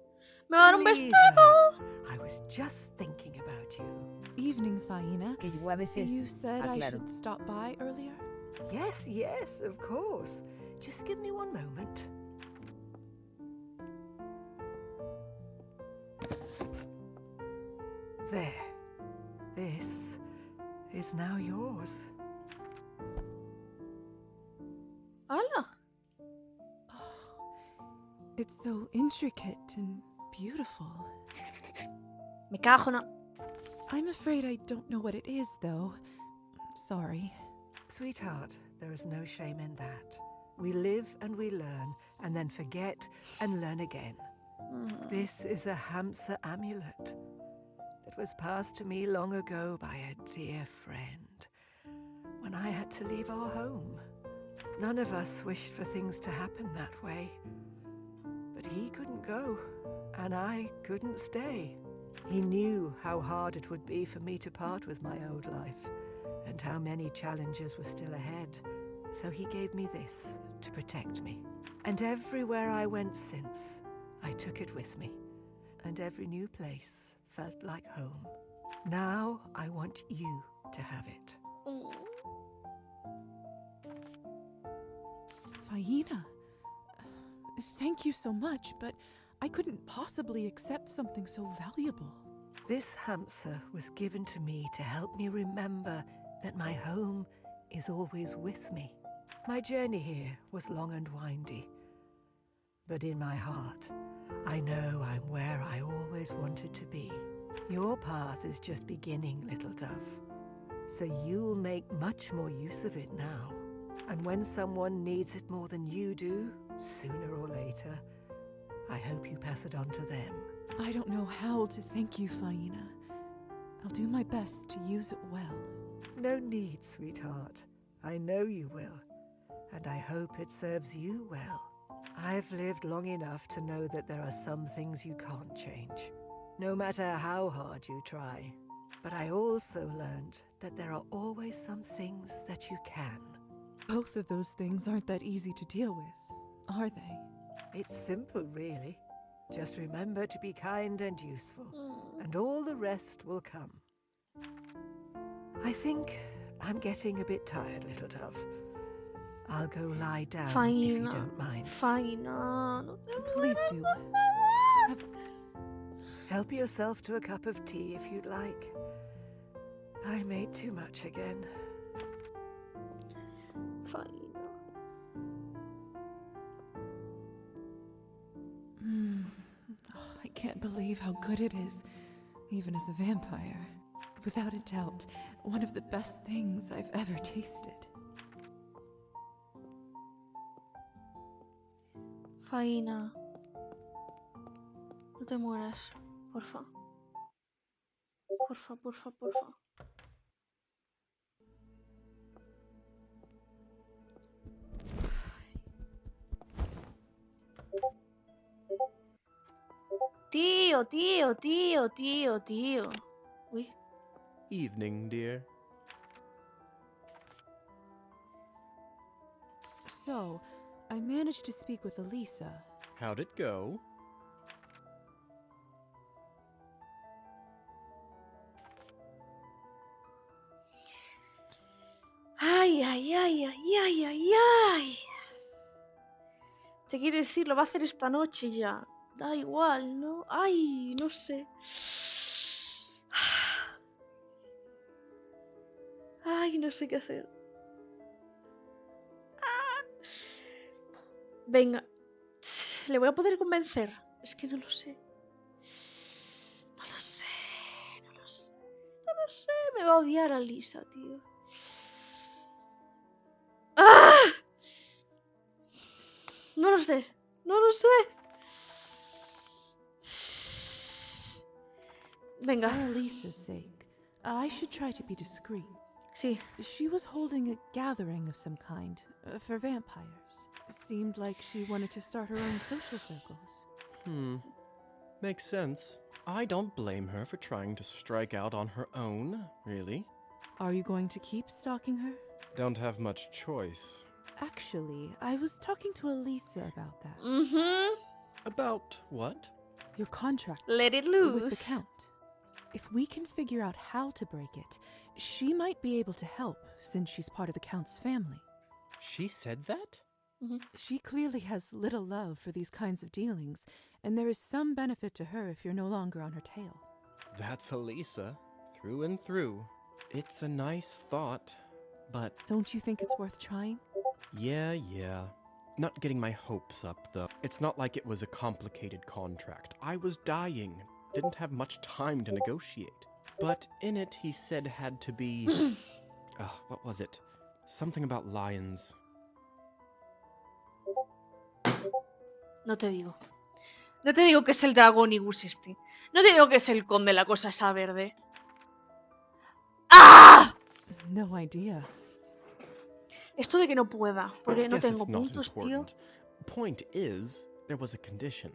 ¡Me va a dar un Alisa, vestido! I was just thinking about you. Evening, Faina. Que yo a veces... You said I claro. should stop by earlier? Yes, yes, of course. Just give me one moment. There. This is now yours. ¡Hala! It's so intricate and beautiful. Me cago na... I'm afraid I don't know what it is, though. Sorry. Sweetheart, there is no shame in that. We live and we learn, and then forget and learn again. This is a Hamsa amulet that was passed to me long ago by a dear friend when I had to leave our home. None of us wished for things to happen that way. But he couldn't go, and I couldn't stay. He knew how hard it would be for me to part with my old life, and how many challenges were still ahead. So he gave me this to protect me. And everywhere I went since, I took it with me. And every new place felt like home. Now I want you to have it. Faina, thank you so much, but I couldn't possibly accept something so valuable. This Hamsa was given to me to help me remember that my home is always with me. My journey here was long and windy, but in my heart, I know I'm where I always wanted to be. Your path is just beginning, little dove, so you'll make much more use of it now. And when someone needs it more than you do, sooner or later, I hope you pass it on to them. I don't know how to thank you, Faina. I'll do my best to use it well. No need, sweetheart. I know you will, and I hope it serves you well. I've lived long enough to know that there are some things you can't change, no matter how hard you try. But I also learned that there are always some things that you can. Both of those things aren't that easy to deal with, are they? It's simple, really. Just remember to be kind and useful, and all the rest will come. I think I'm getting a bit tired, little dove. I'll go lie down if you don't mind. Faina, no te Please do. Help yourself to a cup of tea if you'd like. I made too much again. Faina. I can't believe how good it is, even as a vampire. Without a doubt, one of the best things I've ever tasted. Faina. No te mueras, porfa. Porfa, porfa, porfa. Tío, tío, tío, tío, tío. Uy. Evening, dear. So, I managed to speak with Alisa. How'd it go? Ay, ay, ay, ay, ay, ay, ay. Te quiero decir, lo va a hacer esta noche ya. Da igual, ¿no? Ay, no sé. Ay, no sé qué hacer. Venga. ¿Le voy a poder convencer? Es que no lo sé. No lo sé. No lo sé. No lo sé. Me va a odiar Alisa, tío. ¡Ah! No lo sé. No lo sé. Venga. For Alisa's sake, I should try to be discreet. Sí. She was holding a gathering of some kind for vampires. Seemed like she wanted to start her own social circles. Makes sense. I don't blame her for trying to strike out on her own, really. Are you going to keep stalking her? Don't have much choice. Actually, I was talking to Alisa about that. About what? Your contract. Let it With loose. the Count. If we can figure out how to break it, she might be able to help, since she's part of the Count's family. She said that? She clearly has little love for these kinds of dealings, and there is some benefit to her if you're no longer on her tail. That's Alisa, through and through. It's a nice thought, but... Don't you think it's worth trying? Yeah. Not getting my hopes up, though. It's not like it was a complicated contract. I was dying. Didn't have much time to negotiate. But in it, he said had to be... what was it? Something about lions. No te digo. No te digo que es el Dragonibus este. No te digo que es el conde, la cosa esa verde. ¡Ah! No idea. Esto de que no pueda, porque no Guess tengo it's not puntos, tío. important. Point is, there was a condition.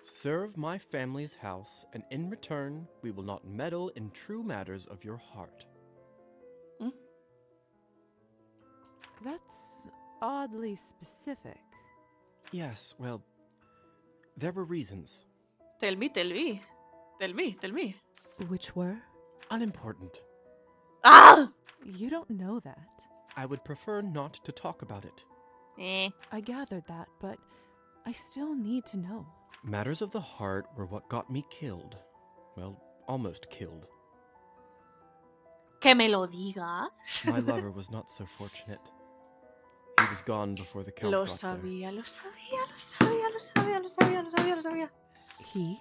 Serve my family's house, and in return, we will not meddle in true matters of your heart. That's oddly specific. Yes, well, there were reasons. Tell me. Which were? Unimportant. Ah! You don't know that. I would prefer not to talk about it. I gathered that, but I still need to know. Matters of the heart were what got me killed. Well, almost killed. Que me lo digas. My lover was not so fortunate. He was gone before the Count Lo got there. sabía. He?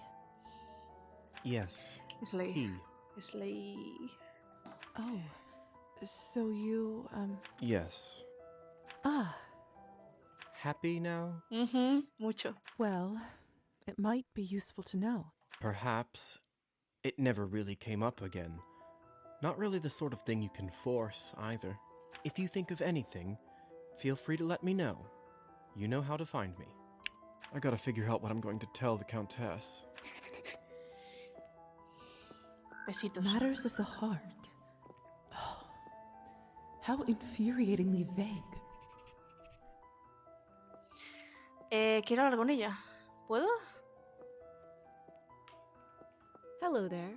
Yes, Slay. he. Slay. Oh, so you, Yes. Ah. Happy now? Mucho. Well, it might be useful to know. Perhaps it never really came up again. Not really the sort of thing you can force, either. If you think of anything, feel free to let me know. You know how to find me. I gotta figure out what I'm going to tell the Countess. Besitos. Matters of the heart. Oh, how infuriatingly vague. Quiero hablar con ella. ¿Puedo? Hello there.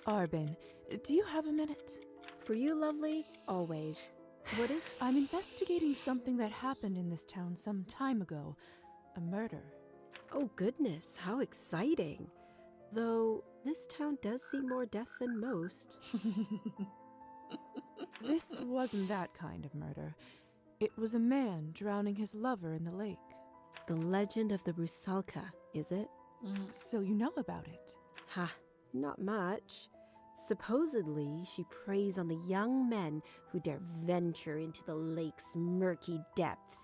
Arbin, do you have a minute? For you, lovely, always. What is... I'm investigating something that happened in this town some time ago. A murder. Oh, goodness, how exciting. Though, this town does see more death than most. This wasn't that kind of murder. It was a man drowning his lover in the lake. The legend of the Rusalka, is it? So you know about it? Ha, not much. Supposedly, she preys on the young men who dare venture into the lake's murky depths.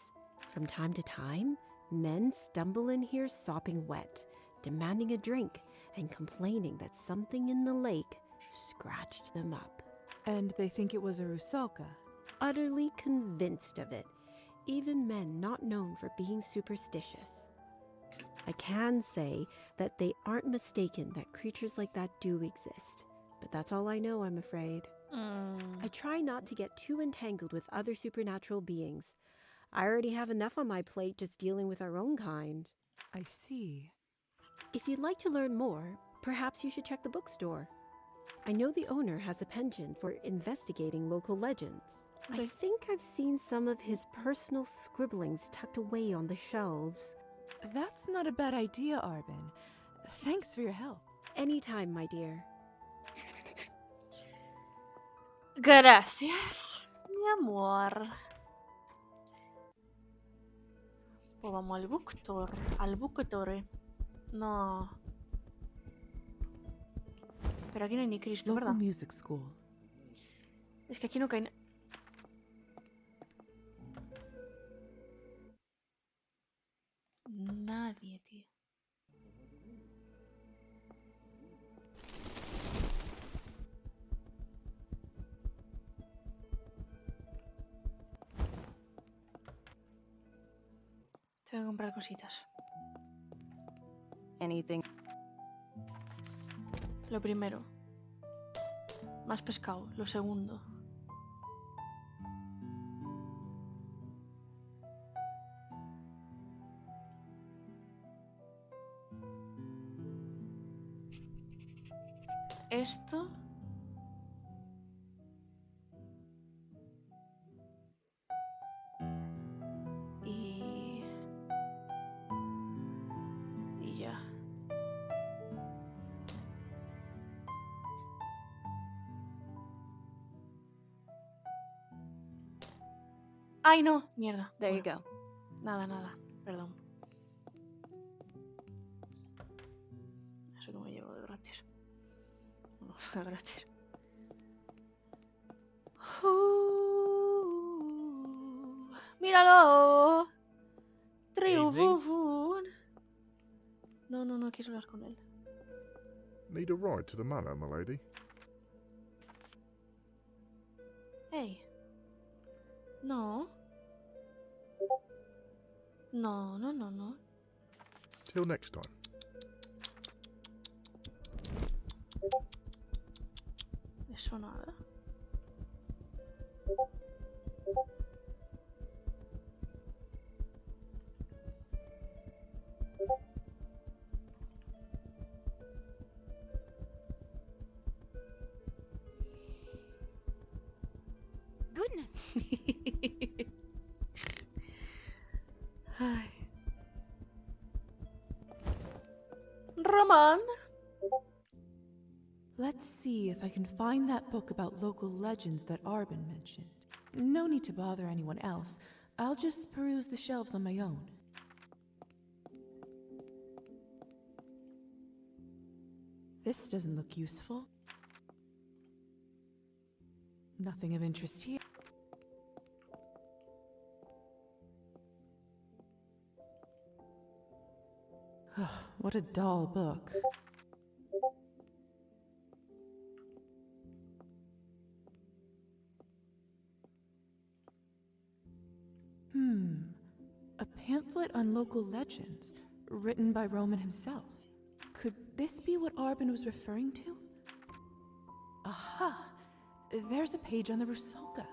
From time to time, men stumble in here sopping wet, demanding a drink and complaining that something in the lake scratched them up. And they think it was a Rusalka. Utterly convinced of it, even men not known for being superstitious. I can say that they aren't mistaken that creatures like that do exist, but that's all I know, I'm afraid. I try not to get too entangled with other supernatural beings. I already have enough on my plate just dealing with our own kind. I see. If you'd like to learn more, perhaps you should check the bookstore. I know the owner has a penchant for investigating local legends. I think I've seen some of his personal scribblings tucked away on the shelves. That's not a bad idea, Arbin. Thanks for your help. Anytime, my dear. Gracias, mi amor. Pues vamos al bookstore. Al bookstore. No. Pero aquí no hay ni Cristo, Local ¿verdad? music school. Es que aquí no cae... Nadie, tío. Tengo que comprar cositas. Anything. Lo primero. Más pescado, lo segundo. Esto. Y ya. ¡Ay, no! Mierda. There you go. Nada. Perdón. Eso que me llevo de gratis. No, de gratis. ¡Míralo! Triunfo. No quiero hablar con él. Need a ride to the manor, my lady? Hey. No. No. Till next time. Eso nada. Goodness. Ay. Roman. Let's see if I can find that book about local legends that Arbin mentioned. No need to bother anyone else. I'll just peruse the shelves on my own. This doesn't look useful. Nothing of interest here. What a dull book. A pamphlet on local legends, written by Roman himself. Could this be what Arbin was referring to? Aha! There's a page on the Rusalka.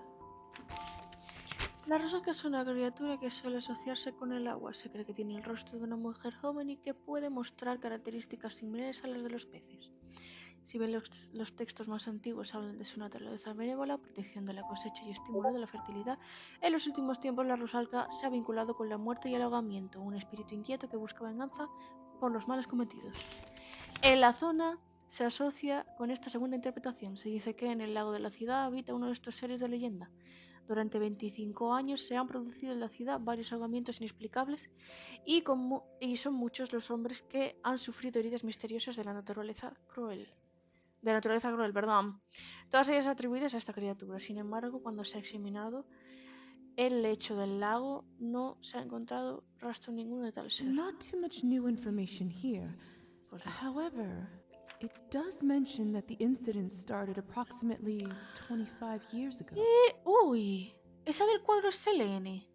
La Rusalka es una criatura que suele asociarse con el agua. Se cree que tiene el rostro de una mujer joven y que puede mostrar características similares a las de los peces. Si bien los textos más antiguos hablan de su naturaleza benévola, protección de la cosecha y estímulo de la fertilidad, en los últimos tiempos la Rusalka se ha vinculado con la muerte y el ahogamiento, un espíritu inquieto que busca venganza por los males cometidos. En la zona se asocia con esta segunda interpretación. Se dice que en el lago de la ciudad habita uno de estos seres de leyenda. Durante 25 años se han producido en la ciudad varios ahogamientos inexplicables y son muchos los hombres que han sufrido heridas misteriosas de naturaleza cruel, perdón. Todas ellas atribuidas a esta criatura. Sin embargo, cuando se ha examinado el lecho del lago, no se ha encontrado rastro ninguno de tal ser. Not too much new information here. Pues no. However, it does mention that the incident started approximately 25 years ago. Uy, esa del cuadro es Selene.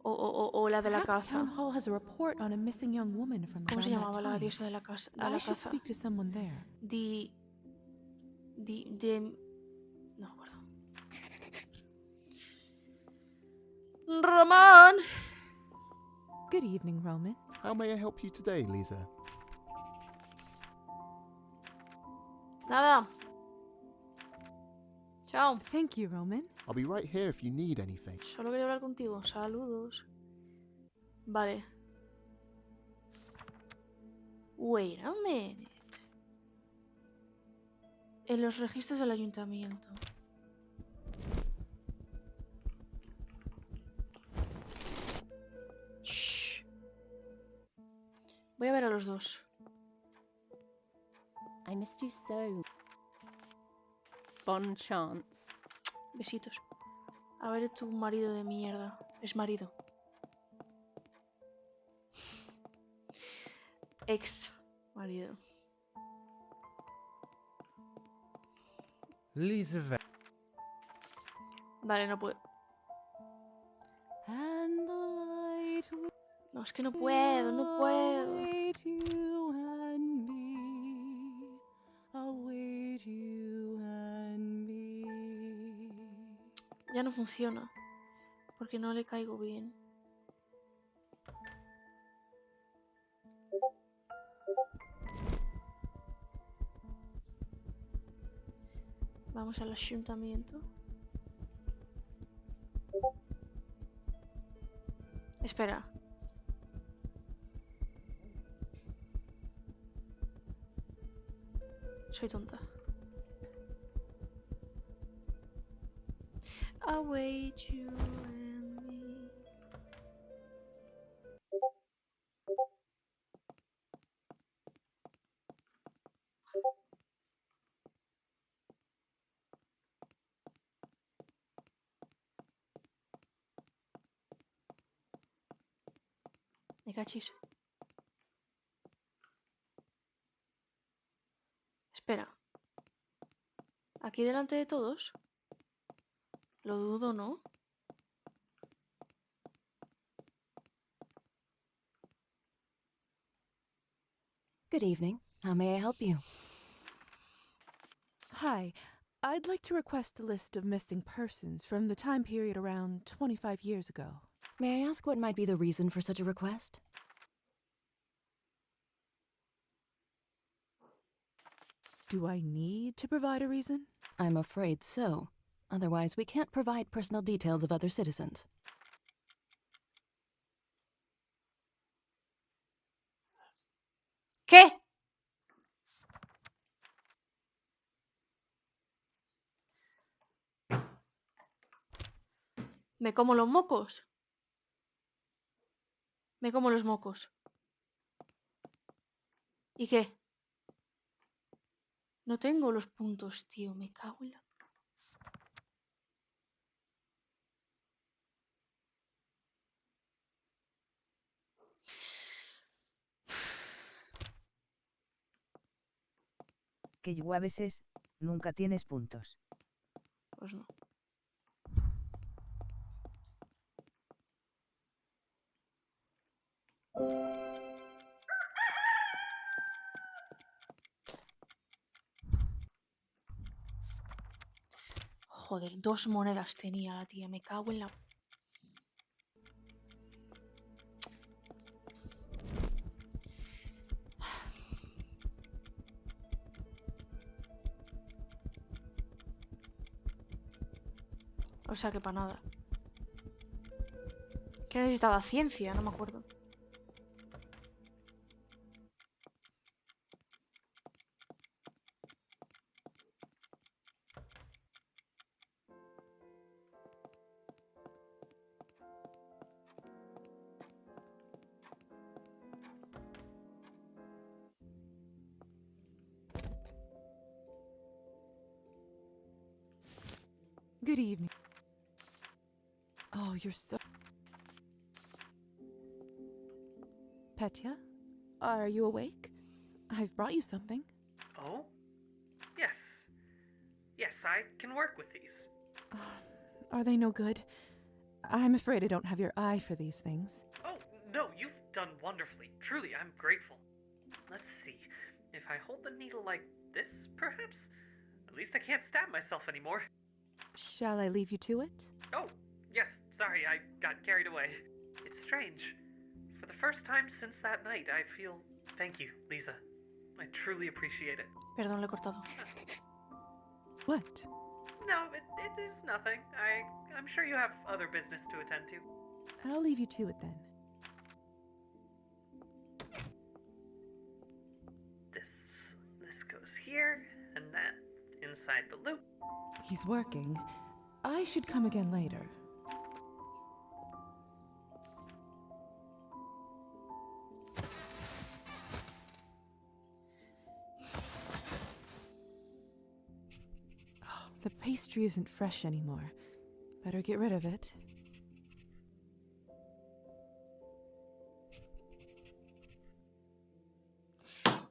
O la de la Perhaps caza. Town Hall has a report on a missing young woman from ¿Cómo se around llamaba that la time. diosa de la caza? I should speak to someone there. No me acuerdo. Román. Good evening, Roman. How may I help you today, Lisa? Nada. Chao. Thank you, Roman. I'll be right here if you need anything. Solo quería hablar contigo. Saludos. Vale. Wait a minute. En los registros del ayuntamiento. Shh. Voy a ver a los dos. I missed you so. Bon chance. Besitos. A ver tu marido de mierda. Es marido. Ex marido. Lisa Vale, no puedo. And the light will No, es que no puedo, no puedo. await you and me. Await you funciona. Porque no le caigo bien. Vamos al ayuntamiento. Espera. Soy tonta. Await you and me. Me cachis. Espera. ¿Aquí delante de todos? Lo dudo, ¿no? Good evening. How may I help you? Hi. I'd like to request a list of missing persons from the time period around 25 years ago. May I ask what might be the reason for such a request? Do I need to provide a reason? I'm afraid so. Otherwise, we can't provide personal details of other citizens. ¿Qué? Me como los mocos. Me como los mocos. ¿Y qué? No tengo los puntos, tío. Me cago en la... Que yo a veces nunca tienes puntos. Pues no. Joder, 2 monedas tenía la tía. Me cago en la... O sea que para nada. ¿Qué necesitaba? Ciencia, no me acuerdo. Good evening. Oh, you're so... Petya, are you awake? I've brought you something. Oh? Yes. Yes, I can work with these. Are they no good? I'm afraid I don't have your eye for these things. Oh, no, you've done wonderfully. Truly, I'm grateful. Let's see. If I hold the needle like this, perhaps? At least I can't stab myself anymore. Shall I leave you to it? Oh, yes, sorry, I got carried away. It's strange. For the first time since that night, I feel... Thank you, Lisa. I truly appreciate it. Perdón, le he cortado. What? No, it is nothing. I'm sure you have other business to attend to. I'll leave you to it then. This goes here, and that inside the loop. He's working. I should come again later. Oh, the pastry isn't fresh anymore. Better get rid of it.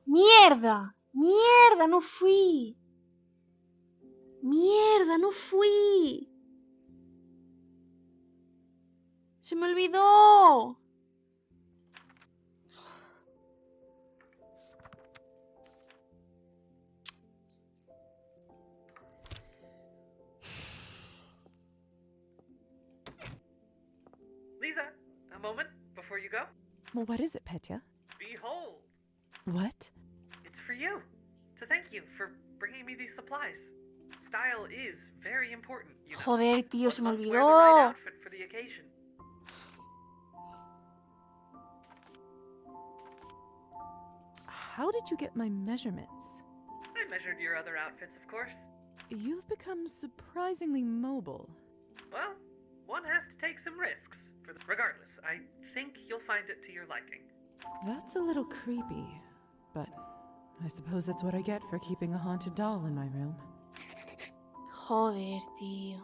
¡Mierda! ¡Mierda! ¡No fui! ¡Mierda! ¡No fui! ¡Se me olvidó! Well, what is it, Petya? Behold! What? It's for you. To thank you for bringing me these supplies. Style is very important, you know. Joder, tío, se me One must wear the right olvidó. outfit for the occasion. How did you get my measurements? I measured your other outfits, of course. You've become surprisingly mobile. Well, one has to take some risks. Regardless, I think you'll find it to your liking. That's a little creepy, but I suppose that's what I get for keeping a haunted doll in my room. Joder, tío.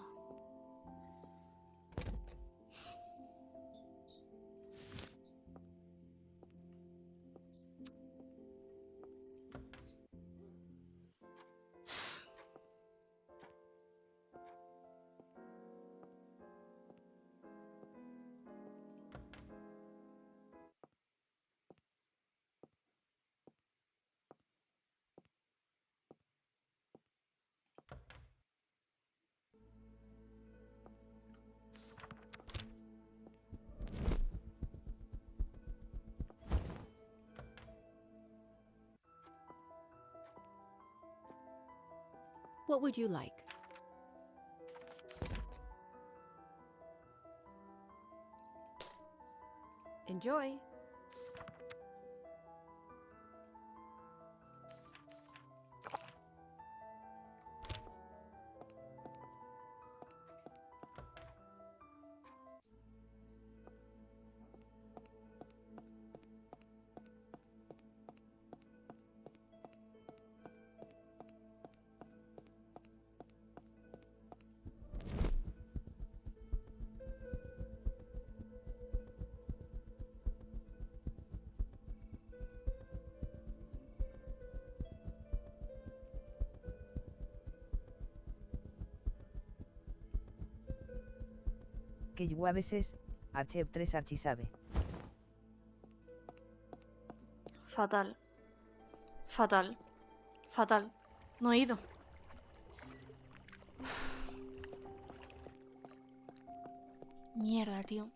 What would you like? Enjoy. Que lluaveses, Archep 3 Archisabe. Fatal. Fatal. Fatal. No he ido. Mierda, tío.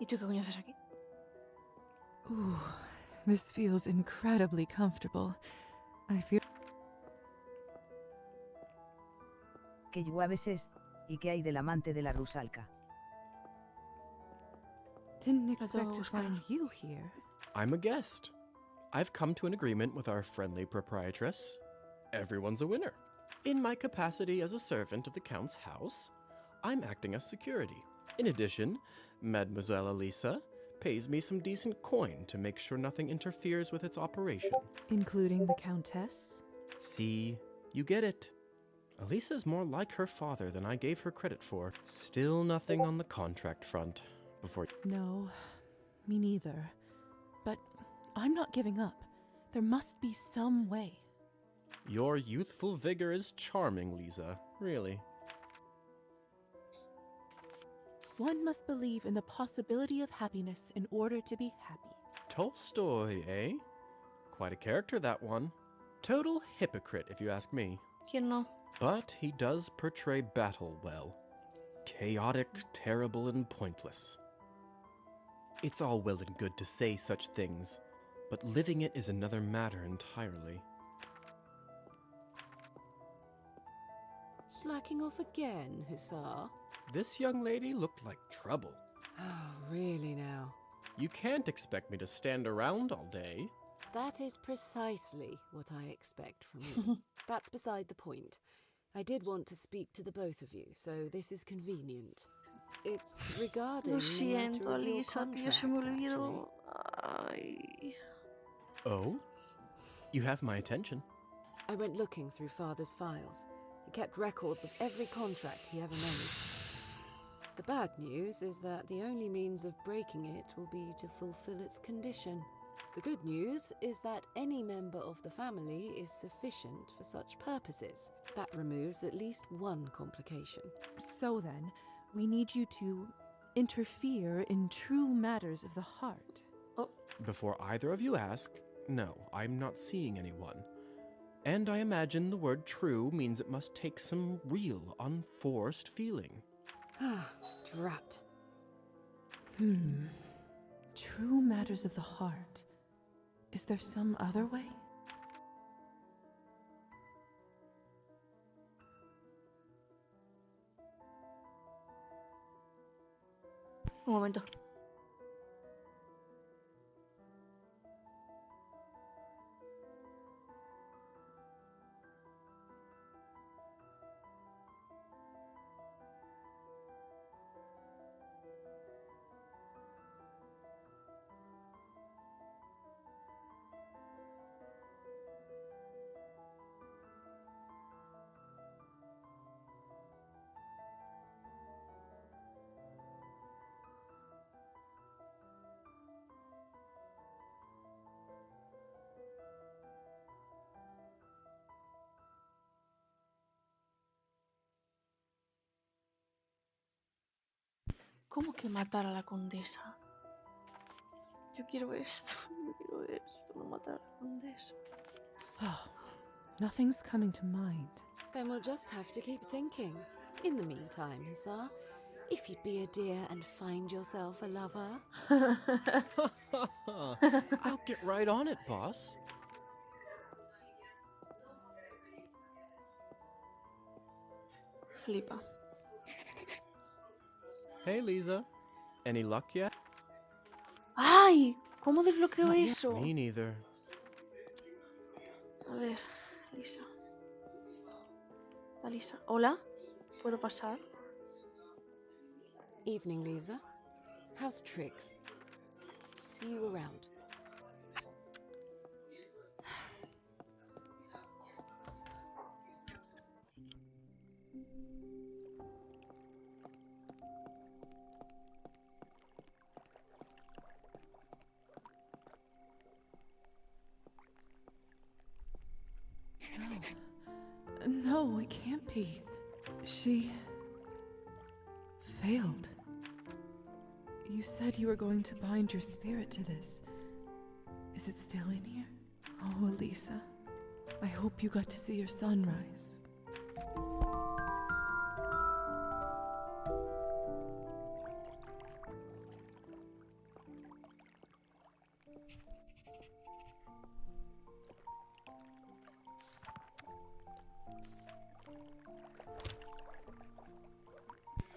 ¿Y tú qué coño haces aquí? Ooh, this feels incredibly comfortable. I feel... Que lluaveses, y que hay del amante de la Rusalka. Didn't expect to find you here. I'm a guest. I've come to an agreement with our friendly proprietress. Everyone's a winner. In my capacity as a servant of the Count's house, I'm acting as security. In addition, Mademoiselle Alisa pays me some decent coin to make sure nothing interferes with its operation. Including the Countess? See, you get it. Alisa's more like her father than I gave her credit for. Still nothing on the contract front. No, me neither. But I'm not giving up. There must be some way. Your youthful vigor is charming, Lisa. Really. One must believe in the possibility of happiness in order to be happy. Tolstoy, eh? Quite a character, that one. Total hypocrite, if you ask me. ¿Quién no? But he does portray battle well. Chaotic, terrible, and pointless. It's all well and good to say such things, but living it is another matter entirely. Slacking off again, Húsar? This young lady looked like trouble. Oh, really now? You can't expect me to stand around all day. That is precisely what I expect from you. That's beside the point. I did want to speak to the both of you, so this is convenient. It's regarding Lo the siento, matter of your Alisa, tío, se me contract, olvidó. Ay. Oh? You have my attention. I went looking through Father's files. He kept records of every contract he ever made. The bad news is that the only means of breaking it will be to fulfill its condition. The good news is that any member of the family is sufficient for such purposes. That removes at least one complication. So then, we need you to interfere in true matters of the heart. Oh. Before either of you ask, no, I'm not seeing anyone. And I imagine the word true means it must take some real, unforced feeling. Ah, drat. True matters of the heart. Is there some other way? Un momento. ¿Cómo que matar a la condesa? Yo quiero esto, no matar a la condesa. Oh, nothing's coming to mind. Then we'll just have to keep thinking. In the meantime, Húsar, if you'd be a dear and find yourself a lover. I'll get right on it, boss. Flipa. Hey, Lisa. Any luck yet? ¡Ay! ¿Cómo desbloqueo eso? Me neither. A ver, Alisa. Alisa. ¿Hola? ¿Puedo pasar? Evening, Lisa. How's Trix? See you around. No, it can't be. She failed. You said you were going to bind your spirit to this. Is it still in here? Oh, Alisa, I hope you got to see your sunrise.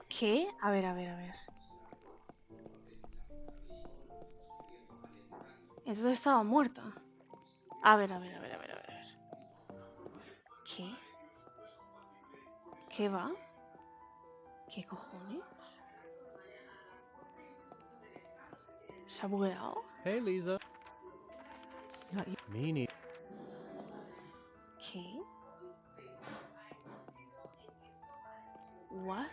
¿Qué? A ver. Entonces estaba muerta. A ver. ¿Qué? ¿Qué va? ¿Qué cojones? ¿Se ha bugueado? Hey, Lisa. Me neither. ¿Qué? What?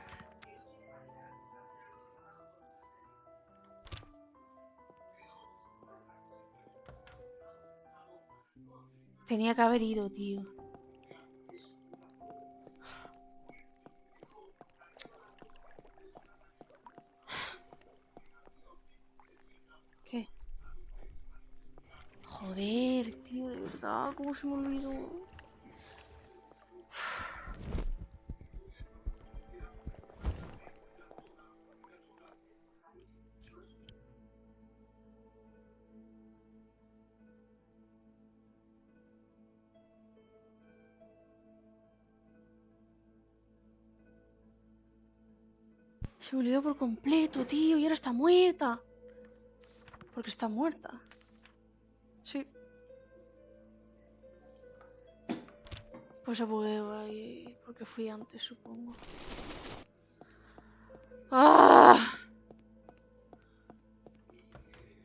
Tenía que haber ido, tío. ¿Qué? Joder, tío, de verdad, ¿cómo se me olvidó? Se me olvidó por completo, tío, y ahora está muerta. Porque está muerta. Sí. Pues se bugueó ahí porque fui antes, supongo. ¡Ah!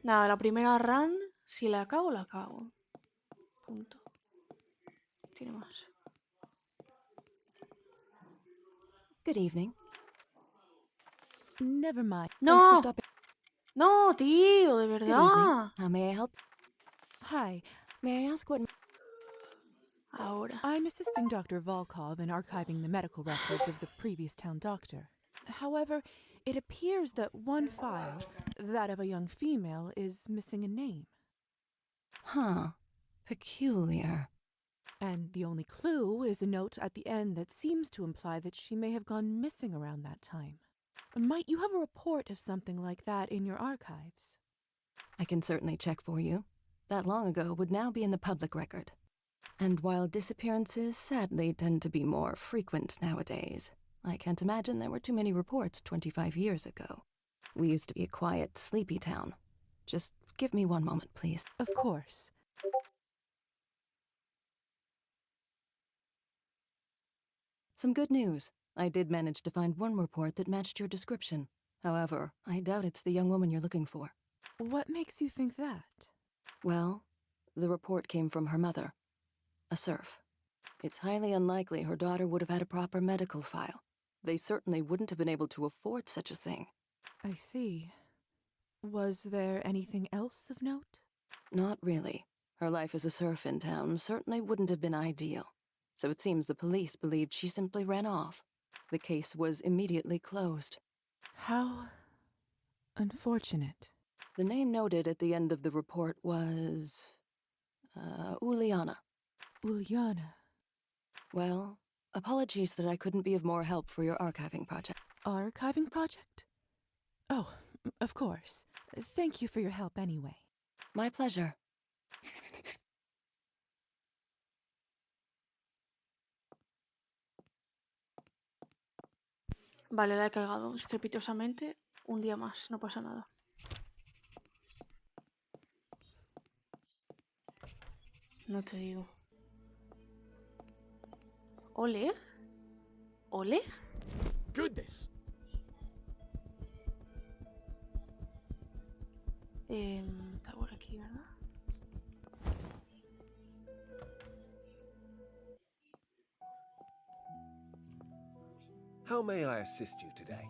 Nada, la primera run, si la acabo, la acabo. Punto. Tiene más. Good evening. Never mind. No. Thanks for stopping. No, tío, de Good verdad. evening. How may I help? Hi. May I ask what... Ahora. I'm assisting Dr. Volkov in archiving the medical records of the previous town doctor. However, it appears that one file, that of a young female, is missing a name. Huh. Peculiar. And the only clue is a note at the end that seems to imply that she may have gone missing around that time. Might you have a report of something like that in your archives? I can certainly check for you. That long ago would now be in the public record. And while disappearances sadly tend to be more frequent nowadays, I can't imagine there were too many reports 25 years ago. We used to be a quiet, sleepy town. Just give me one moment, please. Of course. Some good news. I did manage to find one report that matched your description. However, I doubt it's the young woman you're looking for. What makes you think that? Well, the report came from her mother, a serf. It's highly unlikely her daughter would have had a proper medical file. They certainly wouldn't have been able to afford such a thing. I see. Was there anything else of note? Not really. Her life as a serf in town certainly wouldn't have been ideal. So it seems the police believed she simply ran off. The case was immediately closed. How unfortunate. The name noted at the end of the report was... Uliana. Uliana. Well, apologies that I couldn't be of more help for your archiving project. Archiving project? Oh, of course. Thank you for your help anyway. My pleasure. Vale, la he cagado estrepitosamente. Un día más, no pasa nada. No te digo. ¿Oleg? ¿Oleg? Goodness. Está por aquí, ¿verdad? How may I assist you today?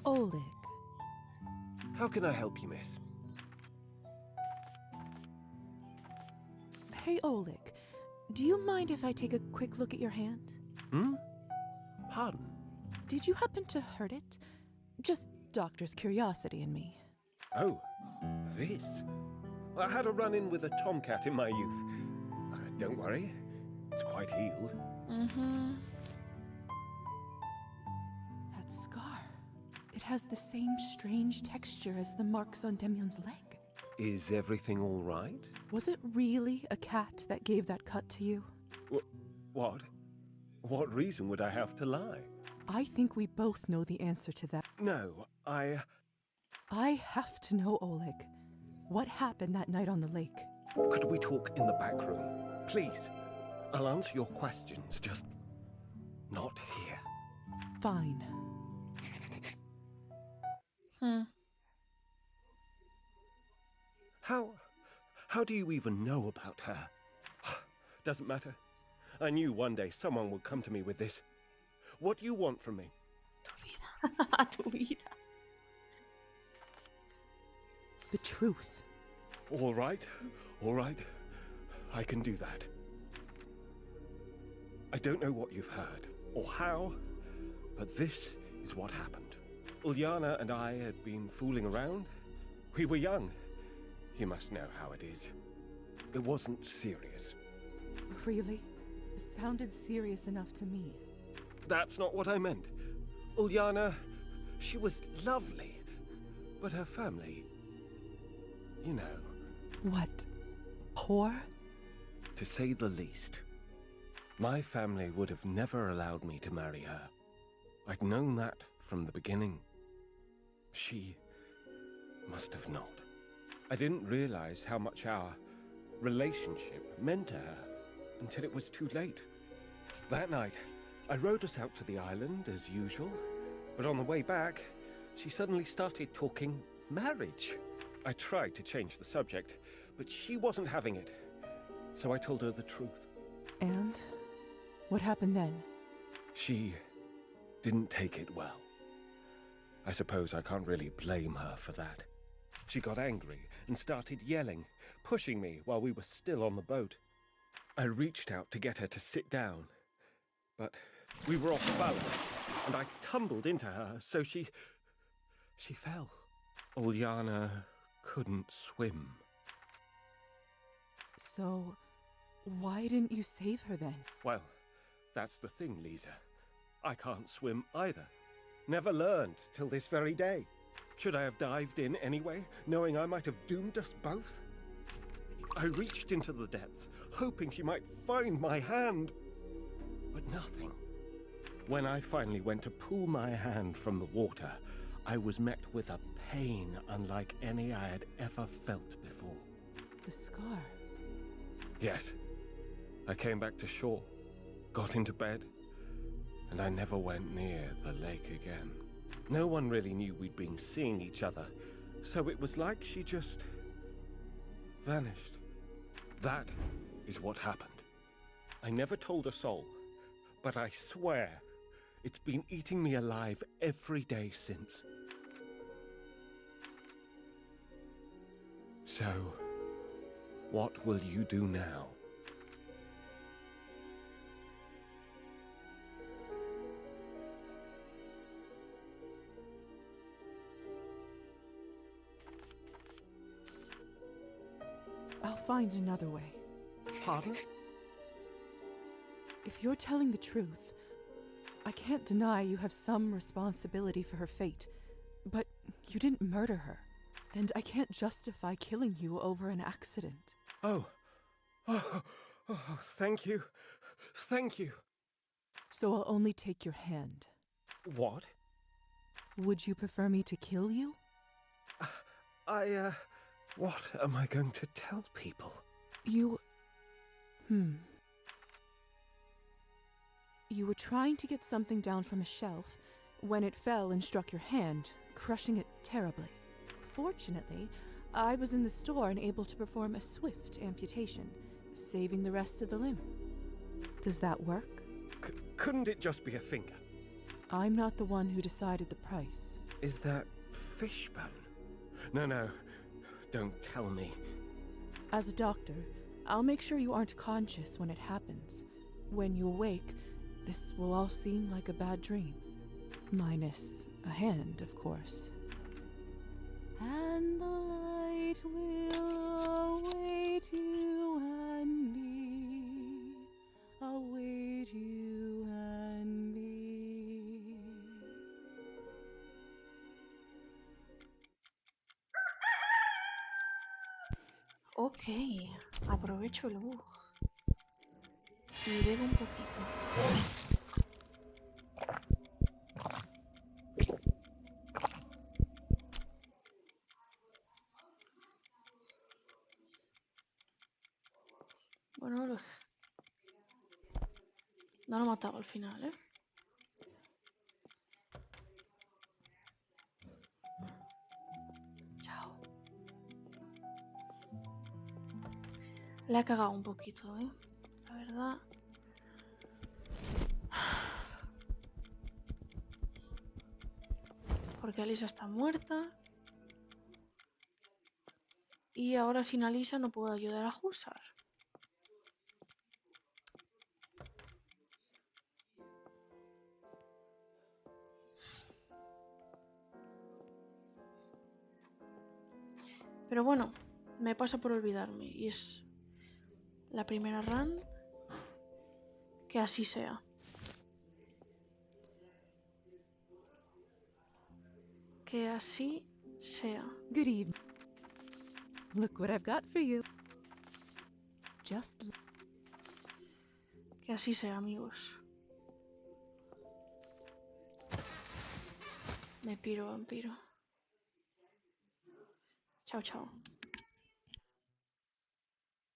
Oleg. How can I help you, miss? Hey, Oleg. Do you mind if I take a quick look at your hand? Hmm? Pardon? Did you happen to hurt it? Just doctor's curiosity in me. Oh, this? I had a run-in with a tomcat in my youth. Don't worry, it's quite healed. Mm-hmm. That scar. It has the same strange texture as the marks on Demyon's leg. Is everything all right? Was it really a cat that gave that cut to you? What? What reason would I have to lie? I think we both know the answer to that. No, I have to know, Oleg. What happened that night on the lake? Could we talk in the back room? Please. I'll answer your questions, just not here. Fine. How do you even know about her? Doesn't matter. I knew one day someone would come to me with this. What do you want from me? Tu vida. The truth. All right. I can do that. I don't know what you've heard, or how, but this is what happened. Uliana and I had been fooling around. We were young. You must know how it is. It wasn't serious. Really? It sounded serious enough to me. That's not what I meant. Uliana, she was lovely, but her family, you know. What? Poor? To say the least. My family would have never allowed me to marry her. I'd known that from the beginning. She must have not. I didn't realize how much our relationship meant to her until it was too late. That night, I rode us out to the island as usual, but on the way back, she suddenly started talking marriage. I tried to change the subject, but she wasn't having it. So I told her the truth. And? What happened then? She didn't take it well. I suppose I can't really blame her for that. She got angry and started yelling, pushing me while we were still on the boat. I reached out to get her to sit down, but we were off balance, and I tumbled into her, so she fell. Uliana couldn't swim. So, why didn't you save her then? Well, that's the thing, Lisa. I can't swim either. Never learned till this very day. Should I have dived in anyway, knowing I might have doomed us both? I reached into the depths, hoping she might find my hand, but nothing. When I finally went to pull my hand from the water, I was met with a pain unlike any I had ever felt before. The scar. Yes. I came back to shore, got into bed, and I never went near the lake again. No one really knew we'd been seeing each other, so it was like she just vanished. That is what happened. I never told a soul, but I swear it's been eating me alive every day since. So, what will you do now? I'll find another way. Pardon? If you're telling the truth, I can't deny you have some responsibility for her fate, but you didn't murder her, and I can't justify killing you over an accident. Oh, thank you. Thank you. So I'll only take your hand. What? Would you prefer me to kill you? What am I going to tell people? You were trying to get something down from a shelf when it fell and struck your hand, crushing it terribly. Fortunately, I was in the store and able to perform a swift amputation, saving the rest of the limb. Does that work? Couldn't it just be a finger? I'm not the one who decided the price. Is that fishbone? No. Don't tell me. As a doctor, I'll make sure you aren't conscious when it happens. When you awake, this will all seem like a bad dream. Minus a hand, of course. And the light will await you and me. Await you and me. Ok, aprovecho el bug y bebo un poquito. Bueno, no lo mataba al final, ¿eh? Chao. Le ha cagado un poquito, ¿eh? La verdad. Porque Alisa está muerta. Y ahora sin Alisa no puedo ayudar a Húsar. Pero bueno, me pasa por olvidarme y es la primera run. Que así sea. Que así sea. Good evening. Look what I've got for you. Just Que así sea, amigos. Me piro, vampiro. Chao, chao.